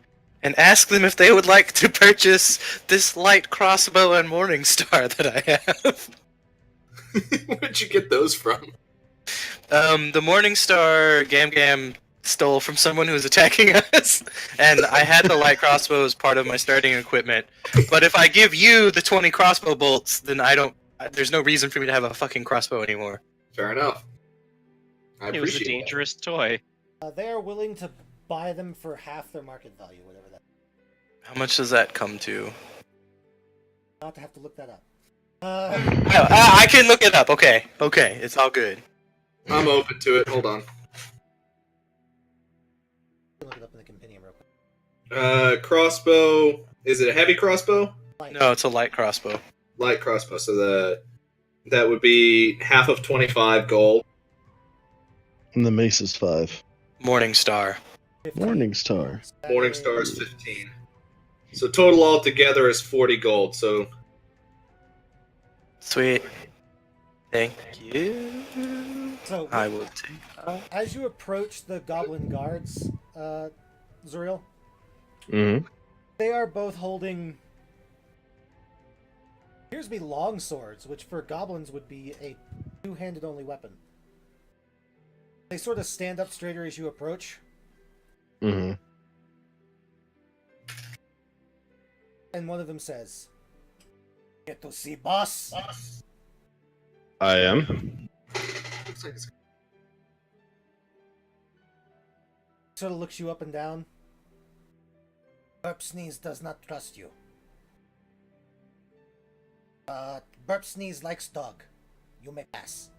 and ask them if they would like to purchase this light crossbow and morning star that I have. Where'd you get those from? The morning star Gam stole from someone who was attacking us, and I had the light crossbow as part of my starting equipment. But if I give you the 20 crossbow bolts, then there's no reason for me to have a fucking crossbow anymore. Fair enough. I It was a appreciate that. dangerous toy. They are willing to buy them for half their market value, whatever that. How much does that come to? Not to have to look that up. I can look it up. Okay, it's all good. I'm open to it. Hold on. Look it up in the compendium real quick. Crossbow. Is it a heavy crossbow? No, it's a light crossbow. Light crossbow. So that would be half of 25 gold. And the mace is 5. Morning star. 15. Morning star. That Morning star is 15. So total altogether is 40 gold. So Sweet. Thank you. So, I will take that. as you approach the goblin guards, Zuriel, Mm-hmm. they are both holding appears to be long swords, which for goblins would be a two-handed only weapon. They sort of stand up straighter as you approach, Mm-hmm. and one of them says, "Get to see boss." I am. Sort of looks you up and down. Burp Sneeze does not trust you. Burp Sneeze likes dog. You may pass.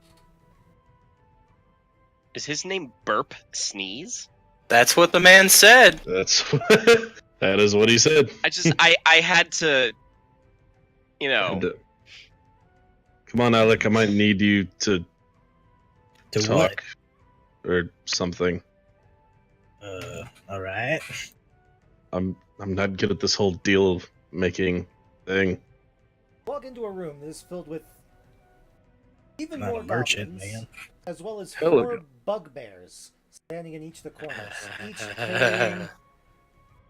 Is his name Burp Sneeze? That's what the man said. That's that is what he said. I had to, you know. And, come on, Alec. I might need you to To talk what? or something. All right. I'm not good at this whole deal making thing. Walk into a room that is filled with even Not more a merchant, goblins, man. as well as Hello. 4 bugbears standing in each of the corners, each carrying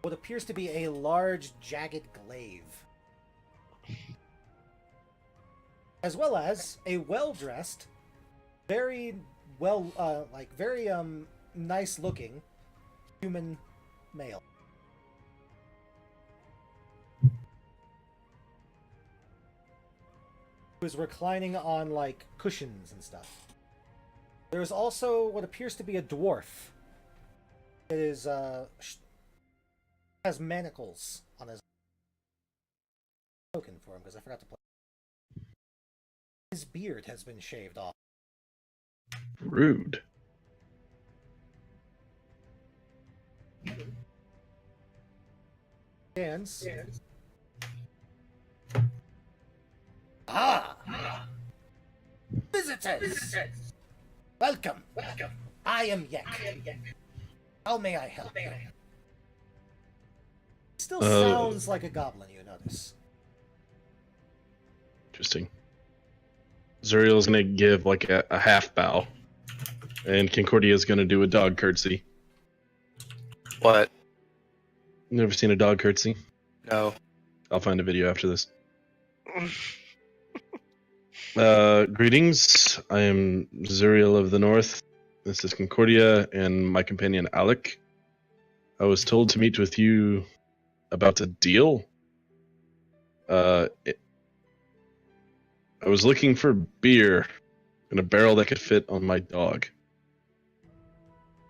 what appears to be a large, jagged glaive, as well as a well-dressed, very nice-looking human male. Who is reclining on, like, cushions and stuff. There's also what appears to be a dwarf. It is has manacles on his token for him because I forgot to play. His beard has been shaved off. Rude. Hands. Ah! Visitors! Welcome. I am Yak. How may I help you? Still sounds like a goblin, you notice. Interesting. Zuriel's gonna give like a half bow, and Concordia's gonna do a dog curtsy. What? Never seen a dog curtsy? No. I'll find a video after this. Greetings. I am Zuriel of the North. This is Concordia and my companion Alec. I was told to meet with you about a deal. I was looking for beer in a barrel that could fit on my dog.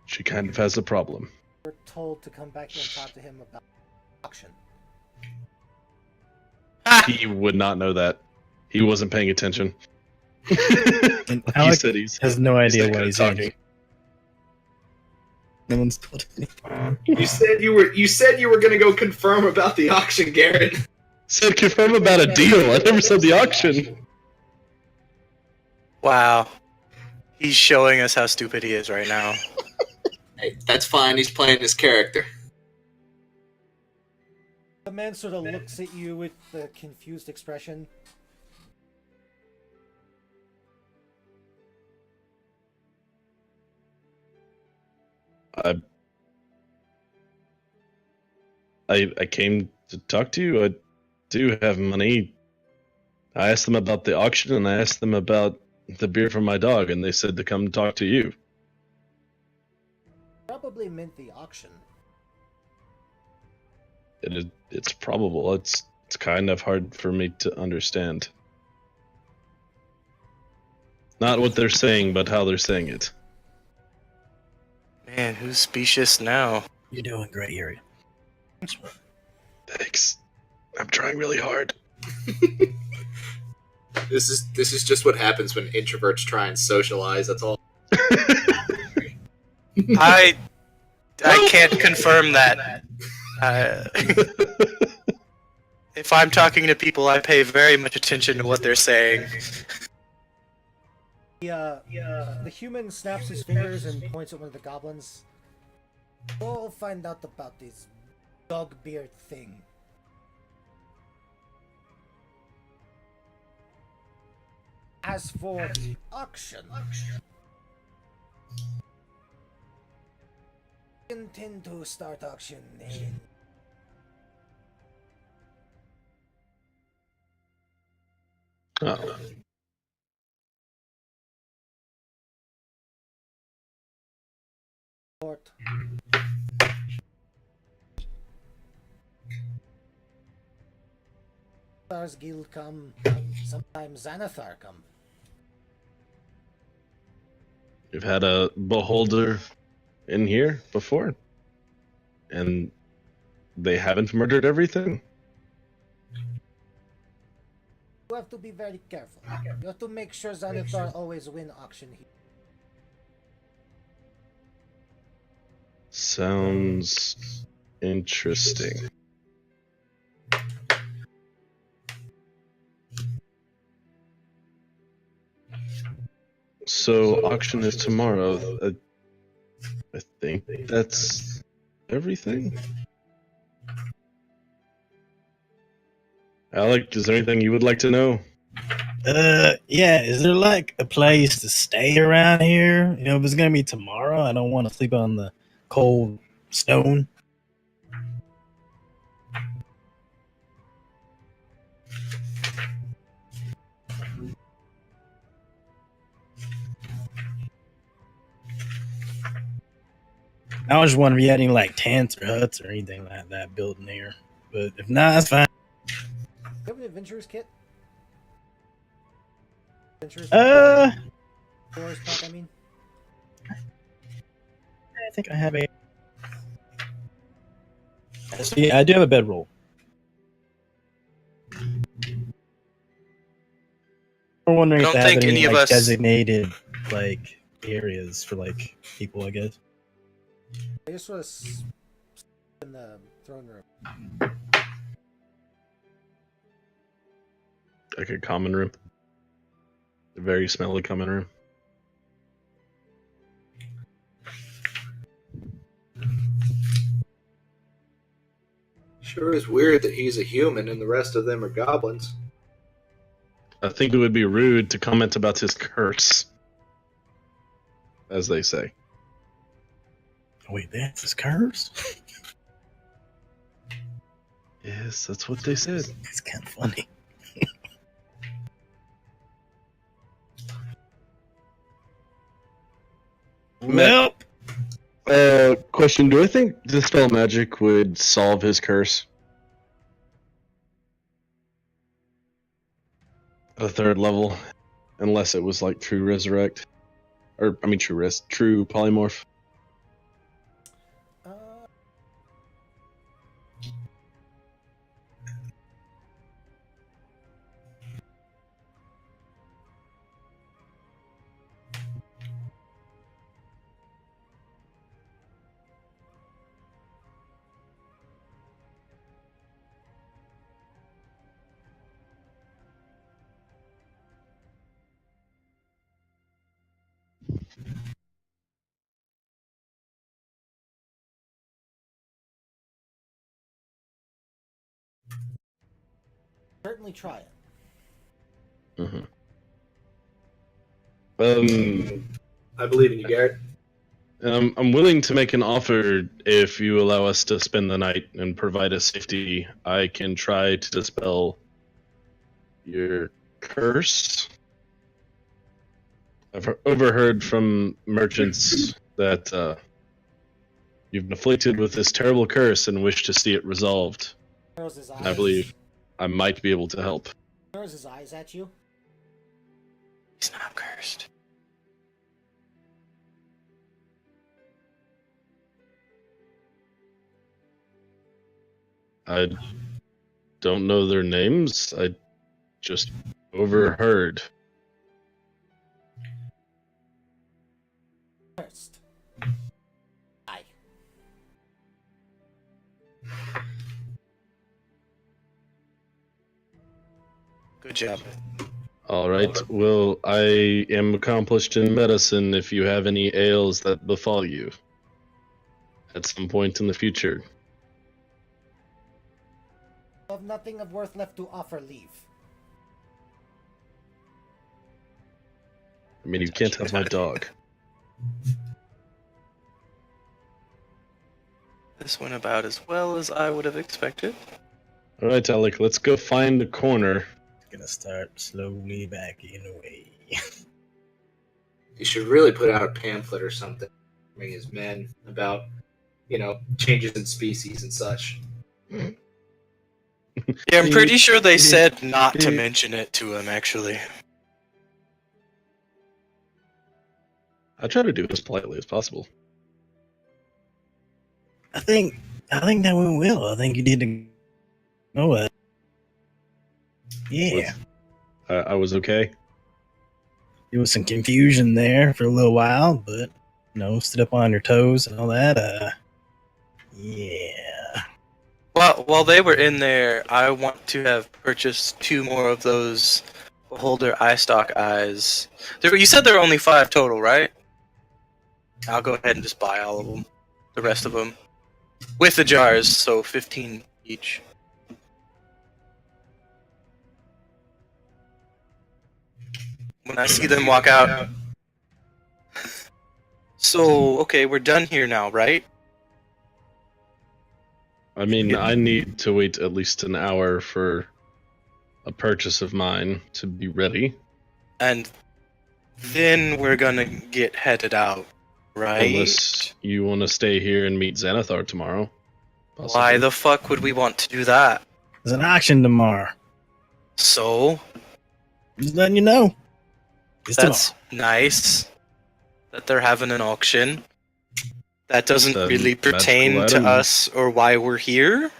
She kind of has a problem. We're told to come back and talk to him about auction. He would not know that. He wasn't paying attention. And He Alec said he's has no idea that what good he's at saying. No one's told me. You said you were gonna go confirm about the auction, Garrett. Said confirm about a deal. I never said the auction. Wow. He's showing us how stupid he is right now. Hey, that's fine. He's playing his character. The man sort of looks at you with a confused expression. I came to talk to you. I do have money. I asked them about the auction and I asked them about the beer for my dog, and they said to come talk to you. Probably meant the auction. It's probable. It's kind of hard for me to understand. Not what they're saying, but how they're saying it. Man, who's specious now? You're doing great, here. Thanks. I'm trying really hard. This is just what happens when introverts try and socialize. That's all. I can't confirm that. If I'm talking to people, I pay very much attention to what they're saying. The human snaps his fingers and points at one of the goblins. Go find out about this dog beard thing. As for the auction, I intend to start auction in Oh. court. Stars Guild come, sometimes Xanathar come. You've had a beholder in here before, and they haven't murdered everything. You have to be very careful. You have to make sure Xanathar always win auction here. Sounds interesting. So auction is tomorrow. I think that's everything. Alec, is there anything you would like to know? Yeah, is there like a place to stay around here? You know, if it's gonna be tomorrow, I don't want to sleep on the cold stone. I was just wondering if you had any like tents or huts or anything like that built in here. But if not, that's fine. Do you have an adventurer's kit? Adventurer's Uh, Explorer's pack, I mean. I think I have a. So, yeah, I do have a bedroll. We're wondering I if don't they have think any any of like us- designated like areas for like people. I guess. I just was in the throne room. Like a common room. A very smelly common room. Sure is weird that he's a human and the rest of them are goblins. I think it would be rude to comment about his curse. As they say. Wait, that's his curse. Yes, that's what they said. It's kind of funny. Well, Question: do I think Dispel Magic would solve his curse? At a third level, unless it was like True Resurrect, or I mean True Polymorph. Uh, certainly try it. Mm-hmm. I believe in you, Garrett. I'm willing to make an offer if you allow us to spend the night and provide us safety. I can try to dispel your curse. I've overheard from merchants that you've been afflicted with this terrible curse and wish to see it resolved. Narrows his eyes. And I believe I might be able to help. Narrows his eyes at you. He's not cursed. I don't know their names. I just overheard. First. Aye. Good job. All right. Well, I am accomplished in medicine if you have any ails that befall you at some point in the future. Of nothing of worth left to offer, leave. I mean, you can't have my dog. This went about as well as I would have expected. All right, Alec, let's go find a corner. gonna start slowly backing away. He should really put out a pamphlet or something, bring his men about, changes in species and such. Yeah, I'm pretty sure they said not to mention it to him, actually. I try to do it as politely as possible. I think that went well. I think you did the. Oh, yeah. I was okay. There was some confusion there for a little while, but stood up on your toes and all that. Yeah. Well, while they were in there, I want to have purchased 2 more of those Beholder eye stock eyes. You said there were only 5 total, right? I'll go ahead and just buy all of them. The rest of them. With the jars, so 15 each. When I see them walk out. So, okay, we're done here now, right? I mean, I need to wait at least an hour for a purchase of mine to be ready. And then we're gonna get headed out, right? Unless you want to stay here and meet Xanathar tomorrow. Possibly. Why the fuck would we want to do that? There's an auction tomorrow. So, Just letting you know. It's that's nice that they're having an auction. That doesn't The really magical pertain to item. us or why we're here.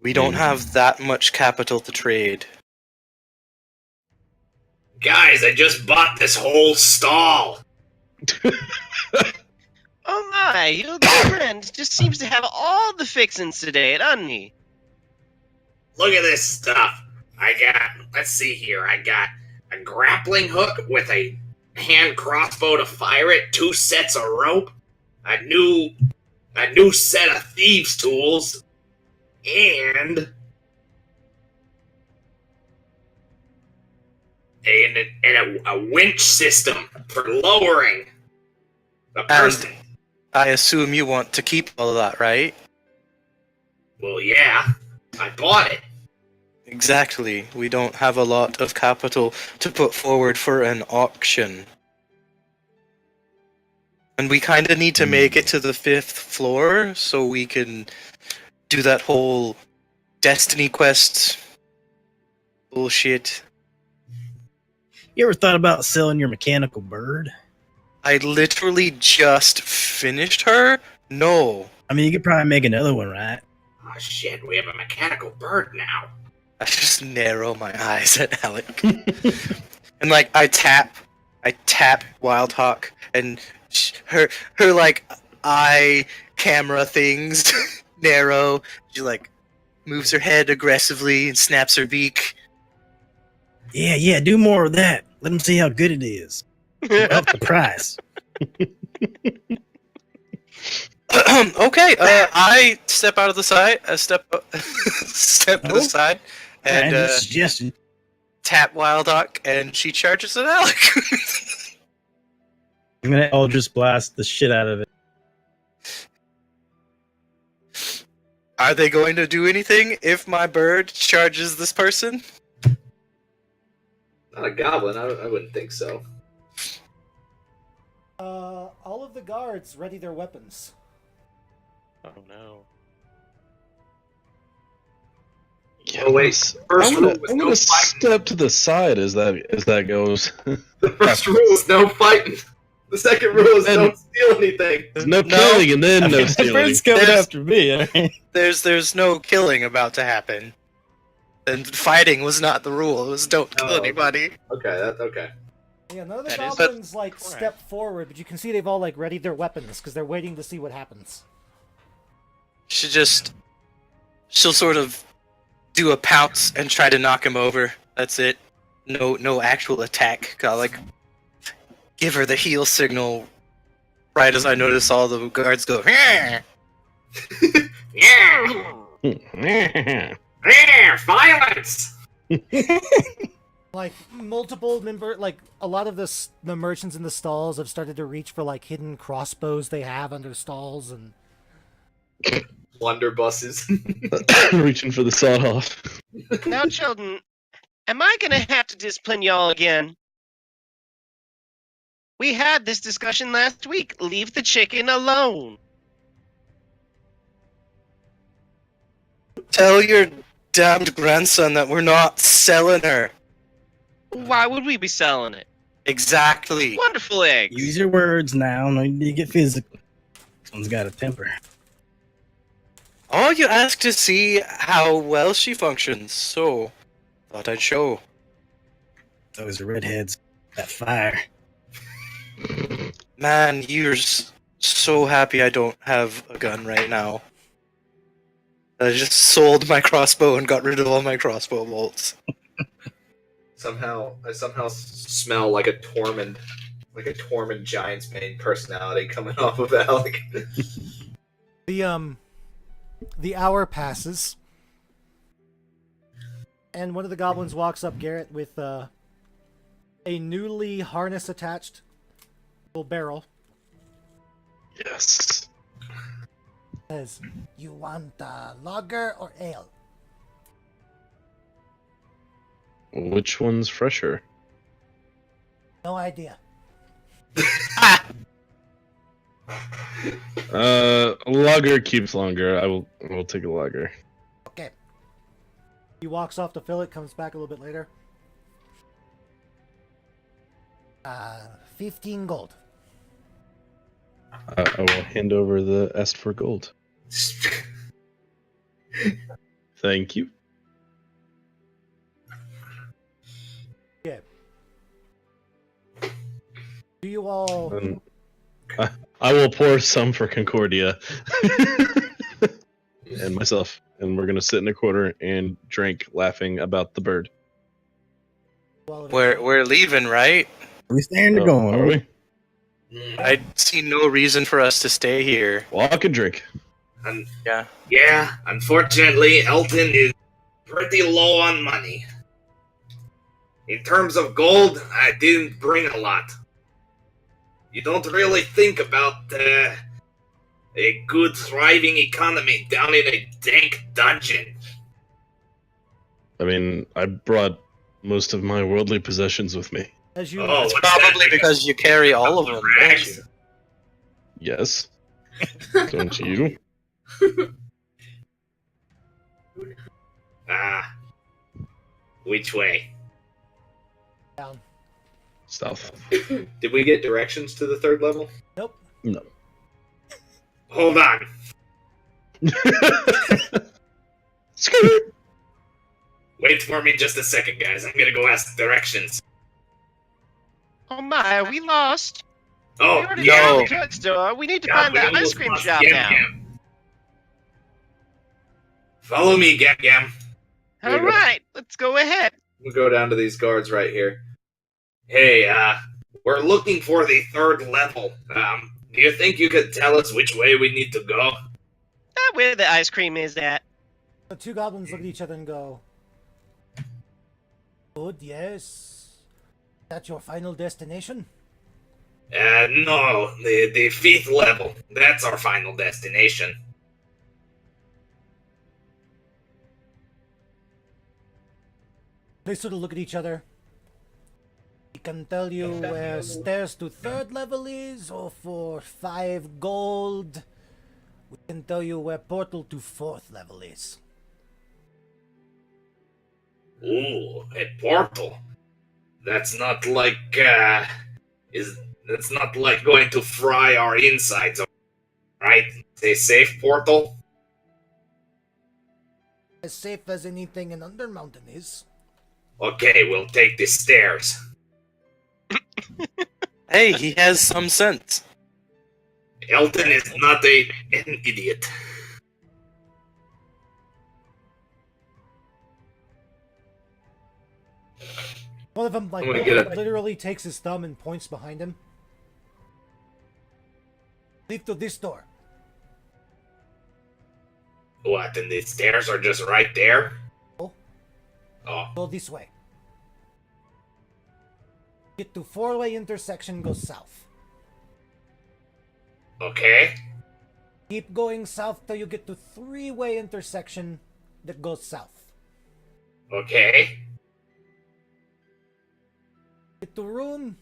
We don't have that much capital to trade. Guys, I just bought this whole stall. Oh my, your good friend just seems to have all the fixins today, doesn't he? Look at this stuff. Let's see here. I got a grappling hook with a hand crossbow to fire it, 2 sets of rope, a new set of thieves' tools, and a winch system for lowering the person. I assume you want to keep all of that, right? Well, yeah, I bought it. Exactly. We don't have a lot of capital to put forward for an auction. And we kind of need to make it to the 5th floor so we can do that whole Destiny quest bullshit. You ever thought about selling your mechanical bird? I literally just finished her? No. I mean, you could probably make another one, right? Oh shit, we have a mechanical bird now. I just narrow my eyes at Alec. And like I tap Wildhawk and her like eye camera things narrow. She like moves her head aggressively and snaps her beak. Yeah, do more of that. Let them see how good it is. Up the price. Okay, I step out of the side. Step to the side and suggestion. tap Wildhawk, and she charges at Alec. I'm gonna Eldritch Blast the shit out of it. Are they going to do anything if my bird charges this person? Not a goblin, I wouldn't think so. All of the guards ready their weapons. Oh no. Oh wait, first I'm rule gonna, was I'm no gonna fighting. step to the side as that goes. The first rule is no fighting. The second rule is don't steal anything. No killing and then no The stealing. bird's coming There's- after me. Alright? There's no killing about to happen. And fighting was not the rule. It was don't kill Oh. anybody. Okay. Yeah, none of the That is goblins like correct. step forward, but you can see they've all like readied their weapons because they're waiting to see what happens. She'll sort of do a pounce and try to knock him over. That's it. No actual attack. I'll like give her the heal signal right as I notice all the guards go. "Heh." Yeah, violence. Like multiple like a lot of the merchants in the stalls have started to reach for like hidden crossbows they have under stalls and Blunderbusses. Reaching for the sawed off. Now, children, am I gonna have to discipline y'all again? We had this discussion last week. Leave the chicken alone. Tell your damned grandson that we're not selling her. Why would we be selling it? Exactly. Wonderful eggs. Use your words now. No need to get physical. This one's got a temper. Oh, you asked to see how well she functions, so thought I'd show. Those redheads. That fire. Man, you're so happy I don't have a gun right now. I just sold my crossbow and got rid of all my crossbow bolts. I somehow smell like a Tormund Giants Bane personality coming off of Alec. the hour passes and one of the goblins walks up Garrett with a newly harness attached little barrel. Yes. Says, "You want lager or ale?" Which one's fresher? No idea. Lager keeps longer. I will take a lager. Okay. He walks off to fill it, comes back a little bit later. 15 gold. I will hand over the asked for gold. Thank you. Do you all? And I will pour some for Concordia and myself, and we're gonna sit in a corner and drink, laughing about the bird. We're leaving, right? We staying or Oh, going? are we? I see no reason for us to stay here. Well, I could drink. Yeah. Yeah, unfortunately, Elton is pretty low on money. In terms of gold, I didn't bring a lot. You don't really think about a good, thriving economy down in a dank dungeon. I mean, I brought most of my worldly possessions with me. As you, Oh, It's what's that? probably because you carry all of them, don't Rags? you? Yes. Don't you? Ah, which way? down. South. Did we get directions to the third level? Nope. No. Hold on. Skirt. Wait for me just a second, guys. I'm gonna go ask directions. Oh my, are we lost? Oh, We already yeah. found the drug store. We need to Yeah, find we that almost ice cream lost shop Gam now. Gam. Follow me, Gam Gam. All right, let's go ahead. We'll go down to these guards right here. Hey, we're looking for the third level. Do you think you could tell us which way we need to go? Where the ice cream is at. The two goblins look at each other and go, "Good, yes. Is that your final destination?" No, the fifth level. That's our final destination. They sort of look at each other. We can tell you where stairs to third level is, or for 5 gold. We can tell you where portal to fourth level is. Ooh, a portal. That's not like, that's not like going to fry our insides, right? It's a safe portal? As safe as anything in Undermountain is. Okay, we'll take the stairs. Hey, he has some sense. Elton is not an idiot. One of them, like, I'm gonna get it. literally takes his thumb and points behind him. Lead to this door. What, and the stairs are just right there? Oh. Oh, Go this way. Get to 4-way intersection, go south. okay. Keep going south till you get to 3-way intersection that goes south. Okay. Get to room.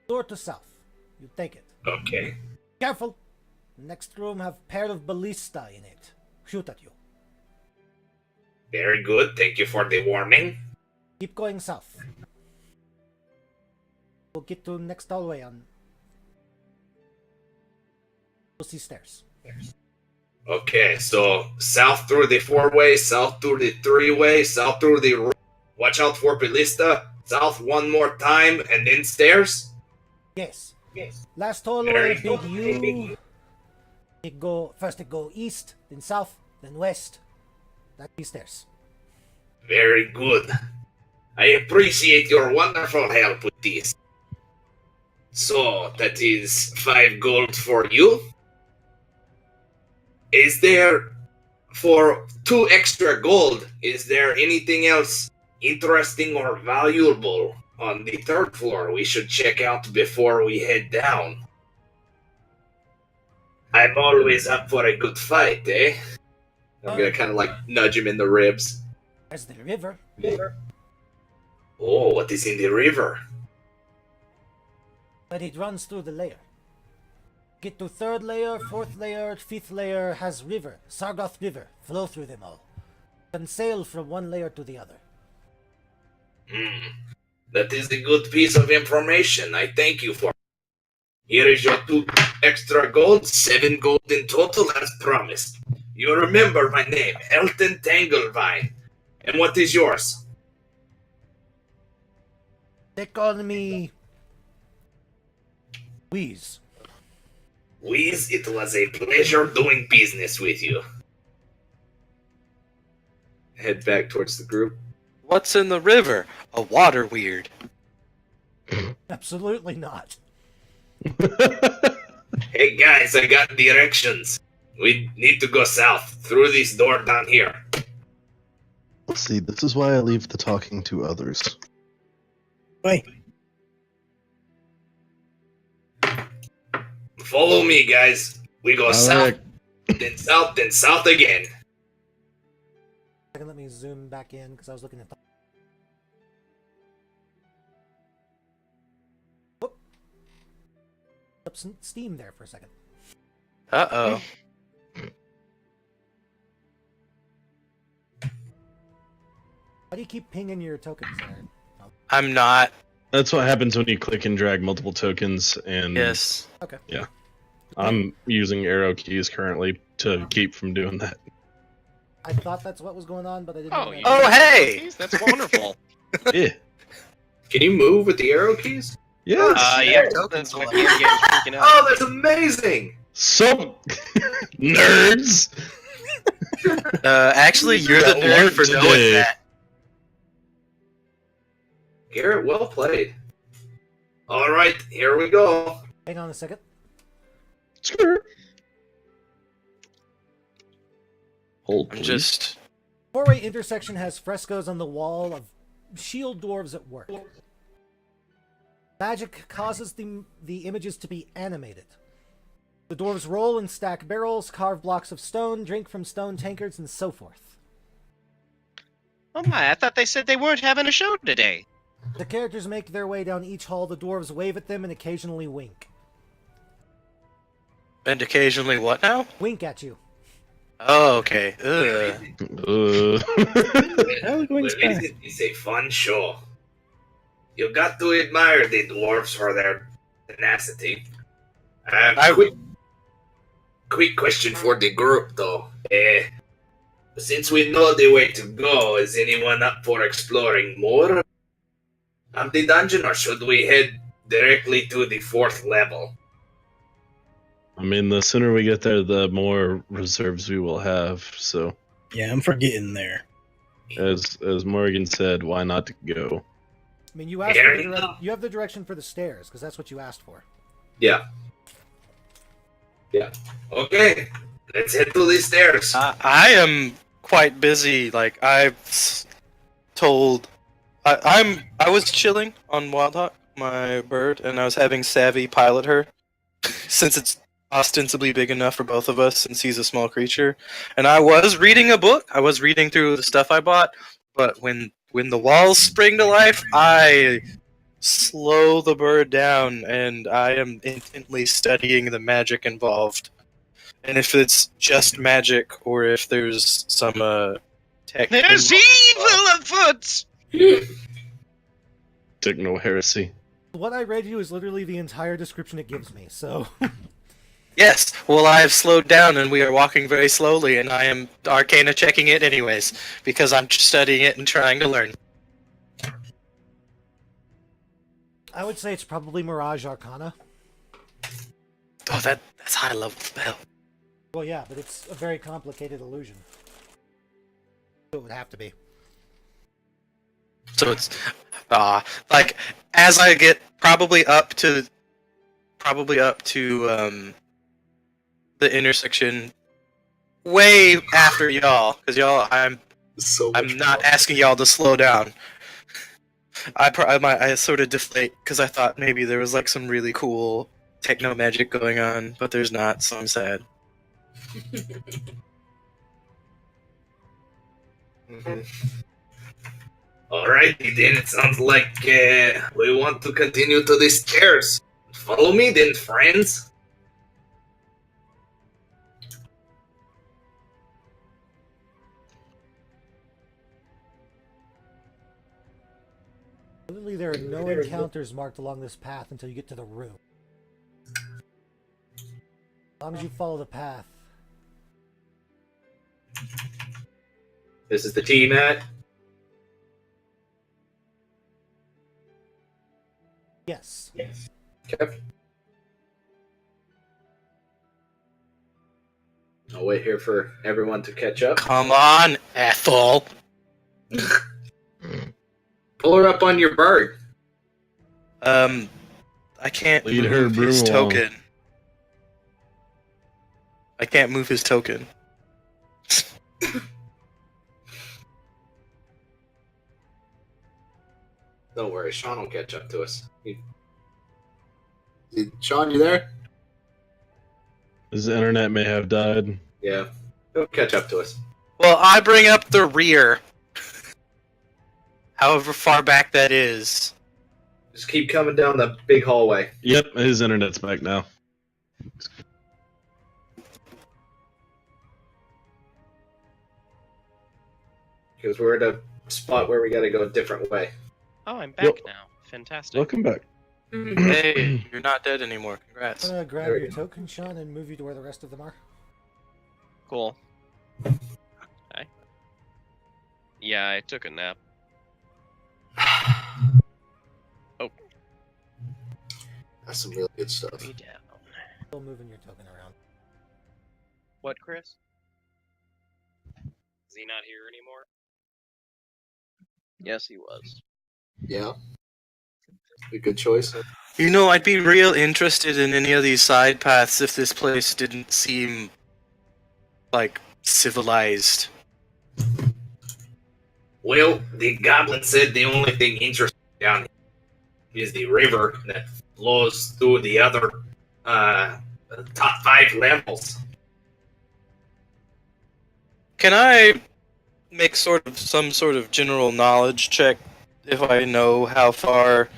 Door to south. You take it. Okay. Careful. Next room have pair of ballista in it. Shoot at you. Very good. Thank you for the warning. Keep going south. We'll get to next hallway on. You'll see stairs. Okay, so south through the 4-way, south through the 3-way, south through the... Watch out for ballista. South one more time, and then stairs? Yes. Yes. Last hallway, Very big good. U. It go east, then south, then west. That'd be stairs. Very good. I appreciate your wonderful help with this. So, that is 5 gold for you. Is there, for 2 extra gold, is there anything else interesting or valuable on the 3rd floor we should check out before we head down? I'm always up for a good fight, eh? I'm gonna kind of like nudge him in the ribs. There's the river. Oh, what is in the river? But it runs through the layer. Get to 3rd layer, 4th layer, 5th layer has river, Sargoth River, flow through them all. Can sail from one layer to the other. That is a good piece of information. I thank you for Here is your 2 extra gold, 7 gold in total as promised. You remember my name, Elton Tanglevine. And what is yours? They call me Wheeze. Whiz, it was a pleasure doing business with you. Head back towards the group. What's in the river? A water weird. Absolutely not. Hey guys, I got directions. We need to go south, through this door down here. See, this is why I leave the talking to others. Wait, Follow me, guys. We go south, Alright. then south again. Second, let me zoom back in because I was looking at the. Whoop. Up some steam there for a second. Uh-oh. Why do you keep pinging your tokens there? I'm not. That's what happens when you click and drag multiple tokens, and Yes. Okay. I'm using arrow keys currently to keep from doing that. I thought that's what was going on, but I didn't. Oh, know you that. Oh, hey! Jeez, that's wonderful. Yeah. Can you move with the arrow keys? Yes. Yeah, that's what the game's freaking out. Oh, that's amazing! Some nerds. Actually, you're the That nerd worked for knowing today. that. Garrett, well played. Alright, here we go. Hang on a second. Sure. Hold, I'm please. just. Four-way intersection has frescoes on the wall of shield dwarves at work. Magic causes the images to be animated. The dwarves roll and stack barrels, carve blocks of stone, drink from stone tankards, and so forth. Oh my, I thought they said they weren't having a show today. The characters make their way down each hall, the dwarves wave at them and occasionally wink. And occasionally what now? Wink at you. Oh, okay. Ugh. Eloquence Well, it's a fun show. You got to admire the dwarves for their tenacity. Quick question for the group, though. Since we know the way to go, is anyone up for exploring more of the dungeon, or should we head directly to the 4th level? I mean, the sooner we get there, the more reserves we will have. So, Yeah, I'm forgetting there. as Morgan said, why not to go? I mean, you asked Fair for the enough. you have the direction for the stairs, because that's what you asked for. Yeah. Okay, let's head to the stairs. I am quite busy. Like I've told, I was chilling on Wildhawk, my bird, and I was having Savvy pilot her, since it's ostensibly big enough for both of us, since he's a small creature. And I was reading a book. I was reading through the stuff I bought, but when the walls spring to life, I slow the bird down, and I am intently studying the magic involved. And if it's just magic, or if there's some tech. There's evil afoot! Techno heresy. What I read you is literally the entire description it gives me, so... Yes, well, I have slowed down, and we are walking very slowly, and I am arcana checking it anyways, because I'm studying it and trying to learn. I would say it's probably Mirage Arcana. Oh, that's high level spell. Well, yeah, but it's a very complicated illusion. So it would have to be. So it's, like, as I get probably up to the intersection, way after y'all, because y'all, I'm not asking y'all to slow down. I sort of deflate because I thought maybe there was like some really cool techno magic going on, but there's not, so I'm sad. Alrighty then, it sounds like we want to continue to the stairs. Follow me then, friends. Literally, there are no encounters marked along this path until you get to the room. long as you follow the path. This is the tea, Matt. Yes. Okay. I'll wait here for everyone to catch up. Come on, Ethel. Pull her up on your bird. I can't Lead her move his broom along. token. I can't move his token. Don't worry, Sean will catch up to us. Sean, you there? His internet may have died. Yeah. He'll catch up to us. Well, I bring up the rear. However far back that is. Just keep coming down the big hallway. Yep, his internet's back now. Because we're at a spot where we gotta go a different way. Oh, I'm back Yep. now. Fantastic. Welcome back. Hey, you're not dead anymore. Congrats. I'm gonna grab There we your go. token, Sean, and move you to where the rest of them are. Cool. Okay. Yeah, I took a nap. That's some really good stuff. Way down. Still moving your token around. What, Chris? Is he not here anymore? Yes, he was. Yeah. A good choice. You know, I'd be real interested in any of these side paths if this place didn't seem like civilized. Well, the goblin said the only thing interesting down here is the river that flows through the other top 5 levels. Can I make some sort of general knowledge check if I know how far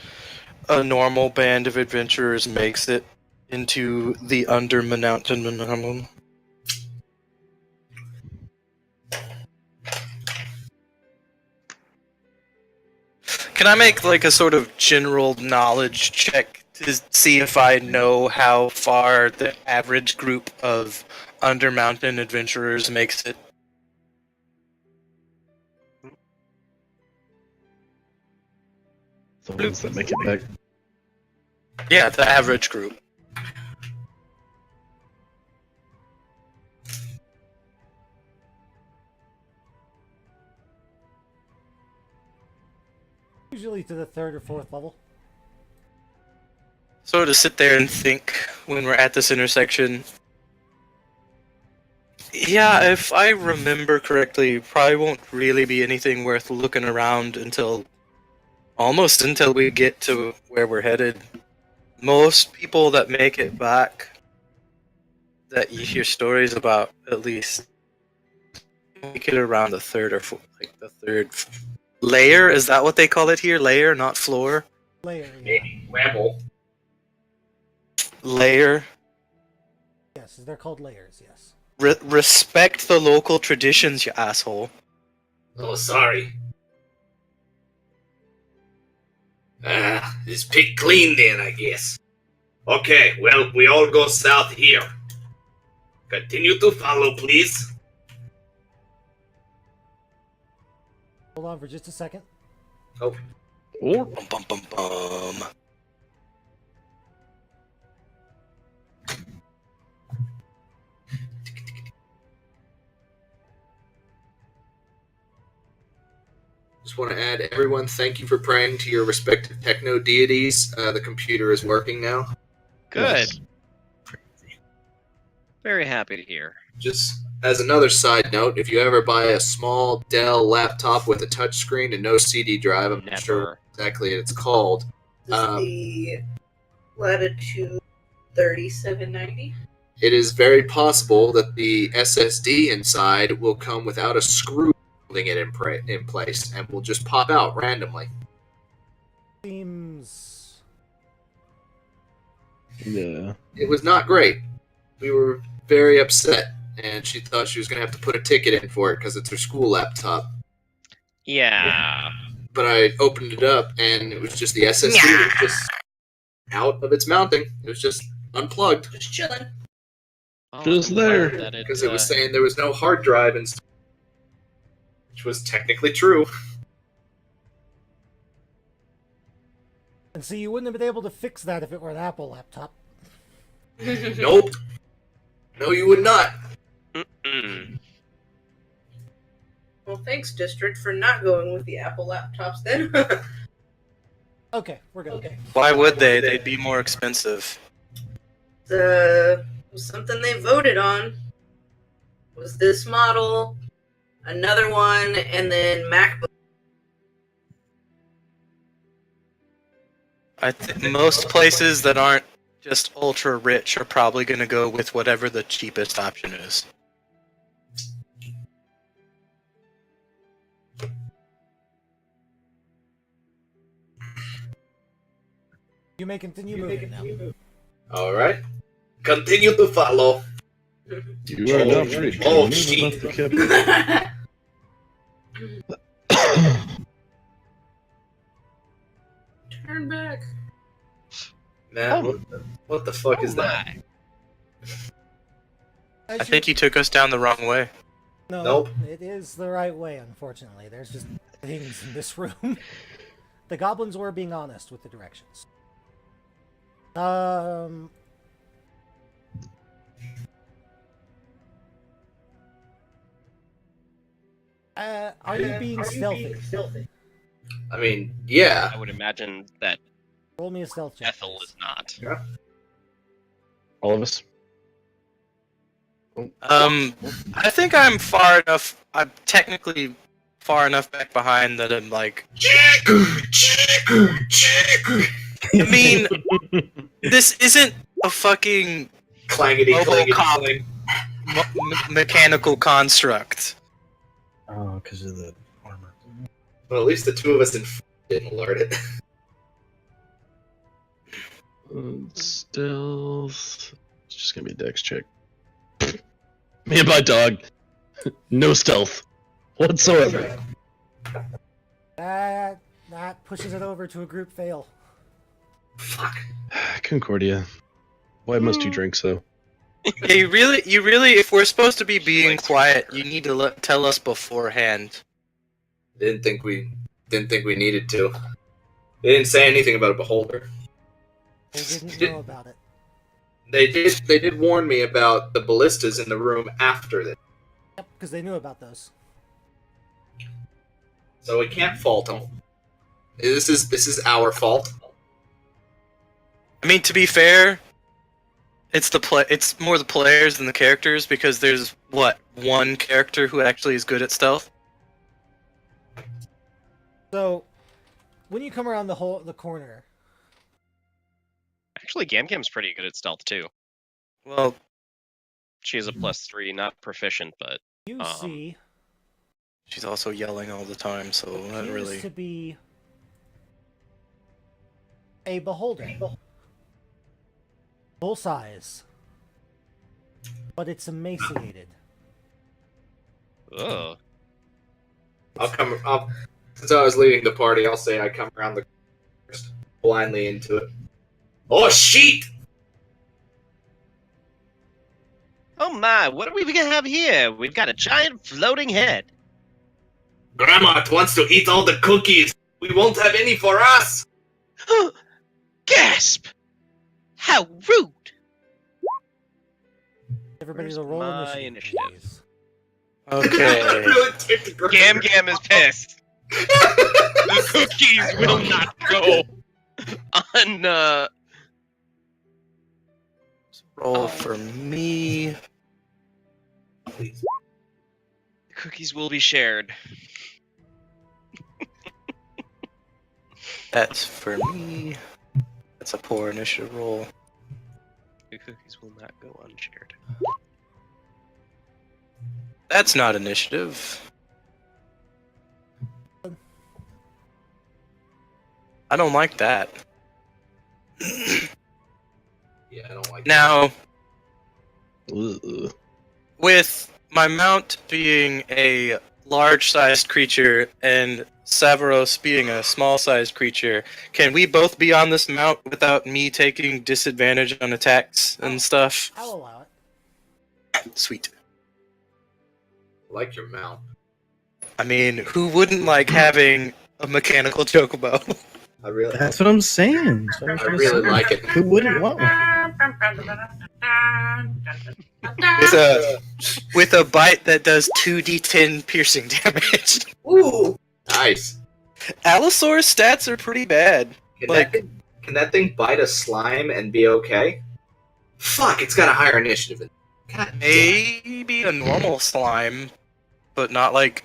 a normal band of adventurers makes it into the Under Mountain? Can I make like a sort of general knowledge check to see if I know how far the average group of Under Mountain adventurers makes it? The ones that make it back. Yeah, the average group. Usually to the 3rd or 4th level. So to sit there and think when we're at this intersection. Yeah, if I remember correctly, probably won't really be anything worth looking around until we get to where we're headed. Most people that make it back, that you hear stories about, at least make it around the third the third layer. Is that what they call it here? Layer, not floor. Layer, yeah. Maybe level. Layer. Yes, they're called layers, yes. Respect the local traditions, you asshole. Oh, sorry. It's picked clean then, I guess. Okay, well, we all go south here. Continue to follow, please. Hold on for just a second. Oh, Or Bum bum bum bum. just want to add, everyone, thank you for praying to your respective techno deities. The computer is working now. Good. Yes. Very happy to hear. Just as another side note, if you ever buy a small Dell laptop with a touchscreen and no CD drive, I'm not sure Never. exactly what it's called. This is the Latitude 3790. It is very possible that the SSD inside will come without a screw holding it in place and will just pop out randomly. Seems... yeah. It was not great. We were very upset, and she thought she was going to have to put a ticket in for it because it's her school laptop. Yeah. But I opened it up, and it was just the SSD was just out of its mounting. It was just unplugged. Just chilling. Just I'm there. glad that Because it was saying there was no hard drive, and which was technically true. And see, you wouldn't have been able to fix that if it were an Apple laptop. Nope. No, you would not. Mm-mm. Well, thanks, District, for not going with the Apple laptops then. Okay, we're good. Okay. Why would they? They'd be more expensive. Something they voted on was this model, another one, and then MacBook. I think most places that aren't just ultra rich are probably going to go with whatever the cheapest option is. You may continue moving now. Alright. Continue to follow. You are now free to Oh, move shit. about the capital. Turn back. Matt, what the fuck is that? As I think he took us down the wrong way. No, Nope. it is the right way, unfortunately. There's just things in this room. The goblins were being honest with the directions. Are you being stealthy? I mean, yeah. I would imagine that Roll me a stealth check. Ethel please. is not. All of us. I think I'm far enough. I'm technically far enough back behind that I'm like. I mean, this isn't a fucking Clangety, clangety, Robocop clang. mechanical construct. Oh, because of the armor. Well, at least the two of us didn't alert it. Stealth. It's just gonna be a dex check. Me and my dog. No stealth whatsoever. That pushes it over to a group fail. Fuck. Concordia. Why must you drink so? Yeah, you really, if we're supposed to be being quiet, you need to tell us beforehand. Didn't think we needed to. They didn't say anything about a beholder. They didn't know about it. They did warn me about the ballistas in the room after this, Yep, because they knew about those. so we can't fault them. This is our fault. I mean, to be fair, it's more the players than the characters because there's one character who actually is good at stealth. So, when you come around the corner, Actually, Gamgam's pretty good at stealth too. Well, She has a +3, not proficient, but you see she's also yelling all the time, so not appears really. to be a beholder. Full size. But it's emaciated. oh, Since I was leading the party, I'll say I come around the first, blindly into it. Oh shit! oh my! What are we gonna have here? We've got a giant floating head. Grandma wants to eat all the cookies. We won't have any for us. Gasp! How rude! Everybody's a Where's roll my initiative. initiative? Okay. Really ticked the grandma. Gam Gam is pissed. The cookies will not go on. Roll for me. The cookies will be shared. That's for me. That's a poor initiative roll. The cookies will not go unshared. That's not initiative. I don't like that. Yeah, I don't like Now, Ugh. with my mount being a large-sized creature and Savaros being a small-sized creature, can we both be on this mount without me taking disadvantage on attacks and stuff? I'll allow it. Sweet. Like your mouth. I mean, who wouldn't like having a mechanical chocobo? That's what I'm saying. That's what I'm I trying to really say. like it. Who wouldn't want one? With a bite that does 2d10 piercing damage. Ooh, nice. Allosaur's stats are pretty bad. Can that thing bite a slime and be okay? Fuck, it's got a higher initiative. God damn. Maybe a normal slime, but not like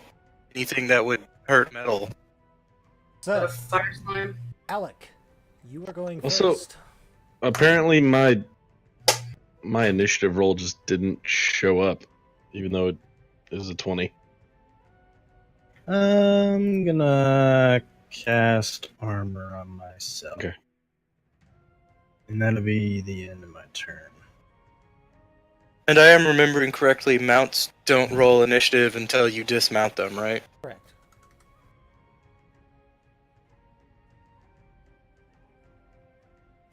anything that would hurt metal. A So, fire slime. Alec, you are going Also- first. Apparently, my initiative roll just didn't show up, even though it is a 20. I'm gonna cast armor on myself. Okay. And that'll be the end of my turn. And I am remembering correctly, mounts don't roll initiative until you dismount them, right? Correct.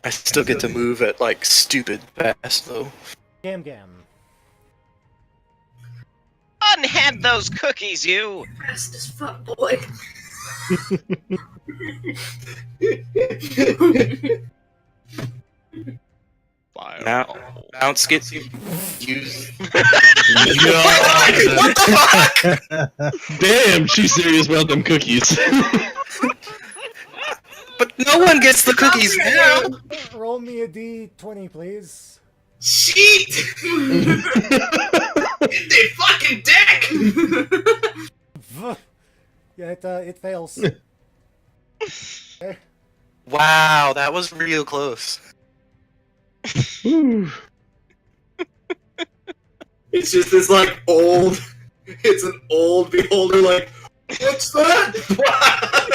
I still get to move at like stupid fast though. Gam Gam. Unhand those cookies, you! Fast as fuck, boy. Now, mounts get to use. What the fuck? Damn, she's serious about them cookies. But no one gets the cookies now. Roll me a d20, please. Shit! Get the fucking dick! Yeah, it fails. Okay. Wow, that was real close. Ooh. It's just this like old. It's an old beholder. Like, what's that?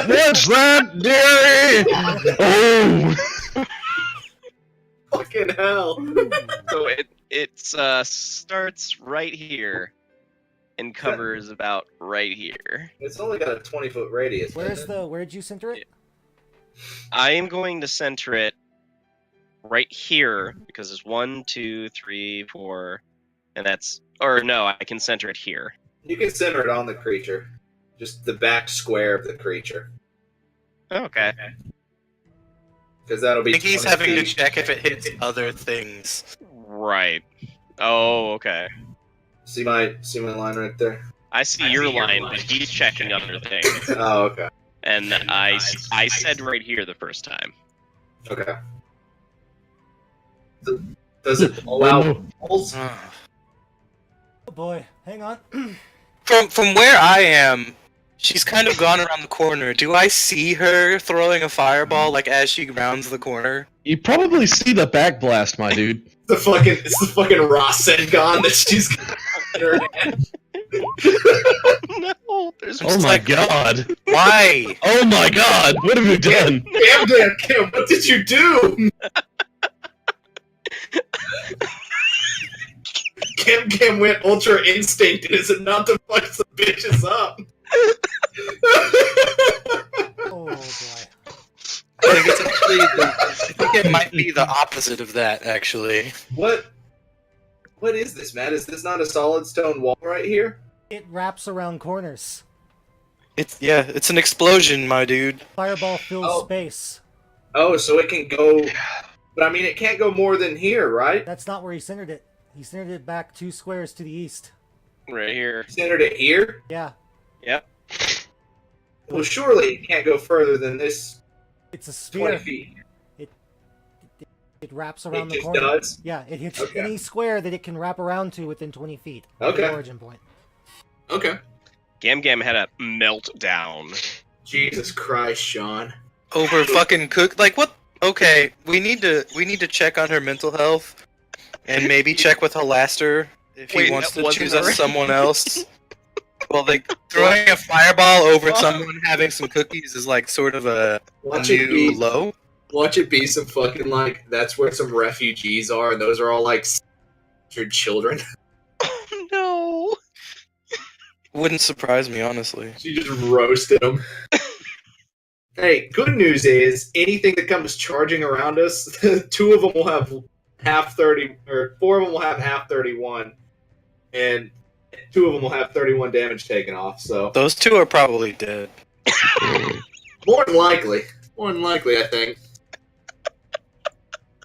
What's that, dearie? Oh. Fucking hell! So it starts right here and covers about right here. It's only got a 20-foot radius. Where'd you center it? I am going to center it right here because it's 1, 2, 3, 4, and that's no, I can center it here. You can center it on the creature, just the back square of the creature, Okay. because that'll I be. think he's 20 having to feet. check if it hits other things. Right. Oh, okay. See my line right there. I see your line, but he's checking other things. Oh, okay. And I said right here the first time. Okay. Does it allow rolls? Oh boy, hang on. From where I am, she's kind of gone around the corner. Do I see her throwing a fireball like as she rounds the corner? You probably see the backblast, my dude. It's the fucking Rasengan that she's got in her hand. No, there's Oh my god. Why? Oh my god. What have you done? Damn, Kim, what did you do? Kim went Ultra Instinct, and is it not to fuck some bitches up? Oh boy. I think it's actually I think it might be the opposite of that, actually. What is this, Matt? Is this not a solid stone wall right here? It wraps around corners. It's an explosion, my dude. Fireball fills Oh. space. Oh, so it can go... But I mean, it can't go more than here, right? That's not where he centered it. He centered it back 2 squares to the east. right here. Centered it here? Yeah, Yep. Well, surely it can't go further than this it's a 20 sphere. feet. It wraps around It the just corner. does? Yeah, it hits Okay. any square that it can wrap around to within 20 feet. of Okay. The origin point. Okay. Gam Gam had a meltdown. Jesus Christ, Sean. Over fucking cook like what? Okay, we need to check on her mental health and maybe check with Halaster if he Wait, wants that to wasn't choose her? us someone else. Well, like throwing a fireball over someone having some cookies is like sort of a Watch it new be. low. Watch it be some fucking like that's where some refugees are, and those are all like children. Oh no! Wouldn't surprise me, honestly. She just roasted them. Hey, good news is anything that comes charging around us, 2 of them will have half 30, or 4 of them will have half 31, and 2 of them will have 31 damage taken off. So Those two are probably dead. more than likely, I think.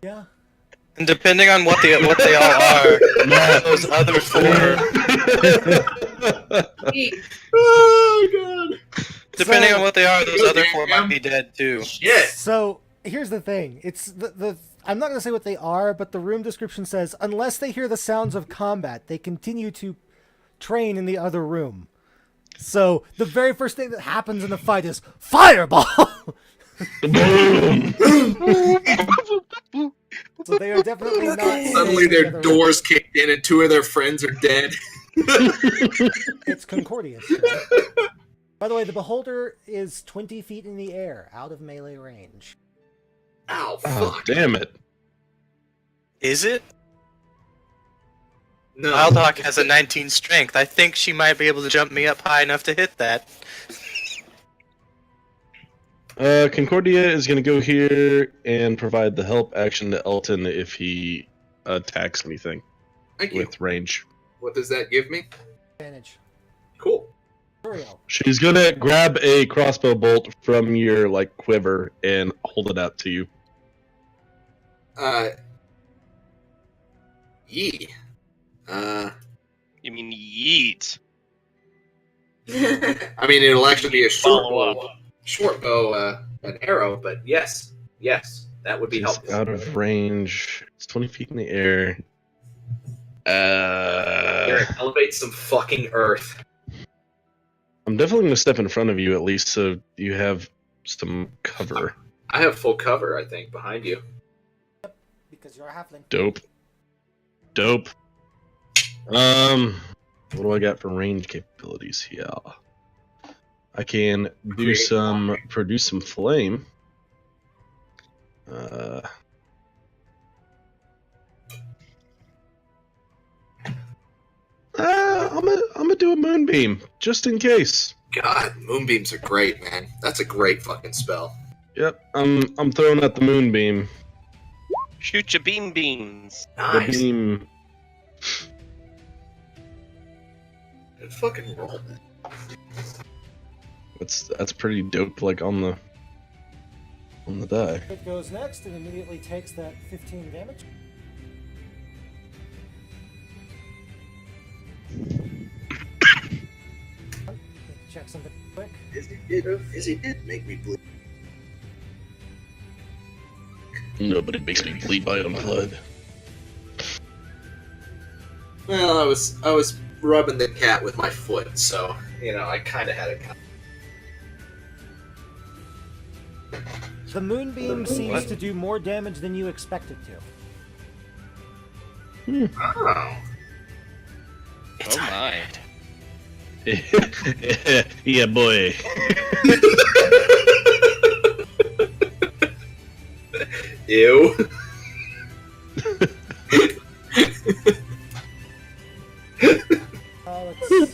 Yeah. And depending on what they all are, those other 4. Oh god! Depending on what they are, those Go, other 4 Cam. might be dead too. Shit! So here's the thing. It's the I'm not going to say what they are, but the room description says unless they hear the sounds of combat, they continue to train in the other room. So the very first thing that happens in the fight is fireball. So they are definitely not. Suddenly their doors kicked in and 2 of their friends are dead. It's Concordia. By the way, the beholder is 20 feet in the air, out of melee range. Ow, Oh, fuck. damn it. Is it? No. Aldok has a 19 strength. I think she might be able to jump me up high enough to hit that. Concordia is going to go here and provide the help action to Elton if he attacks anything Thank you. with range. What does that give me? Advantage. Cool. Uriel. She's going to grab a crossbow bolt from your quiver and hold it out to you. Yee. You mean yeet? I mean, it'll actually be a Follow short bow, an arrow, but yes, that would be She's helpful. out of range. It's 20 feet in the air. Eric, elevate some fucking earth. I'm definitely going to step in front of you at least so you have some cover. I have full cover, I think, behind you. Because you're a halfling. Dope. What do I got for range capabilities here? I can produce some flame. I'm gonna do a moonbeam just in case. God, moonbeams are great, man. That's a great fucking spell. Yep, I'm throwing out the moonbeam. Shoot your beams. The Nice. beam. Good fucking roll, man. That's pretty dope. On the die. It goes next and immediately takes that 15 damage. Check something quick. Izzy did make me bleed. Nobody makes me bleed by own blood. Well, I was rubbing the cat with my foot, so I kind of had it. The moonbeam seems to do more damage than you expected to. Oh. Oh my. Yeah, boy. Ew. Let's see.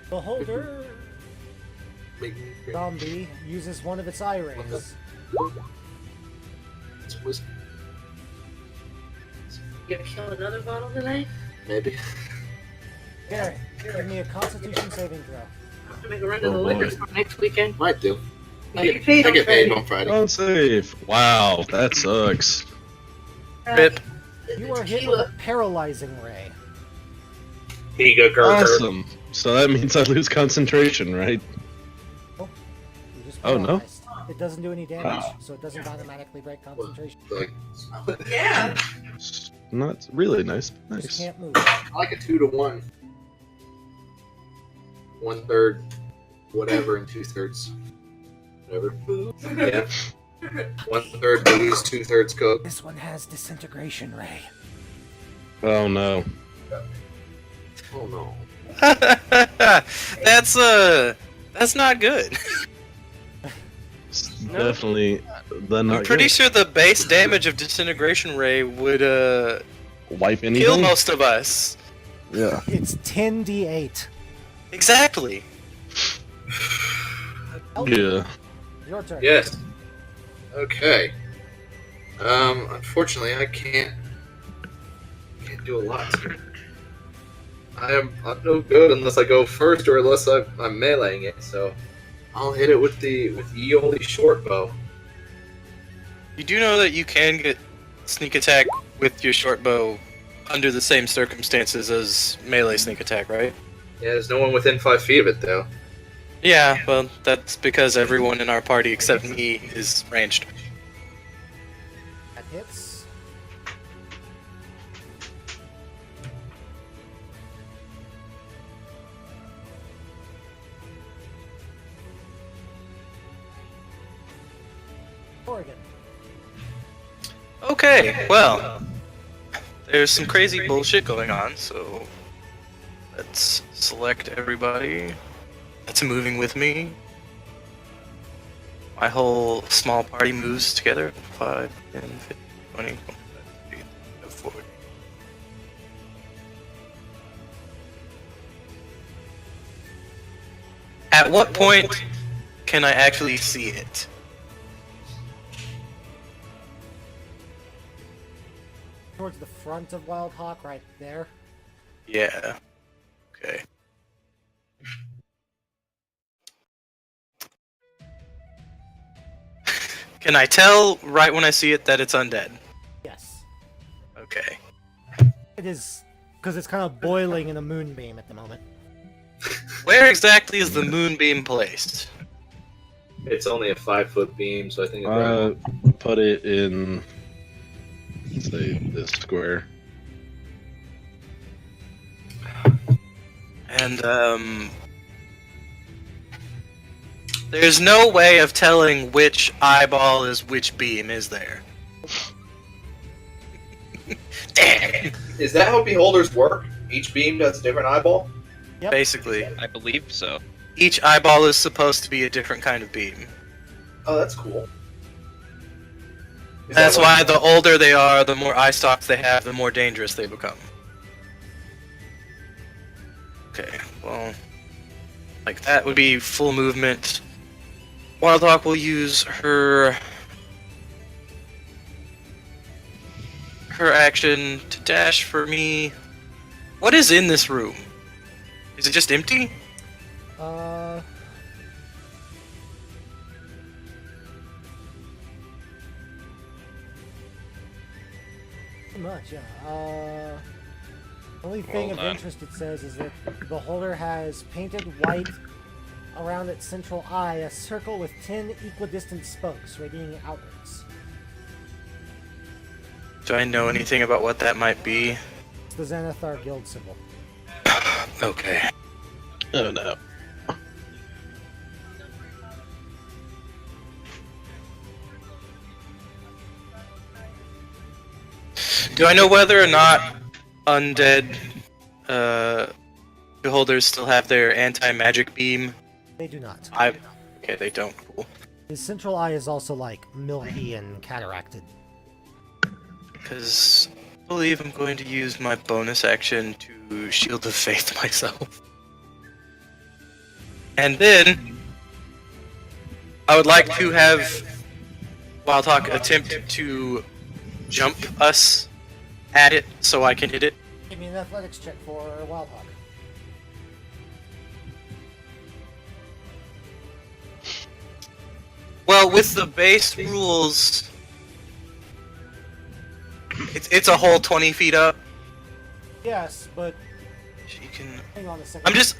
Beholder zombie uses one of its eye rays. You gonna kill another bottle tonight? Maybe. Gary, give me a Constitution saving throw. I have to make a run to the Oh, liquor boy. store next weekend. Might do. I get paid I on get paid Friday. on Friday. Don't save. Wow, that sucks. Rip. You are hit with a paralyzing ray. Here you go, Kirk. Awesome. So that means I lose concentration, right? You just Oh, no? paralyzed. It doesn't do any damage, so it doesn't automatically break concentration. Yeah. It's not really nice. You just Nice. can't move. I like a 2-to-1. 1/3, whatever, and 2/3. Whatever. Yeah. 1/3 booze, 2/3 coke. This one has disintegration ray. Oh no. Oh no. That's not good. It's No. definitely the not I'm pretty good. sure the base damage of disintegration ray would Wipe anything. kill most of us. Yeah. It's 10d8. Exactly. Elton, Yeah. your turn. Yes. Okay. Unfortunately, I can't do a lot to it. I'm no good unless I go first or unless I'm meleeing it. So I'll hit it with the ye olde short bow. You do know that you can get sneak attack with your short bow under the same circumstances as melee sneak attack, right? Yeah, there's no one within 5 feet of it though. Yeah, well, that's because everyone in our party except me is ranged. That hits. Oregon. Okay, well, there's some crazy bullshit going on, so let's select everybody that's moving with me. My whole small party moves together. 5, 10, 15, 20, 25, 30, 40. At what point can I actually see it? Towards the front of Wild Hawk, right there. Yeah. Okay. Can I tell right when I see it that it's undead? Yes. Okay. It is, because it's kind of boiling in a moonbeam at the moment. Where exactly is the moonbeam placed? It's only a 5-foot beam, so I think it's right. Put it in, say, this square. And, there's no way of telling which eyeball is which beam, is there? Damn! Is that how beholders work? Each beam does a different eyeball? Yep. Basically, I believe so. each eyeball is supposed to be a different kind of beam. Oh, that's cool. Is That's that why the older they are, the more eye stalks they have, the more dangerous they become. Okay, well, like that would be full movement. Wildhawk will use her action to dash for me. What is in this room? Is it just empty? Pretty much, yeah. Only thing Hold of on. interest it says is that the beholder has painted white around its central eye a circle with 10 equidistant spokes radiating outwards. Do I know anything about what that might be? It's the Xanathar guild symbol. Okay. Oh no. Do I know whether or not undead beholders still have their anti-magic beam? They do not. Okay, they don't. Cool. His central eye is also like milky and cataracted. Because I believe I'm going to use my bonus action to Shield of Faith myself. And then I would like to have Wildhawk attempt to jump us at it so I can hit it. Give me an athletics check for Wildhawk. Well, with the base rules, it's a whole 20 feet up. Yes, but She can. hang on a second.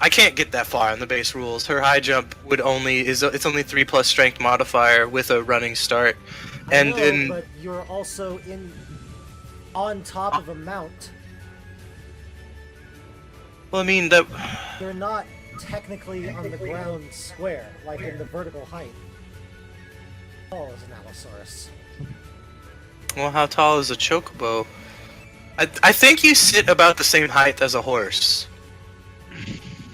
I can't get that far on the base rules. Her high jump it's only 3+ strength modifier with a running start, and I know, then but you're also on top of a mount. well, I mean that. You're not technically on the ground square, like in the vertical height. Oh, is an Allosaurus. Well, how tall is a chocobo? I think you sit about the same height as a horse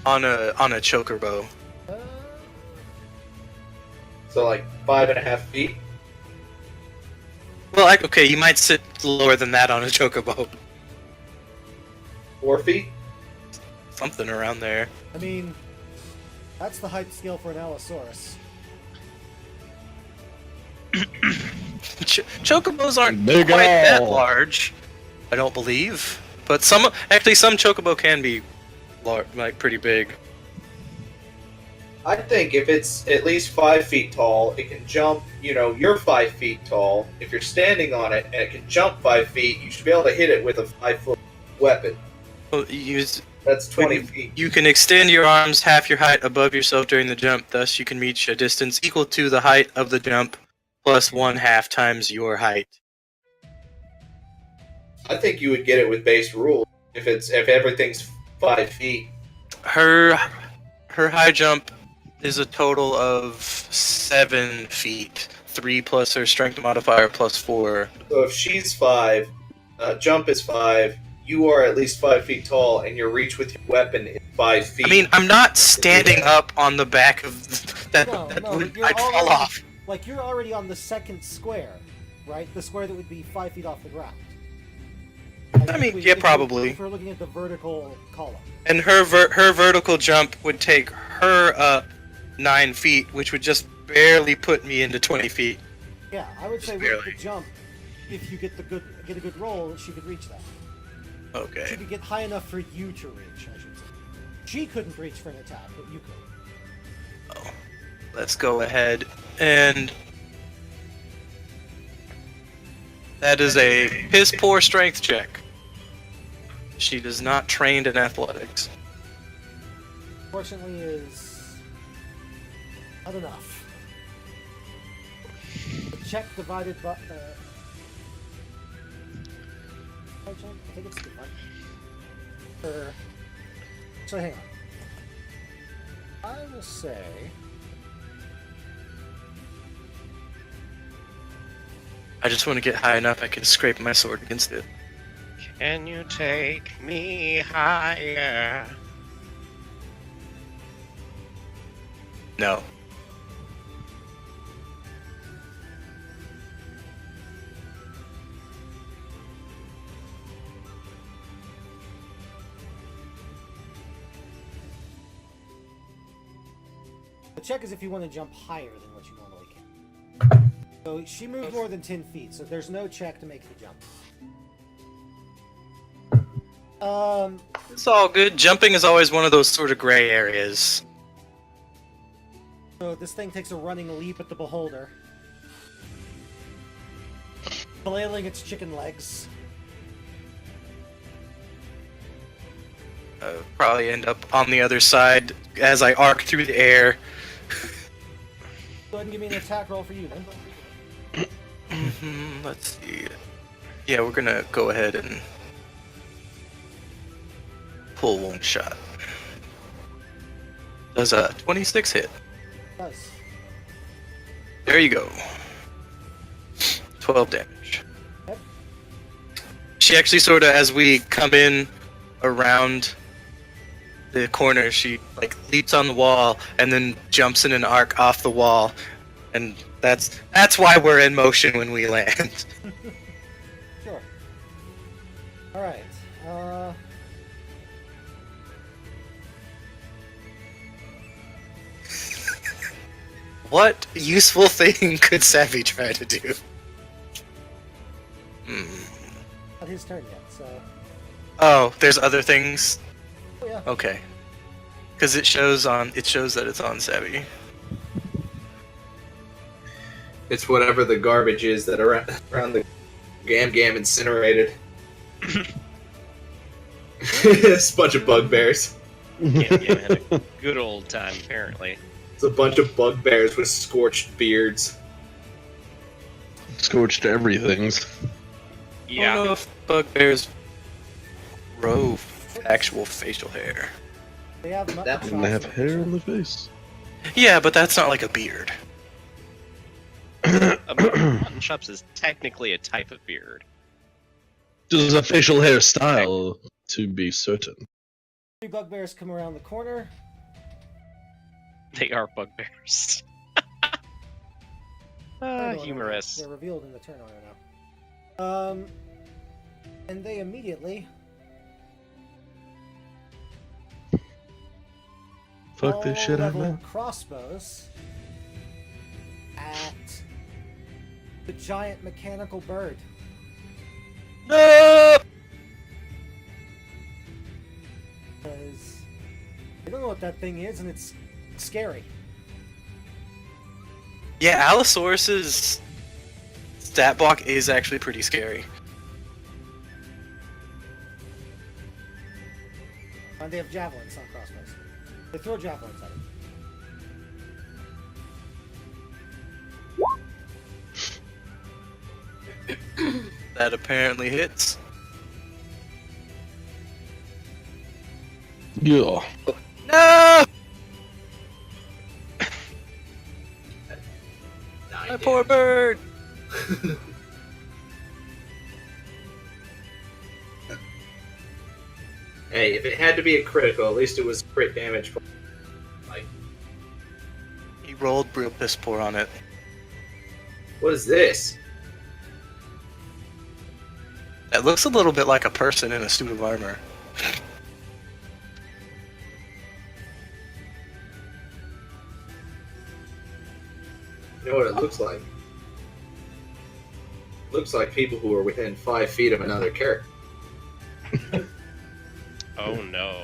on a chocobo. So like 5.5 feet? Well, okay, you might sit lower than that on a chocobo. 4 feet? Something around there. I mean, that's the height scale for an Allosaurus. Chocobos aren't Big quite that owl. large, I don't believe. But some chocobo can be like pretty big. I think if it's at least 5 feet tall, it can jump. You're 5 feet tall. If you're standing on it and it can jump 5 feet, you should be able to hit it with a 5-foot weapon. Well, That's 20 feet. you can extend your arms half your height above yourself during the jump. Thus, you can reach a distance equal to the height of the jump plus 1/2 times your height. I think you would get it with base rules if everything's 5 feet. Her high jump is a total of 7 feet. 3 plus her strength modifier plus 4. So if she's 5, jump is 5. You are at least 5 feet tall, and your reach with your weapon is 5 feet. I mean, I'm not standing up on the back of that. No, I'd you're fall already- off. Like, you're already on the second square, right? The square that would be 5 feet off the ground. I mean, yeah, probably. If we're looking at the vertical column. And her vertical jump would take her up 9 feet, which would just barely put me into 20 feet. Yeah, I would say Barely. with the jump, if you get a good roll, she could reach that. She Okay. could get high enough for you to reach, I should say. She couldn't reach for an attack, but you could. Let's go ahead and that is a piss poor strength check. She is not trained in athletics. Fortunately, is not enough. The check divided by I think it's divided. So hang on. I will say. I just want to get high enough I can scrape my sword against it. Can you take me higher? No. The check is if you want to jump higher than what you normally can. So she moved more than 10 feet, so there's no check to make the jump. It's all good. Jumping is always one of those sort of gray areas. So this thing takes a running leap at the beholder, flailing its chicken legs. Probably end up on the other side as I arc through the air. Go ahead and give me an attack roll for you then. Let's see. Yeah, we're gonna go ahead and pull one shot. Does a 26 hit? Nice. There you go. 12 damage. Yep. She actually sort of, as we come in around the corner, she like leaps on the wall and then jumps in an arc off the wall, and that's why we're in motion when we land. Sure. Alright. What useful thing could Savvy try to do? Not his turn yet, so. Oh, there's other things. Oh, yeah. Okay. Because it shows that it's on Savvy. It's whatever the garbage is that around the Gam incinerated. It's a bunch of bugbears. Yeah, had a good old time, apparently. It's a bunch of bugbears with scorched beards. Scorched everything's. I Yeah. don't know if bugbears grow actual facial hair. They have That mutton And they have chops. hair on the face. Yeah, but that's not like a beard. A mutton chops is technically a type of beard. Just a facial hairstyle, to be certain. 3 bugbears come around the corner. They are bugbears. Humorous. They're revealed in the turn order now. And they immediately Fuck this shit up, level man. crossbows at The giant mechanical bird. No! Because I don't know what that thing is, and it's scary. Yeah, Allosaurus's stat block is actually pretty scary. And they have javelins, not crossbows. They throw javelins at it. That apparently hits. Yeah. No! Nine My poor damage. bird! Hey, if it had to be a critical, at least it was crit damage. Like, He rolled real piss poor on it. what is this? That looks a little bit like a person in a suit of armor. You know what it looks like? Looks like people who are within 5 feet of another character. Oh no.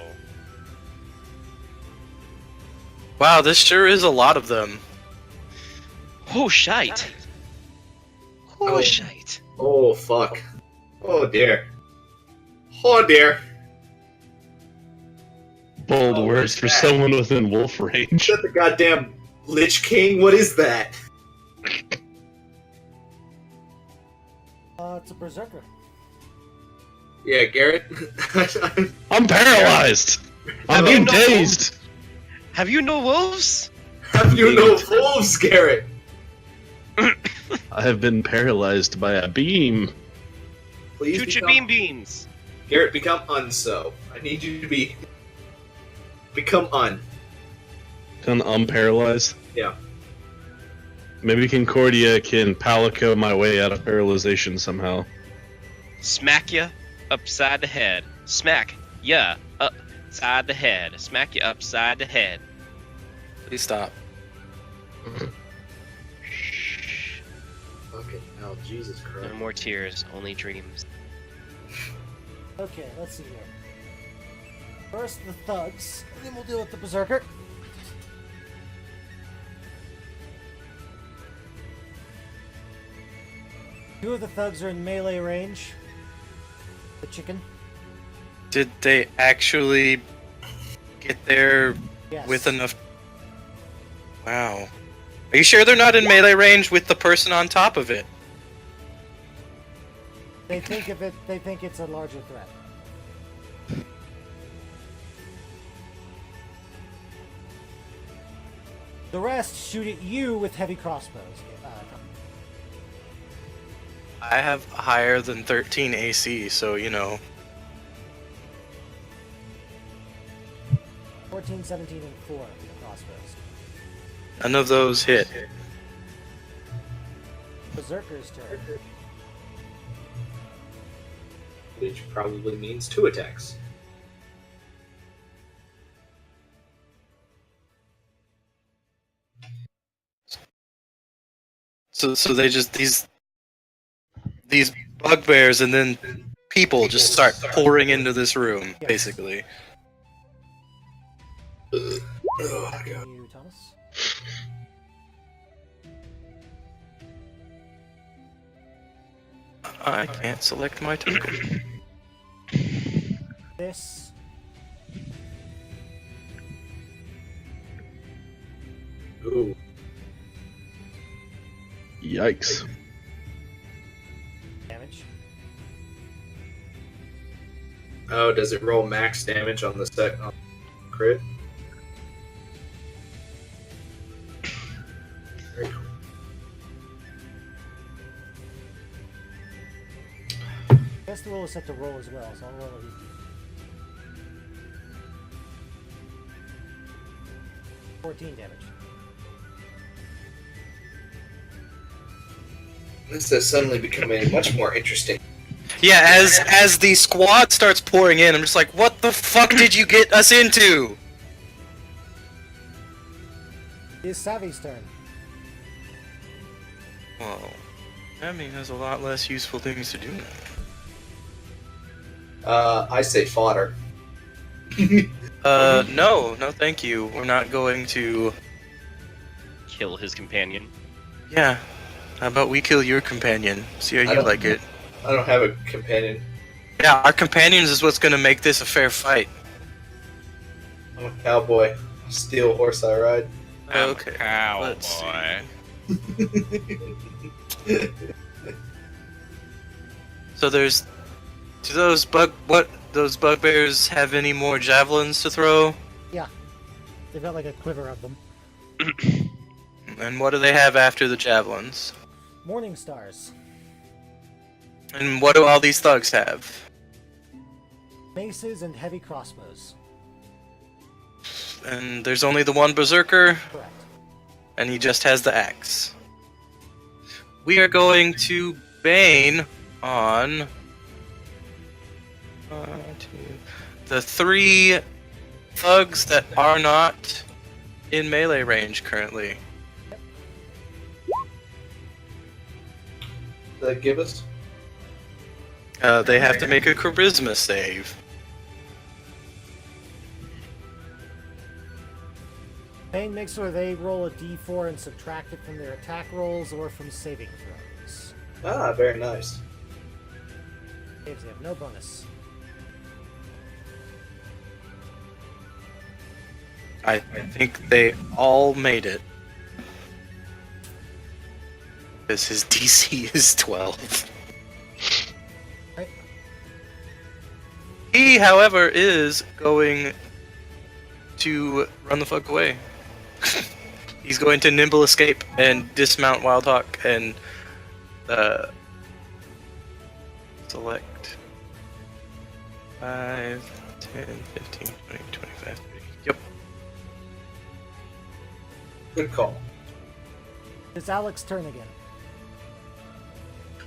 Wow, this sure is a lot of them. Oh shite. Oh Oh. shite. Oh, fuck. Oh, dear. Oh, dear. Bold Oh, words for that? someone within wolf range. Is that the goddamn Lich King? What is that? It's a berserker. Yeah, Garrett. I'm paralyzed. I'm you being know- dazed. Have you no wolves? Have you no wolves, Garrett? I have been paralyzed by a beam. Please Shoot your become... beams. Garrett, become unso. I need you to be... Become un. Can unparalyze? Yeah. Maybe Concordia can palico my way out of paralyzation somehow. Smack ya upside the head. Smack ya upside the head. Smack ya upside the head. Please stop. Fucking hell, Jesus Christ. No more tears, only dreams. Okay, let's see here. First the thugs, and then we'll deal with the berserker. Two of the thugs are in melee range. The chicken. Did they actually get there Yes. with enough? Wow. Are you sure they're not in melee range with the person on top of it? They think of it. They think it's a larger threat. The rest shoot at you with heavy crossbows. I have higher than 13 AC, so you know. 14, 17, and 4 for the crossbows. None of those hit. Berserker's turn. Which probably means 2 attacks. So they just these bugbears and then people just start pouring into this room, Yes. basically. Oh, God. You, Thomas. I can't select my token. This. Ooh. Yikes. Damage. Oh, does it roll max damage on the crit? Very cool. I guess the roll is set to roll as well, so I'll roll it. 14 damage. This has suddenly become a much more interesting. Yeah, as the squad starts pouring in, I'm just like, what the fuck did you get us into? It is Savi's turn. Whoa. I mean, there's a lot less useful things to do now. I say fodder. No, thank you. We're not going to. Kill his companion. Yeah. How about we kill your companion? See how I you don't- like it. I don't have a companion. Yeah, our companions is what's gonna make this a fair fight. I'm a cowboy. Steel horse I ride. Okay. Let's see. So there's. Do those bugbears have any more javelins to throw? They've got like a quiver of them. And what do they have after the javelins? Morning stars, And what do all these thugs have? maces, and heavy crossbows. And there's only the one berserker, Correct. and he just has the axe. We are going to Bane on the 3 thugs that are not in melee range currently. Did that give us? They have to make a charisma save. Bane makes sure they roll a d4 and subtract it from their attack rolls or from saving throws. Ah, very nice. Saves, they have no bonus. I think they all made it. Because his DC is 12. Right. He, however, is going to run the fuck away. He's going to nimble escape and dismount Wildhawk and select 5, 10, 15, 20, 25, 30. Yep. Good call. It's Alex's turn again.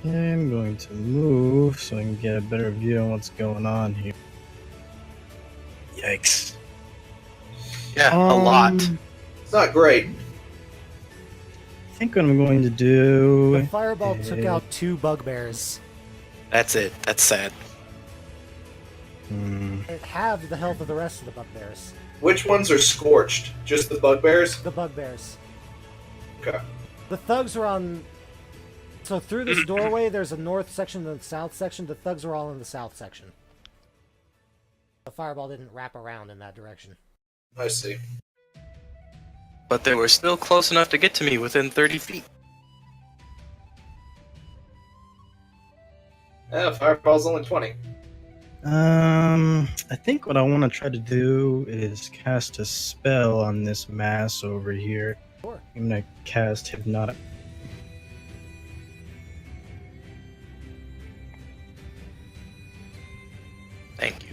I'm going to move so I can get a better view on what's going on here. Yikes. Yeah, a lot. It's not great. I think what I'm going to do. The fireball took out 2 bugbears. That's it. That's sad. It halved the health of the rest of the bugbears. Which ones are scorched? Just the bugbears? The bugbears. Okay. The thugs are on. So through this doorway, there's a north section and a south section. The thugs are all in the south section. The fireball didn't wrap around in that direction. I see. But they were still close enough to get to me within 30 feet. Yeah, fireball's only 20. I think what I want to try to do is cast a spell on this mass over here. Sure. I'm gonna cast Hypnotic. Thank you.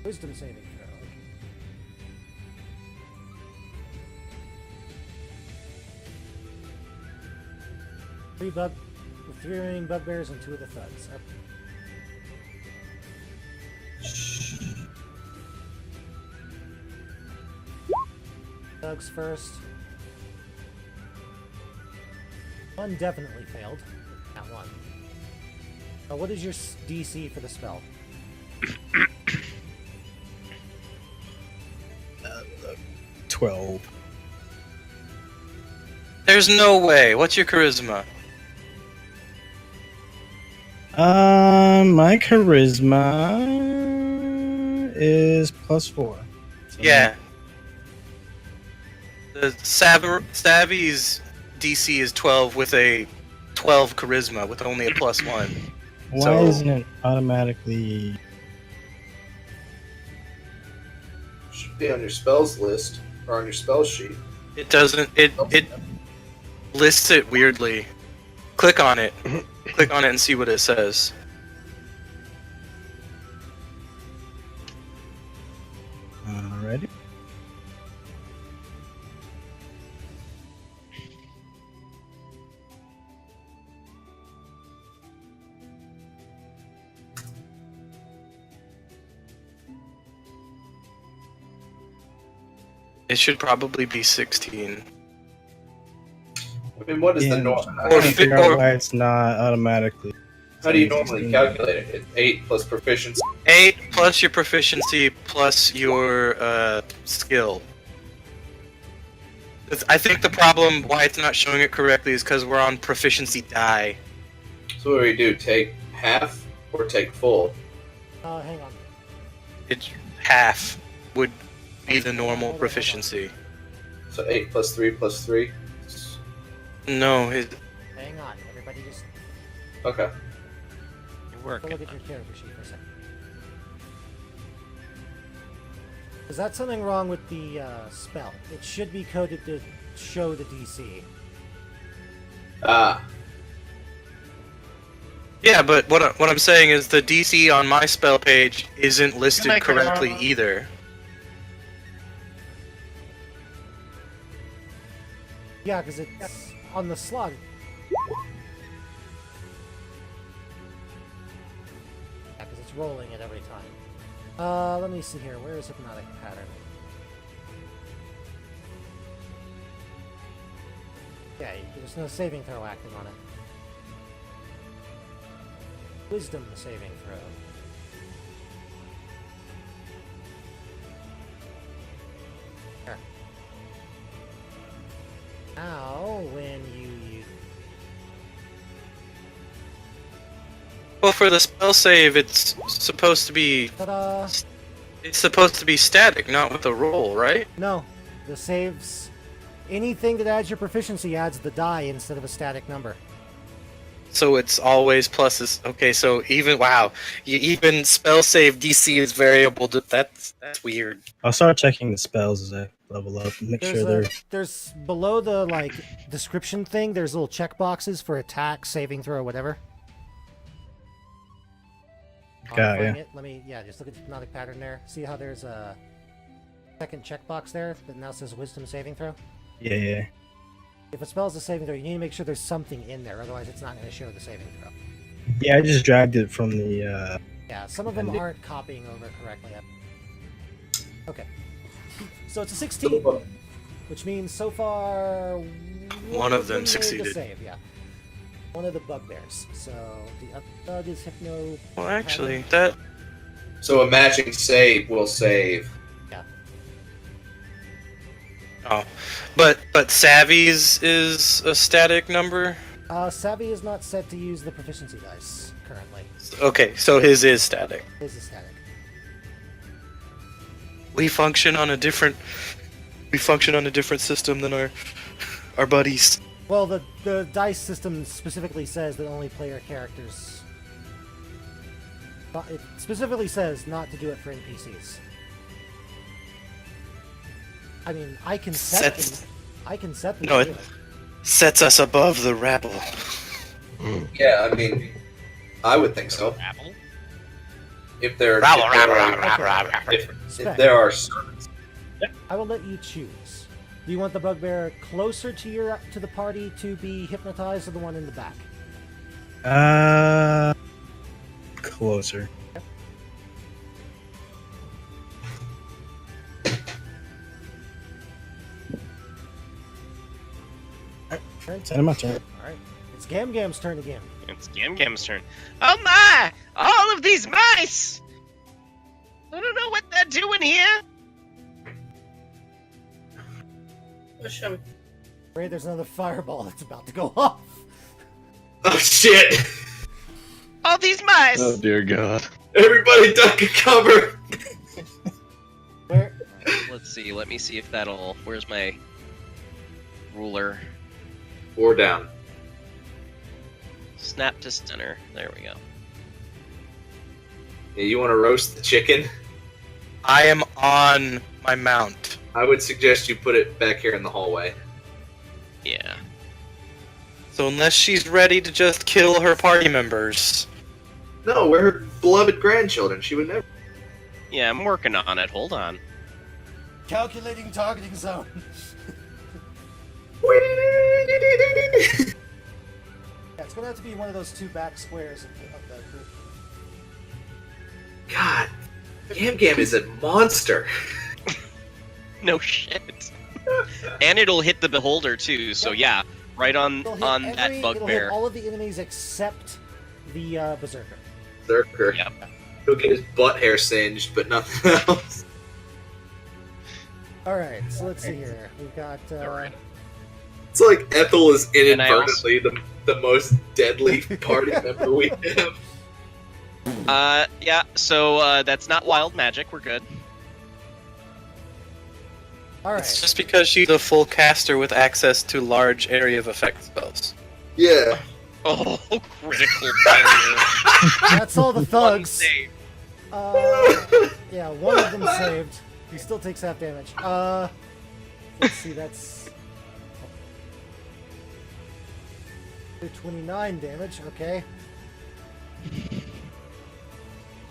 Wisdom saving throw. Three remaining bugbears and 2 of the thugs. Up. Thugs first. One definitely failed. That one. What is your DC for the spell? 12. There's no way. What's your charisma? My charisma is +4. So Yeah. The Savvy's DC is 12 with a 12 charisma with only a +1. Why So- isn't it automatically? Should be on your spells list or on your spell sheet. It doesn't. It lists it weirdly. Click on it. Click on it and see what it says. Alrighty. It should probably be 16. I mean, what is the Yeah, norm? I Or can't fi- figure out or- why it's not automatically. How do you 16. normally calculate it? It's 8 plus proficiency. 8 plus your proficiency plus your skill. I think the problem why it's not showing it correctly is because we're on proficiency die. So what do we do? Take half or take full? Hang on. It's half would be the normal proficiency. So 8 plus 3 plus 3? No, Hang on. Everybody just Okay. You're go working. look at your character sheet for a second. Is that something wrong with the spell? It should be coded to show the DC. Ah. yeah, but what I'm saying is the DC on my spell page isn't listed Make it correctly wrong. either. Yeah, because it's on the slug. Yeah, because it's rolling it every time. Let me see here. Where is hypnotic pattern? Yeah, there's no saving throw acting on it. Wisdom saving throw. There. Now, when you use... Well, for the spell save, it's supposed to be Ta-da! static, not with a roll, right? No, the saves... Anything that adds your proficiency adds the die instead of a static number. So it's always pluses. Okay, so even spell save DC is variable. That's weird. I'll start checking the spells as I level up and make sure they're. There's below the description thing. There's little check boxes for attack, saving throw, whatever. Got Modifying ya. it. Let me just look at the hypnotic pattern there. See how there's a second checkbox there that now says wisdom saving throw. Yeah. If a spell is a saving throw, you need to make sure there's something in there. Otherwise, it's not going to show the saving throw. Yeah, I just dragged it from the. Yeah, some of them aren't copying over correctly. Okay. So it's a 16, which means so far One of them made the succeeded. Save, yeah. One of the bugbears. So the updog is hypno. Well, actually, that So a matching save will save. but Savvy's is a static number. Savvy is not set to use the proficiency dice currently. Okay, so his is static. His is static. We function on a different system than our buddies. Well, the dice system specifically says that only player characters. But it specifically says not to do it for NPCs. I mean, I can set them. I can set them. No, to do it. Sets us above the rabble. Yeah, I mean, I would think so. Rabble? If there Rabble, if there rabble, are- rabble, rabble, rabble. if Spec. there are servants. I will let you choose. Do you want the bugbear closer to the party to be hypnotized, or the one in the back? Closer. Turn. Send my turn. All right. It's Gam Gam's turn again. It's Gamgam's turn. Oh my! All of these mice! I don't know what they're doing here. Push him. Ray, there's another fireball that's about to go off. Oh shit! All these mice! Oh dear God. Everybody duck and cover! Where? Let's see. Let me see if that'll. Where's my ruler? Or down. Snap to center. There we go. Yeah, you want to roast the chicken? I am on my mount. I would suggest you put it back here in the hallway. Yeah. So unless she's ready to just kill her party members. No, we're her beloved grandchildren. She would never. Yeah, I'm working on it. Hold on. Calculating targeting zone. Yeah, it's gonna have to be one of those two back squares of the group. God, Gam Gam is a monster. No shit. And it'll hit the beholder too. So yeah, right on It'll hit that it'll hit bugbear. all of the enemies except the berserker. Berserker. Yep. He'll get his butt hair singed, but nothing else. All right, so let's see here. We've got. Alright. It's like Ethel is And I inadvertently the most deadly party member we have. Yeah. So that's not wild magic. We're good. All It's right. just because she's a full caster with access to large area of effect spells. Yeah. Oh, critical failure. That's all the One thugs. save. Yeah, one of them saved. He still takes half damage. Let's see, that's 29 damage. Okay.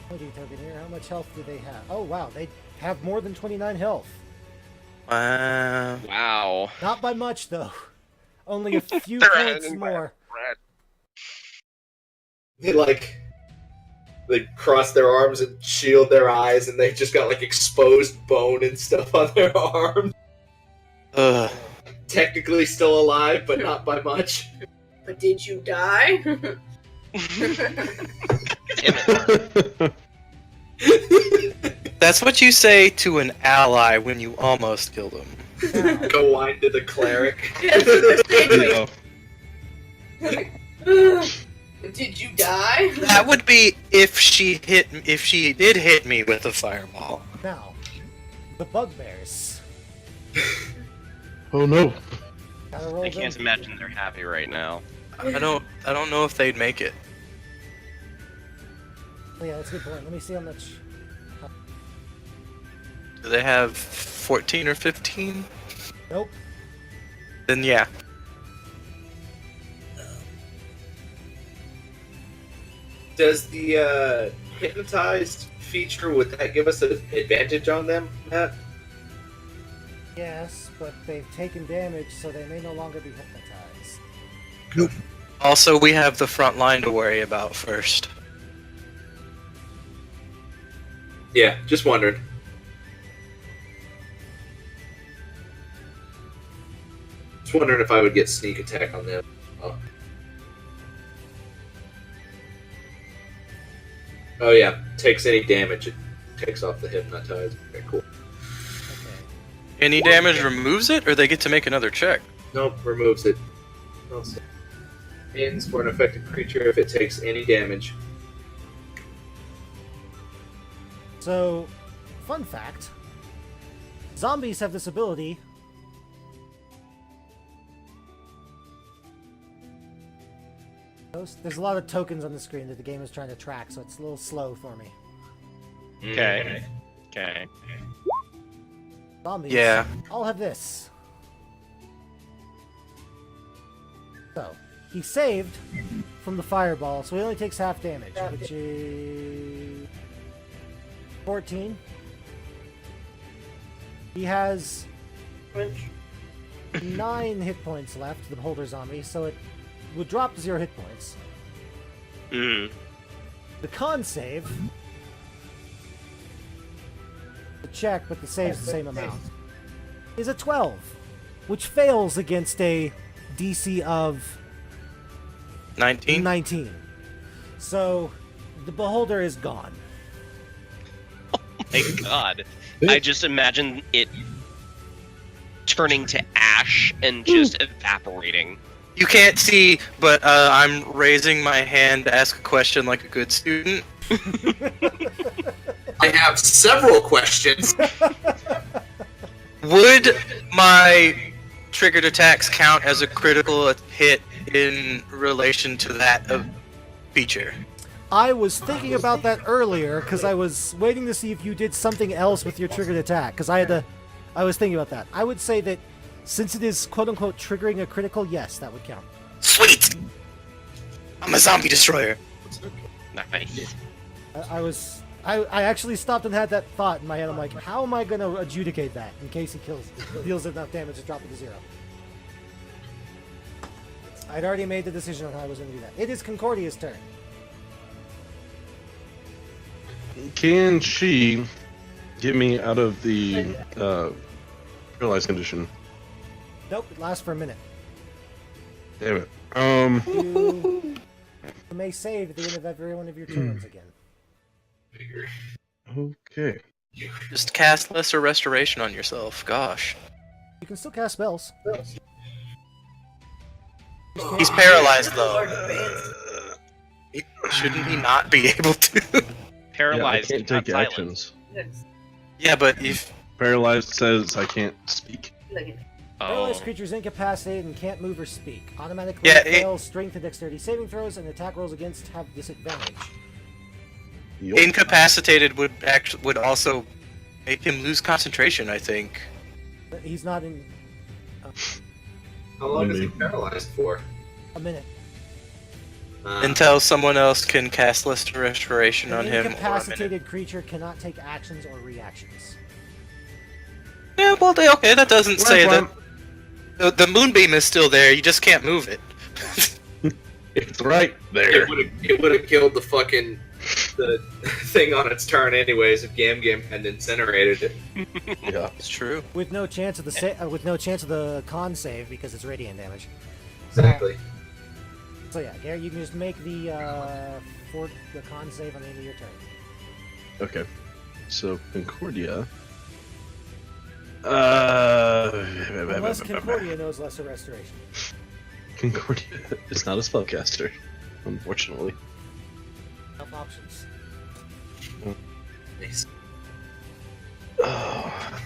What are you talking here? How much health do they have? Oh wow, they have more than 29 health. Wow. Wow. Not by much though. Only a few They're points hanging more. They cross their arms and shield their eyes, and they just got like exposed bone and stuff on their arms. Ugh. Technically still alive, but not by much. But did you die? Damn it. That's what you say to an ally when you almost killed him. Now, Go whine to the cleric. That's what they're There you saying. go. Did you die? That would be if she did hit me with a fireball. now, the bugbears. Oh no. Gotta roll I them. can't imagine they're happy right now. I don't know if they'd make it. Oh, yeah, that's a good point. Let me see how much. Do they have 14 or 15? Nope. Then yeah. Does the hypnotized feature, would that give us an advantage on them, Matt? Yes, but they've taken damage, so they may no longer be hypnotized. Also, we have the front line to worry about first. Yeah, just wondered. Just wondering if I would get sneak attack on them. Oh yeah, takes any damage, it takes off the hypnotize. Okay, cool. Okay. Any damage removes it, or they get to make another check? Nope, removes it. Also, ends for an affected creature if it takes any damage. So, fun fact: zombies have this ability. There's a lot of tokens on the screen that the game is trying to track, so it's a little slow for me. Okay. Okay. Zombies. Yeah. I'll have this. So, he saved from the fireball, so he only takes half damage, which is 14. He has 9 hit points left, the beholder zombie, so it would drop to 0 hit points. Mm. The con save, the check, but the save's the same amount, is a 12, which fails against a DC of 19? 19. So, the beholder is gone. My God. I just imagine it turning to ash and just evaporating. You can't see, but I'm raising my hand to ask a question like a good student. I have several questions. Would my triggered attacks count as a critical hit in relation to that feature? I was thinking about that earlier because I was waiting to see if you did something else with your triggered attack. Because I was thinking about that. I would say that since it is quote unquote triggering a critical, yes, that would count. Sweet! I'm a zombie destroyer. Nice. I actually stopped and had that thought in my head. I'm like, how am I going to adjudicate that in case he deals enough damage to drop it to 0? I'd already made the decision on how I was going to do that. It is Concordia's turn. Can she get me out of the paralyzed condition? Nope, it lasts for a minute. Damn it. You may save at the end of every one of your turns again. Okay. Just cast Lesser Restoration on yourself. Gosh. You can still cast spells. He's paralyzed, though. Shouldn't he not be able to? Paralyzed, yeah, I can't not take silent. actions. Yeah, but if... Paralyzed says I can't speak. Paralyzed Oh, creatures incapacitated and can't move or speak. Automatically Yeah, fail strength and dexterity saving throws, and attack rolls against have disadvantage. Yup. incapacitated would also make him lose concentration, I think. But he's not in How long is he paralyzed for? a minute. Until someone else can cast Lesser Restoration on An him. Or a minute. incapacitated creature cannot take actions or reactions. Yeah, well, okay, that doesn't say that. The moonbeam is still there. You just can't move it. It's right there. It would have killed the fucking the thing on its turn anyways if Gam Gam had incinerated it. Yeah. It's true. With no chance of the con save because it's radiant damage. Exactly. So yeah, Gary, you can just make the con save on the end of your turn. Okay. So Concordia. Unless Concordia knows Lesser Restoration. Concordia is not a spellcaster, unfortunately. Enough options. Nice. Oh.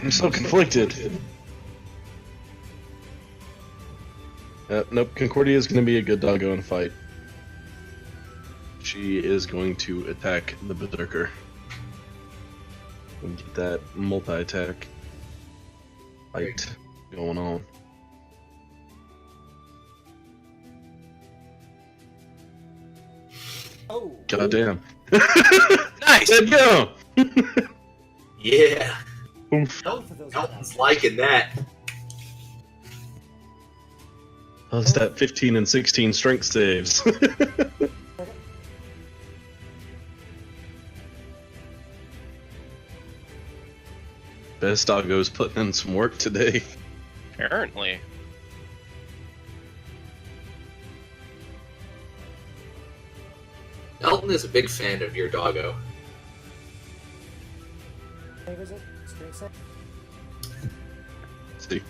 I'm so conflicted. Nope, Concordia is going to be a good doggo in a fight. She is going to attack the Berserker. And get that multi-attack fight going on. Oh. Goddamn. Nice. There you go. Yeah. Oof. Both of those. Elton's liking that. How's that 15 and 16 strength saves? Best doggo's putting in some work today. apparently. Elton is a big fan of your doggo. Save is it? Strength save? See.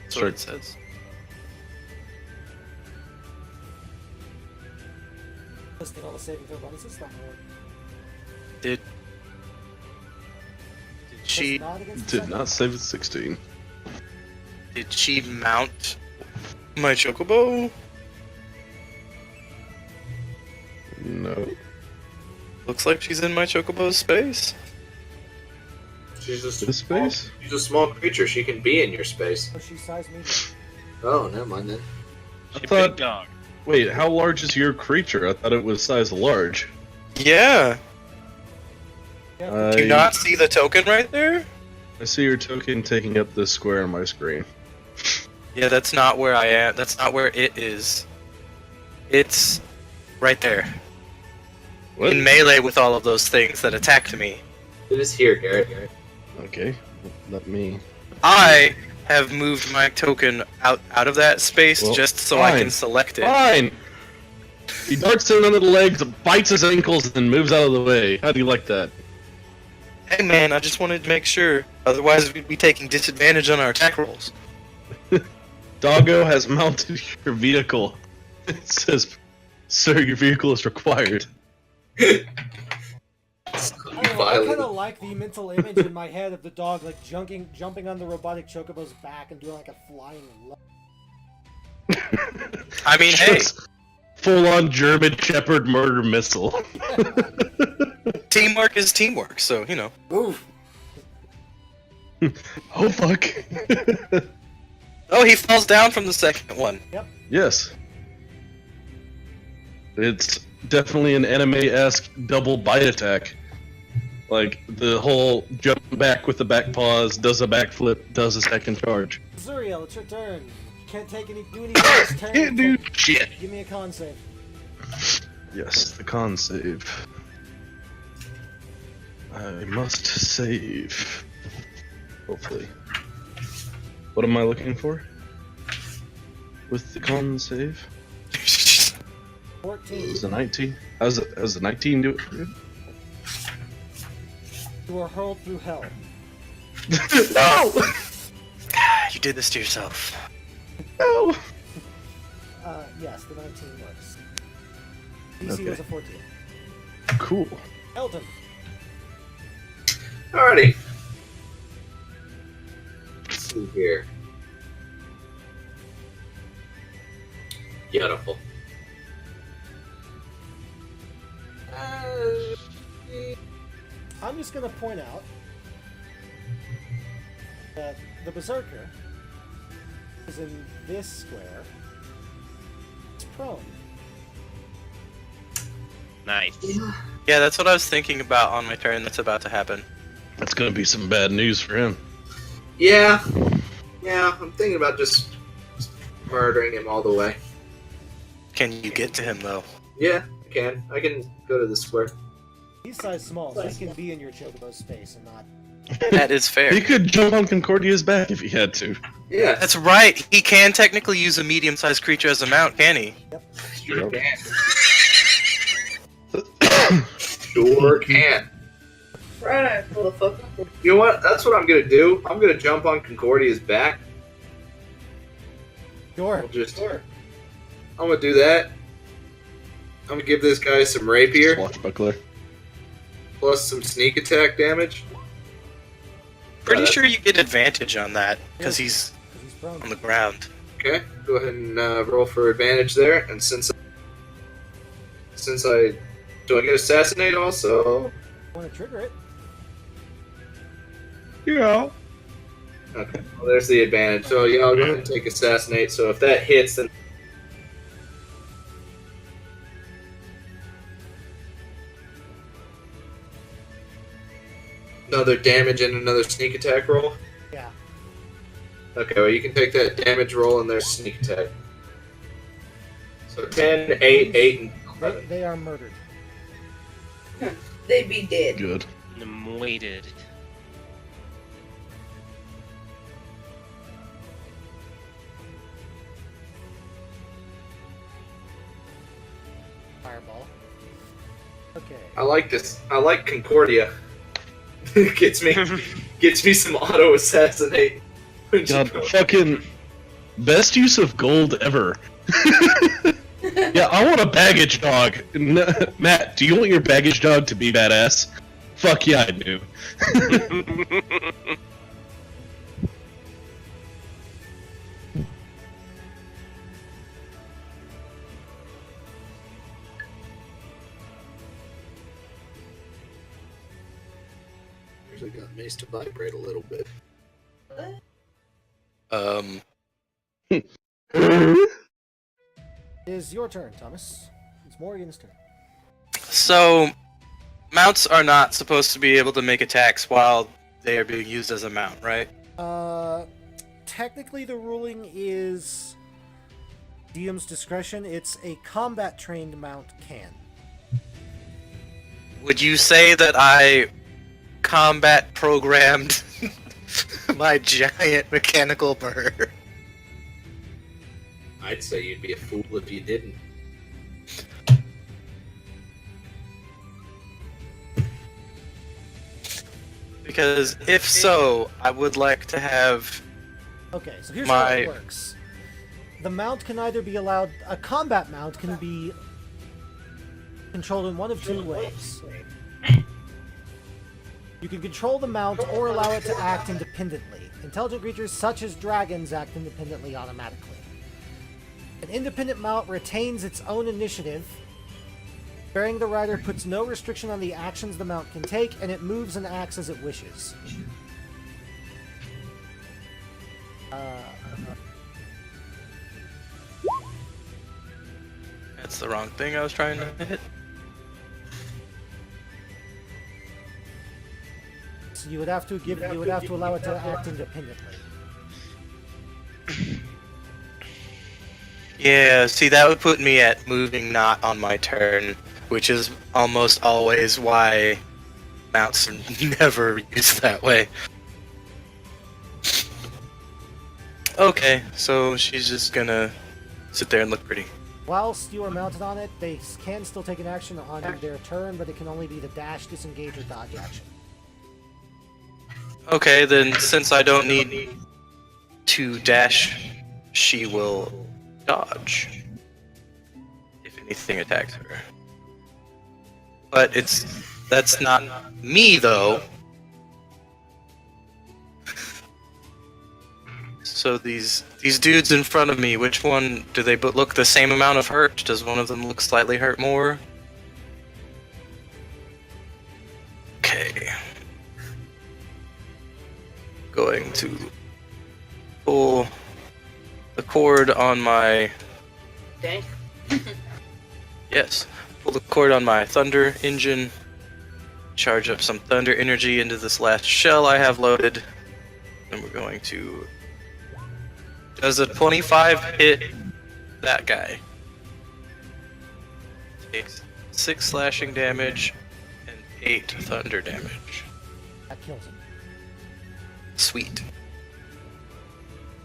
That's what it says. Listing all the saving throw bonuses. Not gonna work. Did she Does not against Did the not save at 16. did she mount my chocobo? No. Looks like she's in my chocobo's space. She's a This space? She's a small creature. She can be in your space. Oh, she's size medium. Oh, never mind then. I She thought- big dog. Wait, how large is your creature? I thought it was size large. Yeah. Yeah, Do you not see the token right there? I see your token taking up this square on my screen. Yeah, that's not where I am. That's not where it is. It's right there. What? In melee with all of those things that attacked me. It is here, Garrett. Okay, let me. I have moved my token out of that space Well, just so I fine. can select it. Fine! He darts in under the legs, bites his ankles, and moves out of the way. How do you like that? Hey man, I just wanted to make sure. Otherwise we'd be taking disadvantage on our attack rolls. Doggo has mounted your vehicle. It says, "Sir, your vehicle is required." I kind Violent. of like the mental image in my head of the dog like jumping on the robotic chocobo's back and doing like a flying I mean, hey, Just full-on German Shepherd murder missile. teamwork is teamwork, so, you know. Oof. Oh fuck! Oh, he falls down from the second one. Yes. It's definitely an anime-esque double bite attack. Like, the whole jump back with the back paws, does a backflip, does a second charge. Zuriel, it's your turn. You can't do any damage. Turn. Can't do shit! Give me a con save. Yes, the con save. I must save. Hopefully. What am I looking for? With the con save? 14. Was a 19? How's the 19 do it for you? You are hurled through hell. No! You did this to yourself. No! Yes, the 19 works. DC Okay. was a 14. Cool. Elton. Alrighty. Let's see here. Beautiful. I'm just going to point out that the Berserker is in this square. It's prone. Nice. Yeah, that's what I was thinking about on my turn that's about to happen. That's gonna be some bad news for him. Yeah. Yeah, I'm thinking about just murdering him all the way. Can you get to him, though? Yeah, I can. I can go to the square. He's size small, so he can be in your chocobo space and not. That is fair. He could jump on Concordia's back if he had to. Yeah, That's right. He can technically use a medium-sized creature as a mount, can he? sure can. Sure can. Right, motherfucker. You know what? That's what I'm gonna do. I'm gonna jump on Concordia's back. Sure. I'm gonna do that. I'm gonna give this guy some rapier Swashbuckler. plus some sneak attack damage. Pretty sure you get advantage on that, because he's 'Cause he's prone. on the ground. Okay, go ahead and roll for advantage there. And since I do I get assassinate also? Want to trigger it? Yeah. Okay, well there's the advantage. So yeah, I'll go ahead and take assassinate. So if that hits, then another damage and another sneak attack roll. Yeah. Okay, well you can take that damage roll and there's sneak attack. So 10, 8, 8, and 11. They are murdered. They be dead. Good. I'm weighted. Fireball. Okay. I like this. I like Concordia. gets me some auto assassinate. God, fucking best use of gold ever. Yeah, I want a baggage dog. Matt, do you want your baggage dog to be badass? Fuck yeah, I do. Actually got Mace to vibrate a little bit. It is your turn, Thomas. It's Morgan's turn. So, mounts are not supposed to be able to make attacks while they are being used as a mount, right? Technically the ruling is DM's discretion. It's a combat trained mount can. Would you say that I combat programmed my giant mechanical bird? I'd say you'd be a fool if you didn't. Because if so, I would like to have. Okay, so here's how it My- works. The mount can either be allowed. A combat mount can be controlled in one of two ways. You can control the mount or allow it to act independently. Intelligent creatures such as dragons act independently automatically. An independent mount retains its own initiative. Bearing the rider puts no restriction on the actions the mount can take, and it moves and acts as it wishes. That's the wrong thing I was trying to hit. So you would have to allow it to act independently. Yeah, see, that would put me at moving not on my turn, which is almost always why amounts are never used that way. Okay, so she's just gonna sit there and look pretty. Whilst you are mounted on it, they can still take an action on their turn, but it can only be the dash, disengage, or dodge action. Okay, then since I don't need to dash, she will dodge if anything attacks her. But that's not me though. So these dudes in front of me, which one do they look the same amount of hurt? Does one of them look slightly hurt more? Okay. Going to pull the cord on my Dank. yes, pull the cord on my thunder engine. Charge up some thunder energy into this last shell I have loaded, and we're going to. Does a 25 hit that guy? Takes 6 slashing damage and 8 thunder damage. That kills him. Sweet.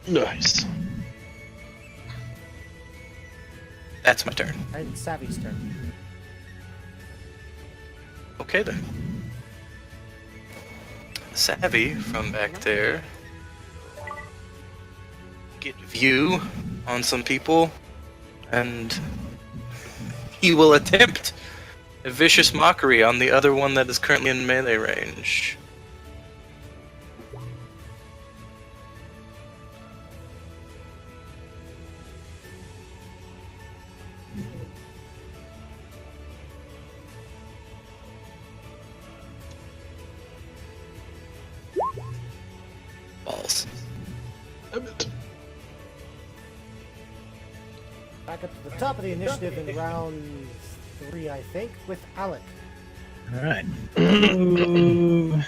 Nice. That's my turn. Alright, it's Savvy's turn. Okay then. Savvy from back there. Get view on some people, and he will attempt a vicious mockery on the other one that is currently in melee range. Balls. Back up to the top of the initiative in round 3, I think, with Alec. All right. I'm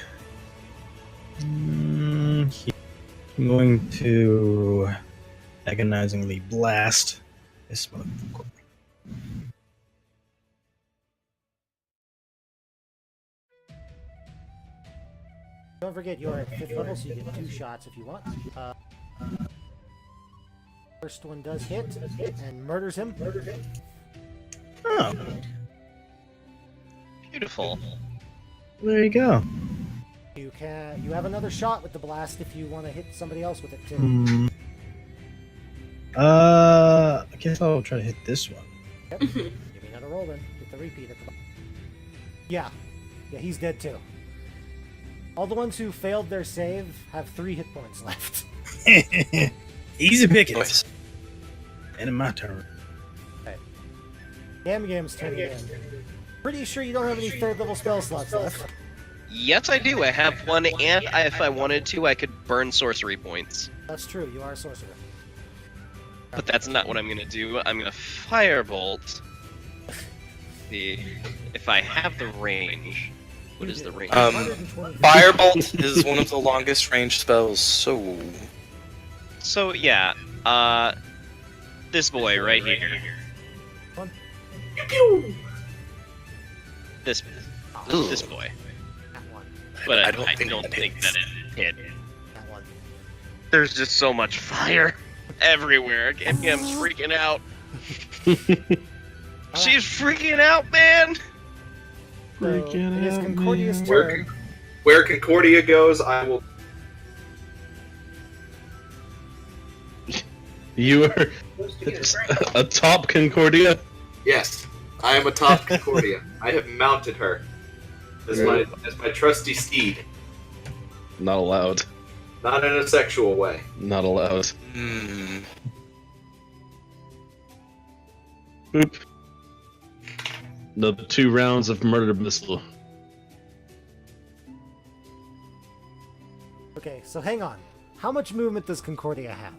going to agonizingly blast this motherfucker. Don't forget, you're at 5th level, so you get 2 shots if you want. First one does hit and murders him. Oh, Beautiful. there you go. You have another shot with the blast if you want to hit somebody else with it too. Hmm. I guess I'll try to hit this one. Yep. Give me another roll then. Get the repeat at the bottom. Yeah, he's dead too. All the ones who failed their save have 3 hit points left. Easy pickings. Nice. And in my turn. Gam's turn again. Pretty sure you don't have any 3rd level spell slots left. Yes, I do. I have one, and if I wanted to, I could burn sorcery points. That's true, you are a sorcerer. But that's not what I'm gonna do. I'm gonna firebolt. If I have the range. What is the range? 120. Firebolt is one of the longest range spells, so So yeah, this boy right here. One. This boy. That one. But I I don't don't think think that that it hit. That one. There's just so much fire everywhere. Gam's freaking out. She's freaking out, man. So, it is Concordia's turn. Where Concordia goes, I will. You are a top Concordia? Yes, I am a top Concordia. I have mounted her as my trusty steed. Not allowed. Not in a sexual way. Not allowed. Boop. Another 2 rounds of murder missile. Okay, so hang on. How much movement does Concordia have?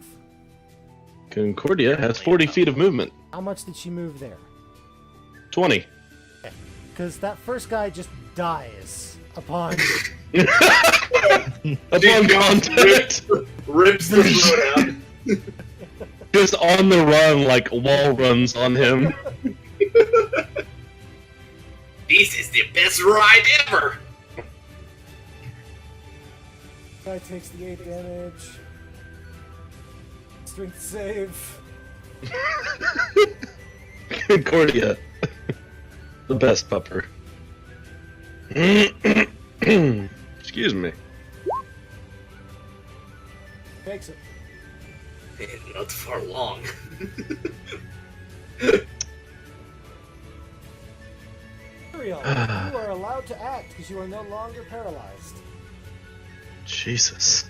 Concordia has 40 feet of movement. How much did she move there? 20. Because that first guy just dies upon. Upon contact, Rips the throat out. just on the run, like wall runs on him. This is the best ride ever. Guy takes the 8 damage. Strength save. Concordia. The best pupper. Excuse me. Takes it. Not for long. Ariel, you are allowed to act because you are no longer paralyzed. Jesus.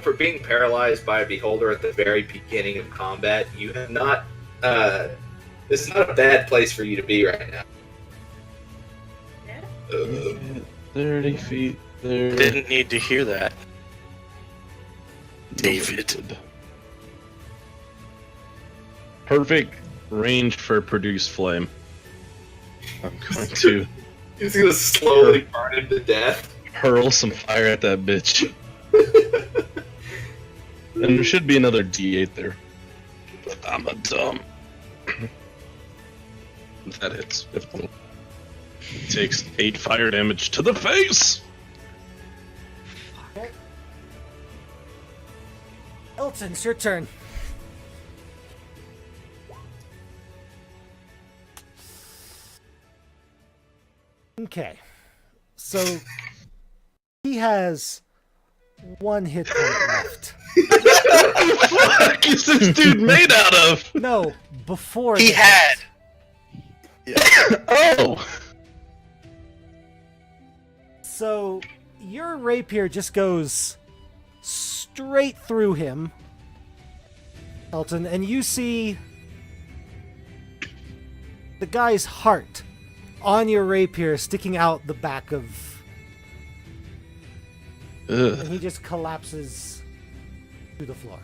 For being paralyzed by a beholder at the very beginning of combat, you have not. This is not a bad place for you to be right now. Yeah. 30 feet there. Didn't need to hear that. David. Perfect range for produce flame. I'm going to He's gonna slowly burn him to death. hurl some fire at that bitch. And there should be another D8 there. But I'm a dumb. That hits. Takes 8 fire damage to the face! Okay. Elton, it's your turn. Okay. So he has 1 hit point left. What the fuck is this dude made out of? No, before He the had. hit. Oh! So your rapier just goes straight through him, Elton, and you see the guy's heart on your rapier sticking out the back of, and Ugh. he just collapses to the floor.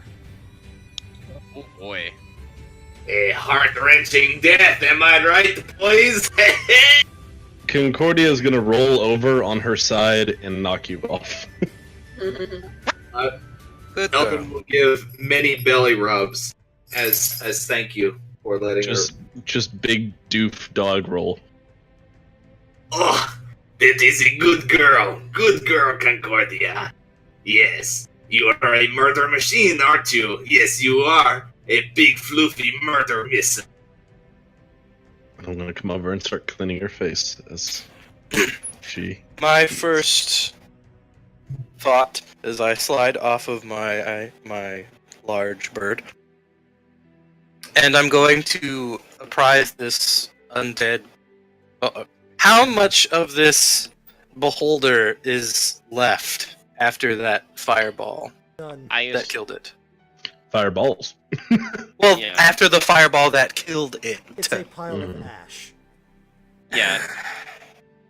Oh boy. A heart-wrenching death, am I right, boys? Concordia is gonna roll over on her side and knock you off. Good Elton will give many belly rubs as thank you for letting her. Just big doof dog roll. Oh, that is a good girl. Good girl, Concordia. Yes, you are a murder machine, aren't you? Yes, you are. A big, floofy murder missile. I'm gonna come over and start cleaning her face as she. My first thought as I slide off of my large bird, and I'm going to apprise this undead. How much of this beholder is left after that fireball None. that killed it? Fireballs. Well, Yeah. after the fireball that killed it. It's a pile of ash. Yeah.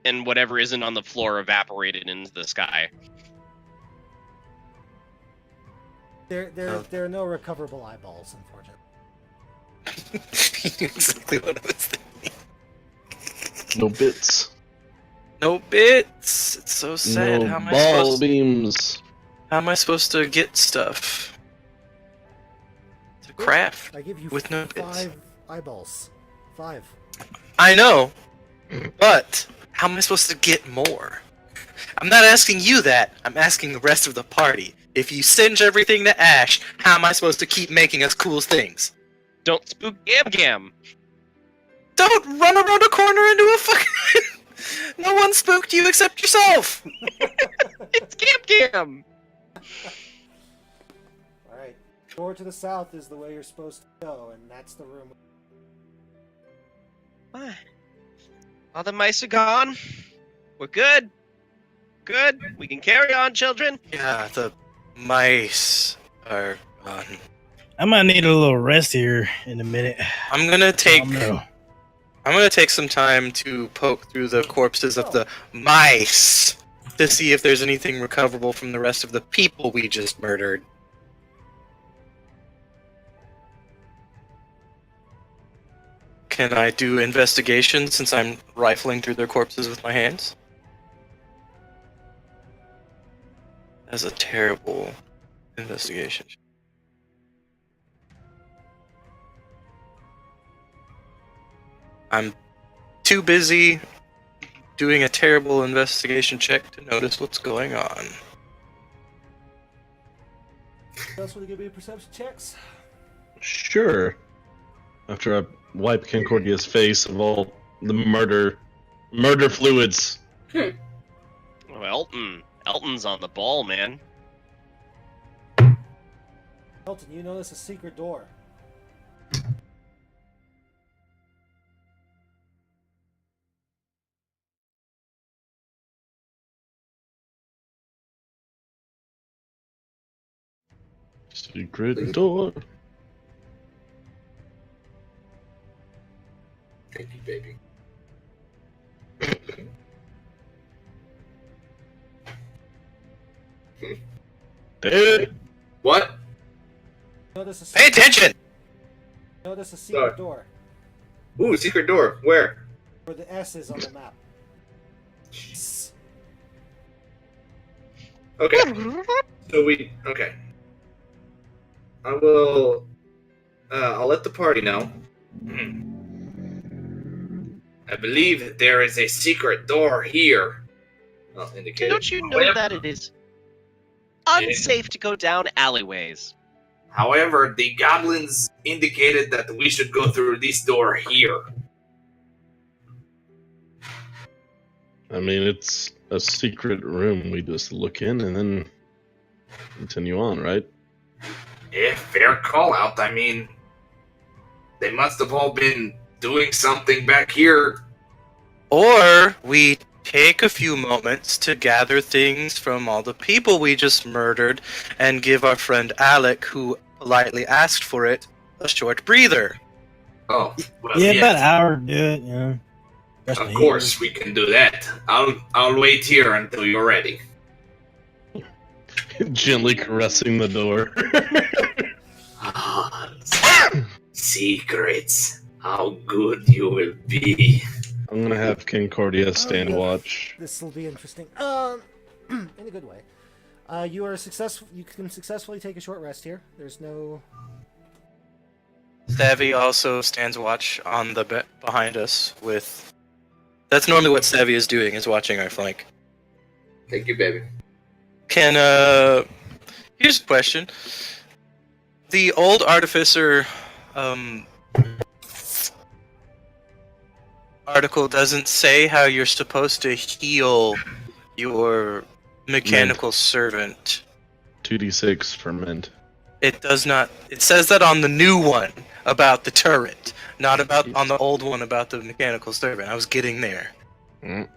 And whatever isn't on the floor evaporated into the sky. There Oh. are no recoverable eyeballs, unfortunately. You knew exactly what I was thinking. No bits. No bits. It's so sad. No How am I ball supposed? beams. How am I supposed to get stuff? To craft I give you with no bits. 5 eyeballs. 5. I know, but how am I supposed to get more? I'm not asking you that. I'm asking the rest of the party. If you singe everything to ash, how am I supposed to keep making us cool things? Don't spook Gam Gam! Don't run around a corner into a fucking. No one spooked you except yourself. It's Gam Gam! Alright. Door to the south is the way you're supposed to go, and that's the room. What? All the mice are gone. We're good. Good. We can carry on, children. Yeah, the mice are gone. I might need a little rest here in a minute. I'm gonna take. Oh, no. I'm gonna take some time to poke through the corpses of the mice to see if there's anything recoverable from the rest of the people we just murdered. Can I do investigation since I'm rifling through their corpses with my hands? That's a terrible investigation. I'm too busy doing a terrible investigation check to notice what's going on. Else want to give me perception checks? Sure. After I wipe Concordia's face of all the murder fluids. Oh, Elton's on the ball, man. Elton, you notice a secret door. Secret door. Thank you, baby. Dude. What? Notice a Pay secret, attention! notice a secret Sorry. door Ooh, secret door. Where? where the S is on the map. Okay. So we. Okay. I will. I'll let the party know. I believe that there is a secret door here. I'll indicate. Don't you know that it is unsafe to go down alleyways? However, the goblins indicated that we should go through this door here. I mean, it's a secret room. We just look in and then continue on, right? Yeah, fair call out. I mean, they must have all been doing something back here. Or we take a few moments to gather things from all the people we just murdered and give our friend Alec, who politely asked for it, a short breather. Oh, well, Yeah, yes. about an hour to do it. Yeah. Rest Of my course, we can do that. I'll wait here until you're ready. Gently caressing the door. Ah, secrets. How good you will be. I'm gonna have Concordia stand watch. This will be interesting. In a good way. You are successful. You can successfully take a short rest here. There's no. Savvy also stands watch on the behind us with... That's normally what Savvy is doing, is watching our flank. Thank you, baby. Can, here's a question. The old artificer, article doesn't say how you're supposed to heal your mechanical servant. 2d6 ferment. It does not. It says that on the new one about the turret, not about on the old one about the mechanical servant. I was getting there. Mm.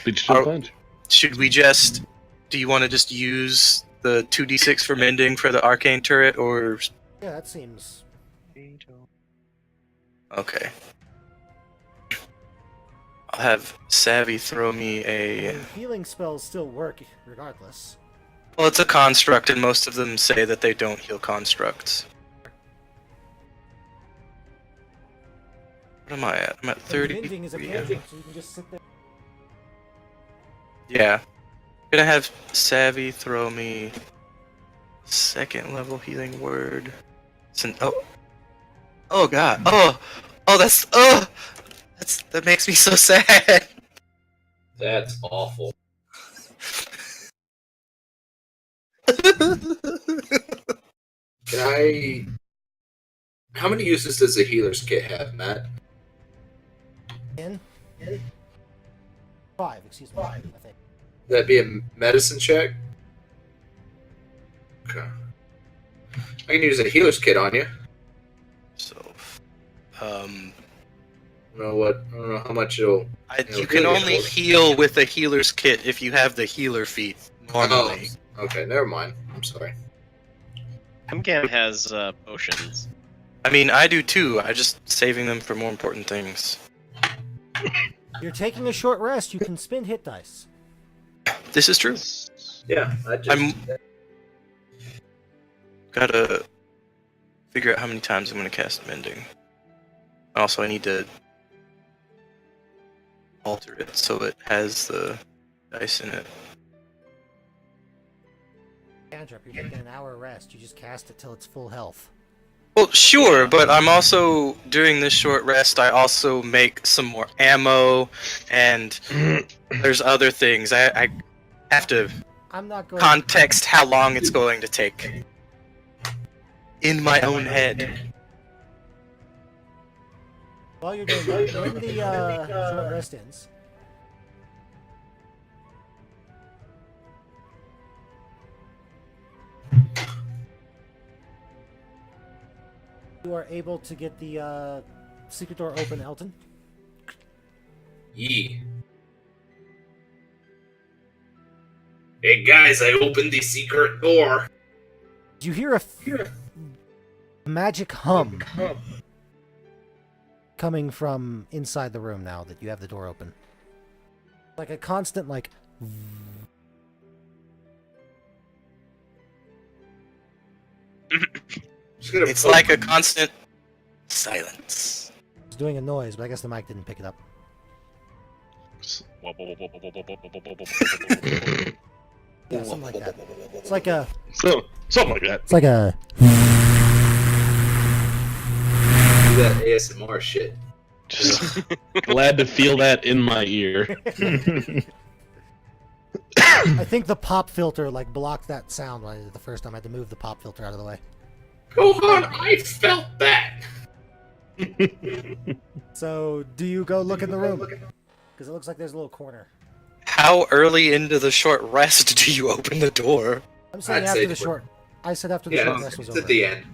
Beat you to the punch. Should we just... Do you want to just use the 2d6 for mending for the arcane turret, or... Yeah, that seems. Okay. I'll have Savvy throw me a... Healing spells still work regardless. Well, it's a construct, and most of them say that they don't heal constructs. What am I at? I'm at 30. Mending is a Yeah. cantrip, so you can just sit there. Yeah. I'm gonna have Savvy throw me second level healing word. Oh god. That makes me so sad. That's awful. Can I... How many uses does the healer's kit have, Matt? 10? 5, excuse me. I think. That'd be a medicine check? Okay. I can use a healer's kit on you. So, I don't know how much it'll... you can only heal with a healer's kit if you have the healer feat normally. Oh, okay, never mind. I'm sorry. Hemgam has potions. I mean, I do too. I'm just saving them for more important things. You're taking a short rest, you can spin hit dice. This is true. Yeah, I just... I'm gotta figure out how many times I'm gonna cast mending. Also, I need to alter it so it has the dice in it. Cantrip, you're taking an hour rest, you just cast it till it's full health. Well, sure, but I'm also during this short rest. I also make some more ammo, and there's other things. I have to I'm not going. context how long it's going to take in my own head. While you're doing that, when the short rest ends, you are able to get the secret door open, Elton. Yee. Hey guys, I opened the secret door. You hear a magic hum coming from inside the room now that you have the door open. Like a constant, like... It's like a constant silence. It's doing a noise, but I guess the mic didn't pick it up. Yeah, something like that. It's like a... Something like that. It's like a... Do that ASMR shit. Just glad to feel that in my ear. I think the pop filter, like, blocked that sound when I did it the first time. I had to move the pop filter out of the way. Go on, I felt that. So, do you go look in the room? Because it looks like there's a little corner. How early into the short rest do you open the door? I'm saying I'd after say the short... I said after the Yeah, short rest was it's over. at the end.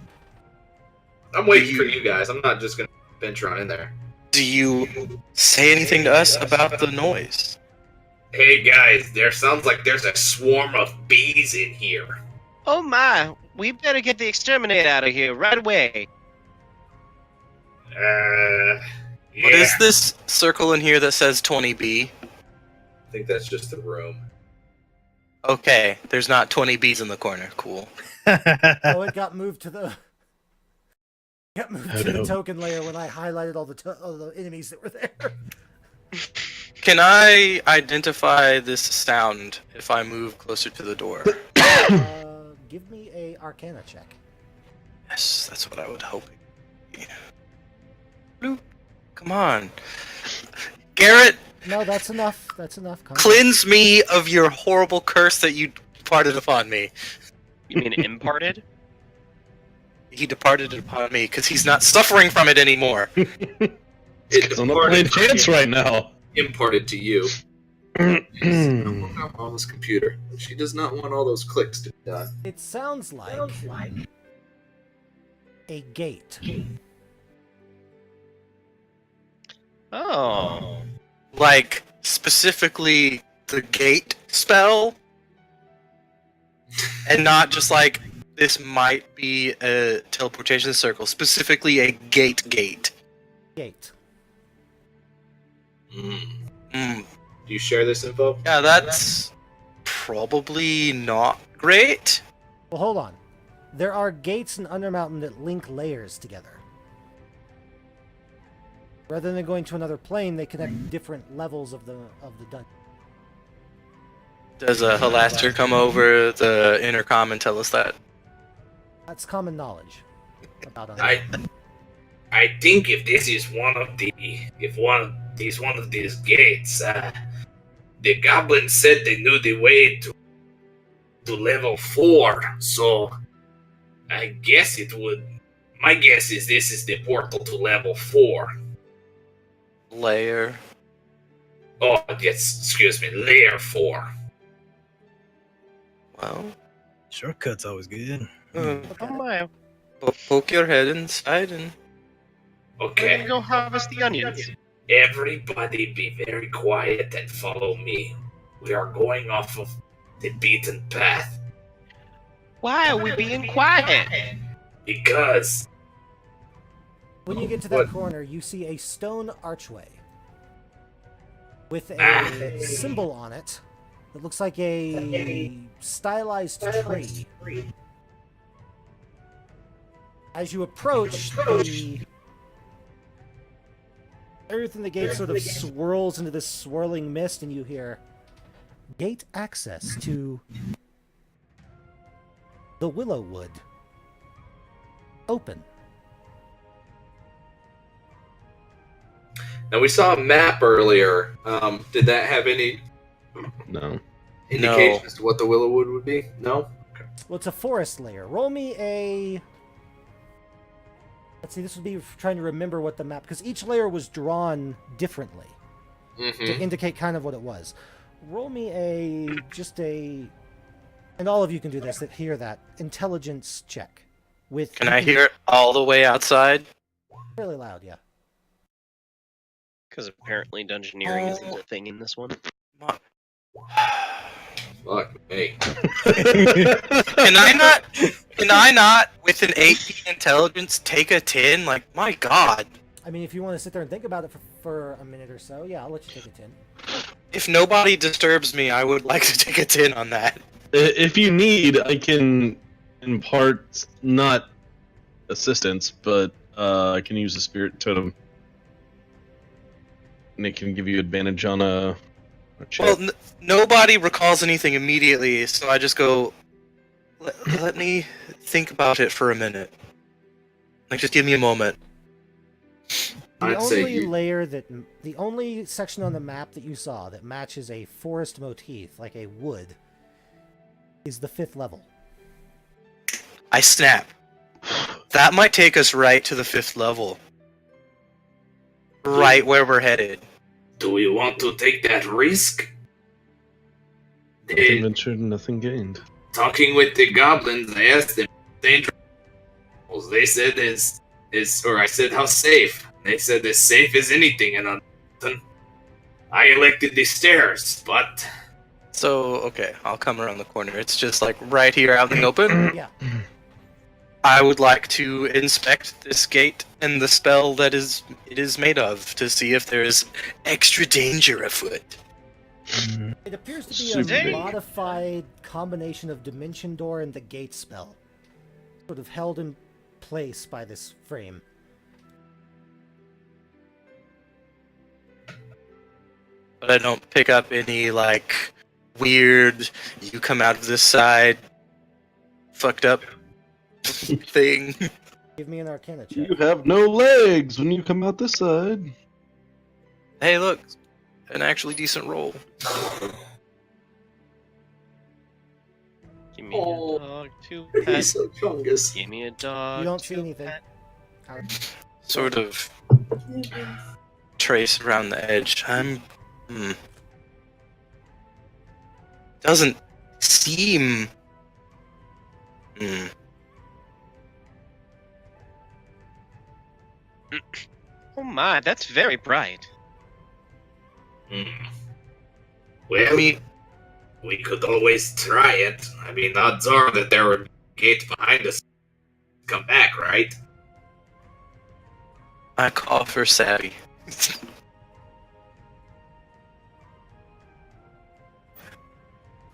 I'm waiting for you guys. I'm not just gonna venture on in there. Do you say anything to us about the noise? Hey guys, there sounds like there's a swarm of bees in here. Oh my, we better get the exterminator out of here right away. Yeah. What is this circle in here that says 20B? I think that's just the room. Okay, there's not 20 Bs in the corner. Cool. Oh, it got moved to the... Got moved to the no. token layer when I highlighted all the enemies that were there. Can I identify this sound if I move closer to the door? Give me a Arcana check. Yes, that's what I would hope. Yeah. Bloop. Come on. Garrett, No, that's enough. That's enough. Calm down. cleanse me of your horrible curse that you departed upon me. You mean imparted? He departed upon me because he's not suffering from it anymore. It's I'm not playing chance right now. Imparted to you. On this computer. She does not want all those clicks to be done. It sounds like a gate. Oh. Like, specifically the gate spell? And not just like, this might be a teleportation circle. Specifically a gate. Gate. Hmm. Do you share this info? Yeah, that's probably not great. Well, hold on. There are gates in Undermountain that link layers together. Rather than going to another plane, they connect different levels of the dungeon. Does a Halaster come over the intercom and tell us that? That's common knowledge about I think if this is one of these gates, the goblins said they knew the way to level 4, so I guess it would. My guess is this is the portal to level 4. Layer. Oh, yes, excuse me, layer 4. Well, Shortcut's always good. uh, Oh my, poke your head inside and... we're Okay, gonna go harvest the onions. everybody be very quiet and follow me. We are going off of the beaten path Why are we being quiet? because When you get to that What? corner, you see a stone archway with a symbol on it that looks like a stylized tree. As you approach, the earth in the gate sort of swirls into this swirling mist, and you hear gate access to the Willow Wood. Open. Now we saw a map earlier. Did that have any No. indication as to what the Willowwood would be? No? Well, it's a forest layer. Roll me a... Let's see, this would be trying to remember what the map... Because each layer was drawn differently to indicate kind of what it was. Roll me just a... And all of you can do this, that hear that. Intelligence check. Can I hear it all the way outside? Really loud, yeah. Because apparently dungeoneering isn't a thing in this one. Fuck me. Can I not, with an 18 intelligence, take a 10? Like, my god. I mean, if you want to sit there and think about it for a minute or so, yeah, I'll let you take a 10. If nobody disturbs me, I would like to take a 10 on that. If you need, I can impart not assistance, but I can use a spirit totem, and it can give you advantage on a check. Well, nobody recalls anything immediately, so I just go, let me think about it for a minute. Like, just give me a moment. The only section on the map that you saw that matches a forest motif, like a wood, is the 5th level. I snap. That might take us right to the 5th level. Right where we're headed. Do we want to take that risk? Nothing ventured, nothing gained. Talking with the goblins, I asked them dangerous. They said I said how safe. They said as safe as anything in Undeath. I elected the stairs, but So, okay, I'll come around the corner. It's just like right here out in the open. Yeah. I would like to inspect this gate and the spell that it is made of to see if there is extra danger afoot. It appears to be Super. a modified combination of Dimension Door and the Gate spell. Sort of held in place by this frame. But I don't pick up any, like, weird, you come out of this side, fucked up thing. Give me an Arcana check. You have no legs when you come out this side. Hey, look, an actually decent roll. Give me a dog to he's pet. so chungus. Give me a dog. You don't to see anything. pet. Sort of trace around the edge. Doesn't seem... Oh my, that's very bright. Well, I mean, we could always try it. I mean, odds are that there were gates behind us. Come back, right? I call for savvy.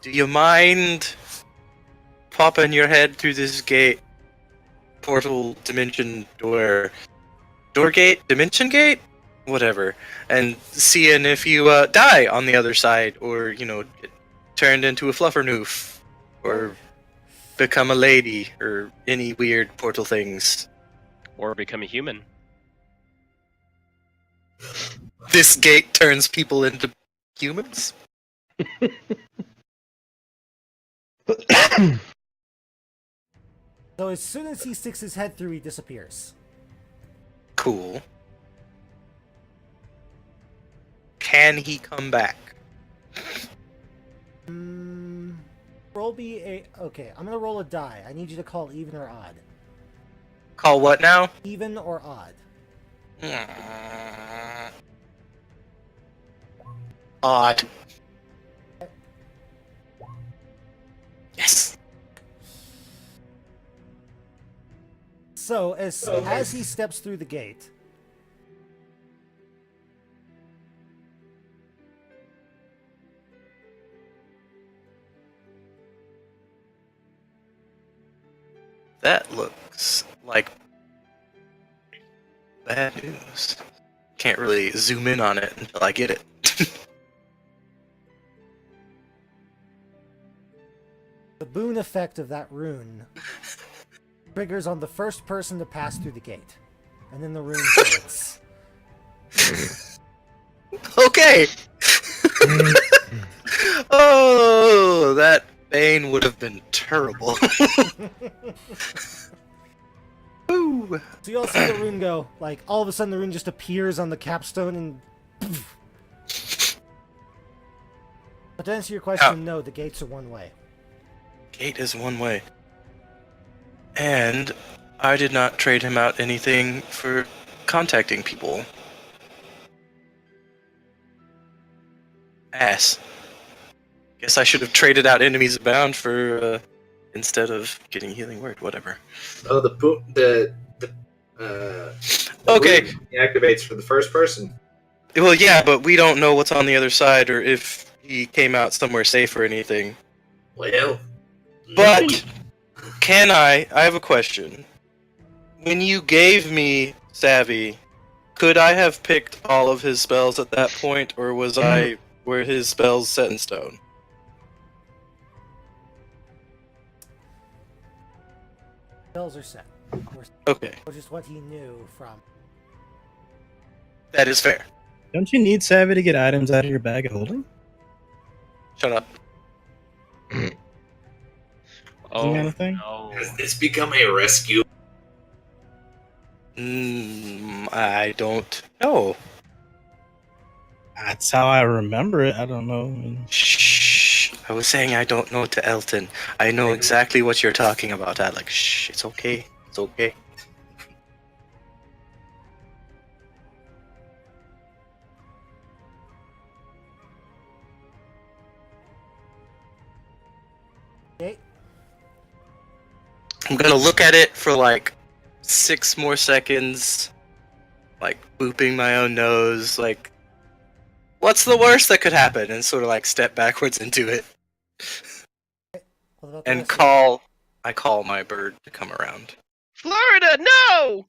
Do you mind popping your head through this gate? Portal, dimension, door gate, dimension gate? Whatever. And seeing if you die on the other side, or, get turned into a fluffernoof, or become a lady, or any weird portal things. Or become a human. This gate turns people into humans? So as soon as he sticks his head through, he disappears. Cool. Can he come back? Roll me a... Okay, I'm gonna roll a die. I need you to call even or odd. Call what now? Even or odd. Odd. Yes. So, as he steps through the gate... That looks like bad news. Can't really zoom in on it until I get it. The boon effect of that rune triggers on the first person to pass through the gate. And then the rune fades. way! Oh, that bane would have been terrible. Ooh. So you all see the rune go, like, all of a sudden the rune just appears on the capstone and... But to answer your question, no, the gates are one way. Gate is one way. And I did not trade him out anything for contacting people. Ass. Guess I should have traded out enemies abound for, instead of getting healing word, whatever. Oh, the Okay. rune activates for the first person. Well, yeah, but we don't know what's on the other side or if he came out somewhere safe or anything. Well, But I have a question. When you gave me Savvy, could I have picked all of his spells at that point, or were his spells set in stone? Spells are set. Okay, Which is what he knew from... that is fair. Don't you need Savvy to get items out of your bag of holding? Shut up. Oh, kind of thing? no. has this become a rescue? I don't know. That's how I remember it. I don't know. I mean, Shh. I was saying I don't know to Elton. I know exactly what you're talking about, Alex. Shh. It's okay. It's okay. Okay. I'm gonna look at it for like 6 more seconds, like booping my own nose, like, what's the worst that could happen? And sort of like step backwards into it. What about the And rest of I call my bird to come around. Florida, no!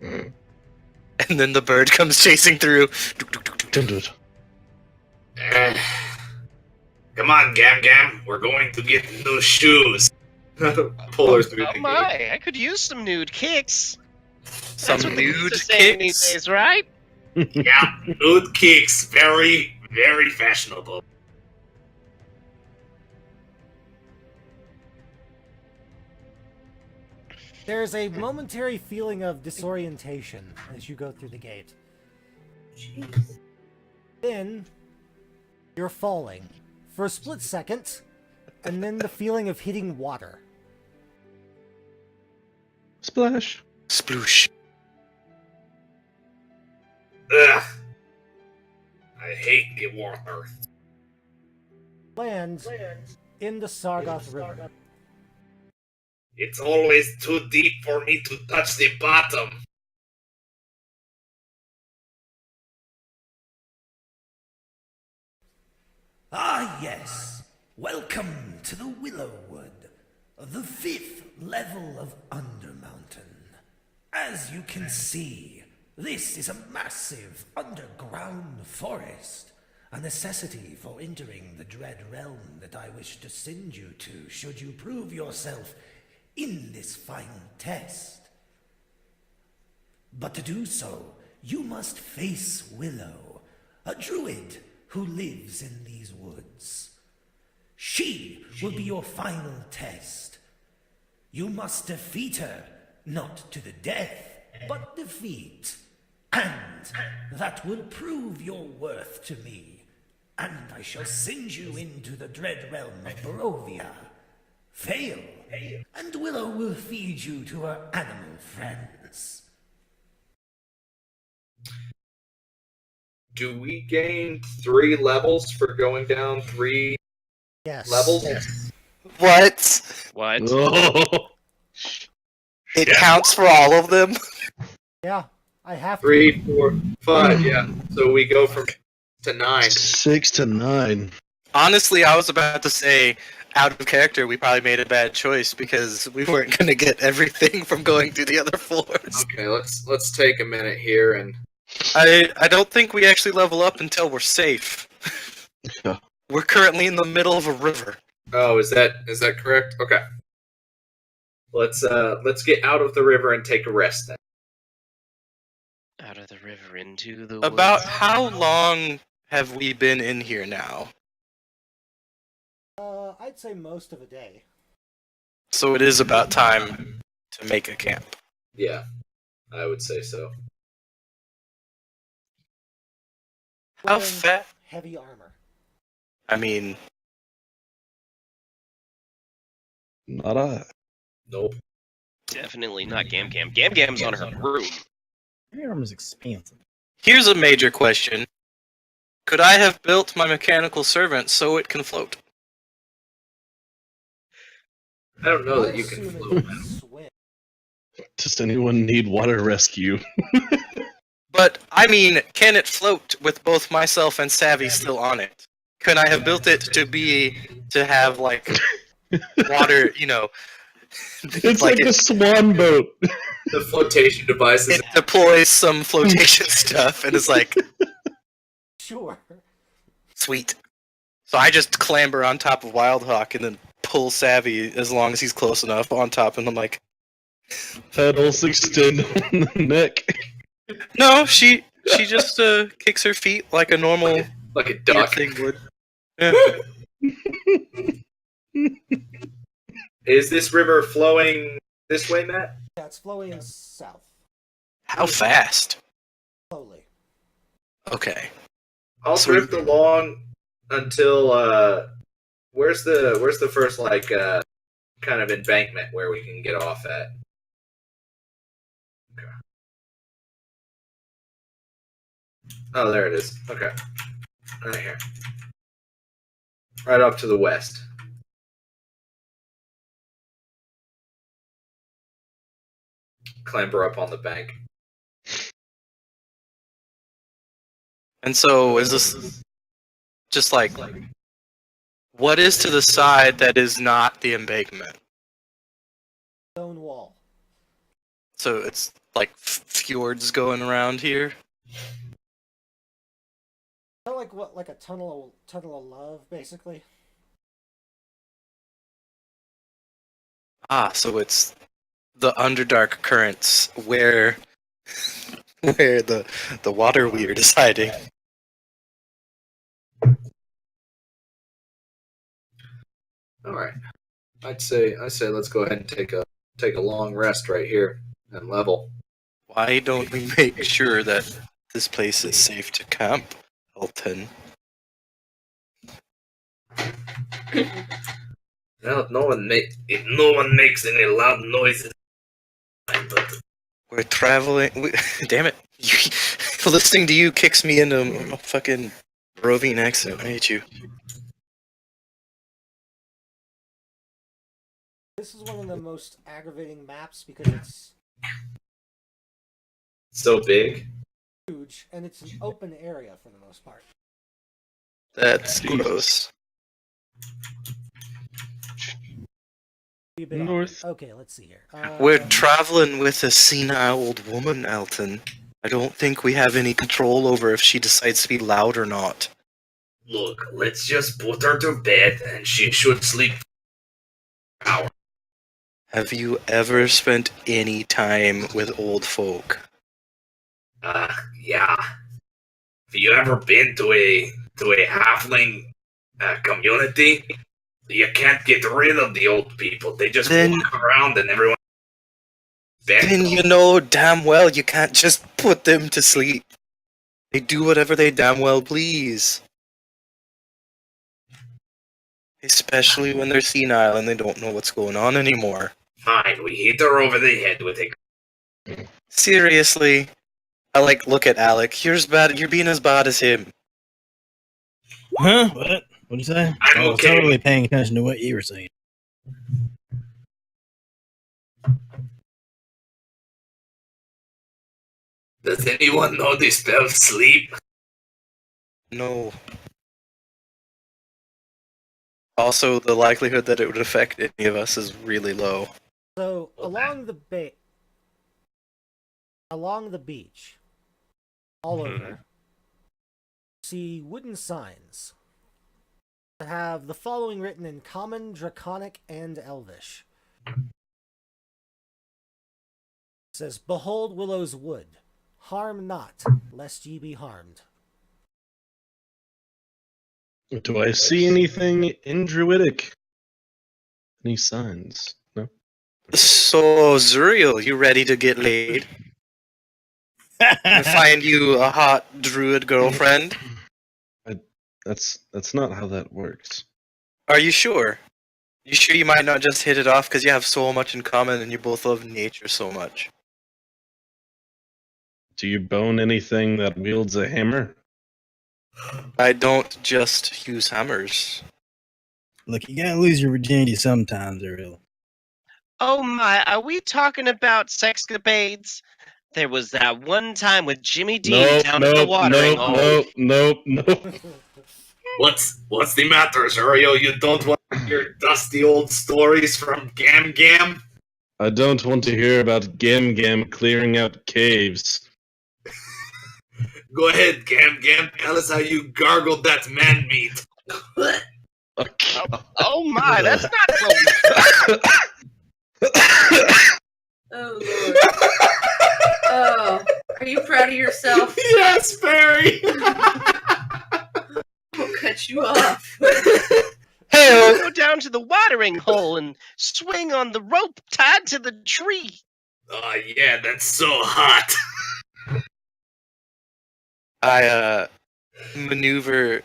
And then the bird comes chasing through. Come on, Gam Gam. We're going to get new shoes. Pull her through Oh the gate. my, I could use some nude kicks. Some That's what they used nude to say these kicks. days, right? Yeah, nude kicks. Very, very fashionable. There's a momentary feeling of disorientation as you go through the gate. Then, you're falling for a split second, and then the feeling of hitting water. Splash. Sploosh. Ugh. I hate the water. Land in the Sargoth River. It's always too deep for me to touch the bottom. Ah, yes. Welcome to the Willowwood, the 5th level of Undermountain. As you can see, this is a massive underground forest, a necessity for entering the dread realm that I wish to send you to should you prove yourself in this final test. But to do so, you must face Willow, a druid who lives in these woods. She will be your final test. You must defeat her, not to the death, but defeat. And that will prove your worth to me. And I shall send you into the dread realm of Barovia. Fail, and Willow will feed you to her animal friends. Do we gain 3 levels for going down 3 Yes. levels? What? What? Oh. It counts for all of them? Yeah, I have to. 3, 4, 5, yeah. So we go from to 9. 6 to 9. Honestly, I was about to say, out of character, we probably made a bad choice because we weren't going to get everything from going through the other floors. Okay, let's take a minute here and I don't think we actually level up until we're safe. Yeah. We're currently in the middle of a river. oh, is that correct? Okay. Let's get out of the river and take a rest then. Out of the river Further into the About woods. how long have we been in here now? I'd say most of a day. So it is about time to make a camp. Yeah, I would say so. How Wearing fat? heavy armor. I mean, Not I. Nope. Definitely not Gam Gam. Gam Gam's on her broom. Your armor's expensive. here's a major question. Could I have built my mechanical servant so it can float? I don't know I that you can assume it float. can swim. Does anyone need water rescue? But, I mean, can it float with both myself and Savvy still on it? Can I have built it to have, like, water, you know... It's like a swan boat. The flotation devices. it deploys some flotation stuff, and it's like, Sure. sweet. So I just clamber on top of Wildhawk and then pull Savvy as long as he's close enough on top, and I'm like, Pedals extend on the neck. no, she just kicks her feet like a normal Like a duck. thing would. Yeah. Is this river flowing this way, Matt? Yeah, it's flowing south. How fast? Slowly. Okay. I'll Sweet. drift along until where's the first like kind of embankment where we can get off at? Okay. Oh, there it is. Okay. Right here. Right up to the west. Clamber up on the bank. And so is this just like what is to the side that is not the embankment? Stone wall. So it's like fjords going around here. Kind of like what, like a tunnel of love, basically. Ah, so it's the Underdark currents where the water weird is hiding. All right. I say let's go ahead and take a long rest right here and level. Why don't we make sure that this place is safe to camp, Elton? Well, if no one makes any loud noises, but We're traveling. Damn it! Listening to you kicks me into a fucking Barovian accent. I hate you. This is one of the most aggravating maps because it's so big. huge and it's an open area for the most part. That's gross. Be a bit North. awkward. Okay, let's see here. We're traveling with a senile old woman, Elton. I don't think we have any control over if she decides to be loud or not. Look, let's just put her to bed and she should sleep for an hour. Have you ever spent any time with old folk? Yeah. Have you ever been to a halfling community? You can't get rid of the old people. They just walk around and everyone. Then you know damn well you can't just put them to sleep. They do whatever they damn well please. Especially when they're senile and they don't know what's going on anymore. Fine, we hit her over the head with a. Seriously? I look at Alec. You're being as bad as him. Huh? What? What'd you say? I'm I was okay. totally paying attention to what you were saying. Does anyone know the spell sleep? No. Also, the likelihood that it would affect any of us is really low. So along the beach, all over, see wooden signs that have the following written in Common, Draconic, and Elvish. It says, "Behold Willow's Wood, Harm not, lest ye be harmed. Do I see anything in Druidic? Any signs? No? So, Zuriel, you ready to get laid? And find you a hot druid girlfriend? That's not how that works. Are you sure? You sure you might not just hit it off because you have so much in common and you both love nature so much? Do you bone anything that wields a hammer? I don't just use hammers. Look, you gotta lose your virginity sometimes, Ariel. Oh my, are we talking about sexcapades? There was that one time with Jimmy Dean down at the watering hole. nope. What's the matter, Zuriel? You don't want to hear dusty old stories from Gam Gam? I don't want to hear about Gam Gam clearing out caves. Go ahead, Gam Gam. Tell us how you gargled that man meat. Oh my, that's not what Oh lord. Oh, are you proud of yourself? Yes, Barry. We'll cut you off. Hey, go down to the watering hole and swing on the rope tied to the tree. Oh yeah, that's so hot. I maneuver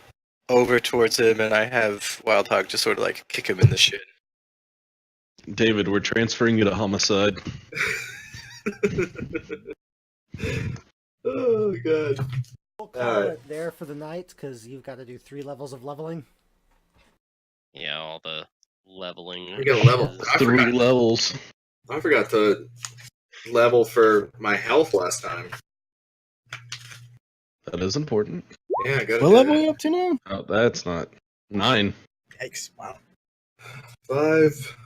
over towards him and I have Wild Hog just sort of like kick him in the shin. David, we're transferring you to homicide. Oh god. We'll call it there for the night, because you've got to do 3 levels of leveling. Yeah, all the leveling. We got a level. Three levels. I forgot to level for my health last time. That is important. Yeah, I got What level are you up to now? Oh, that's not 9. Yikes! Wow. 5.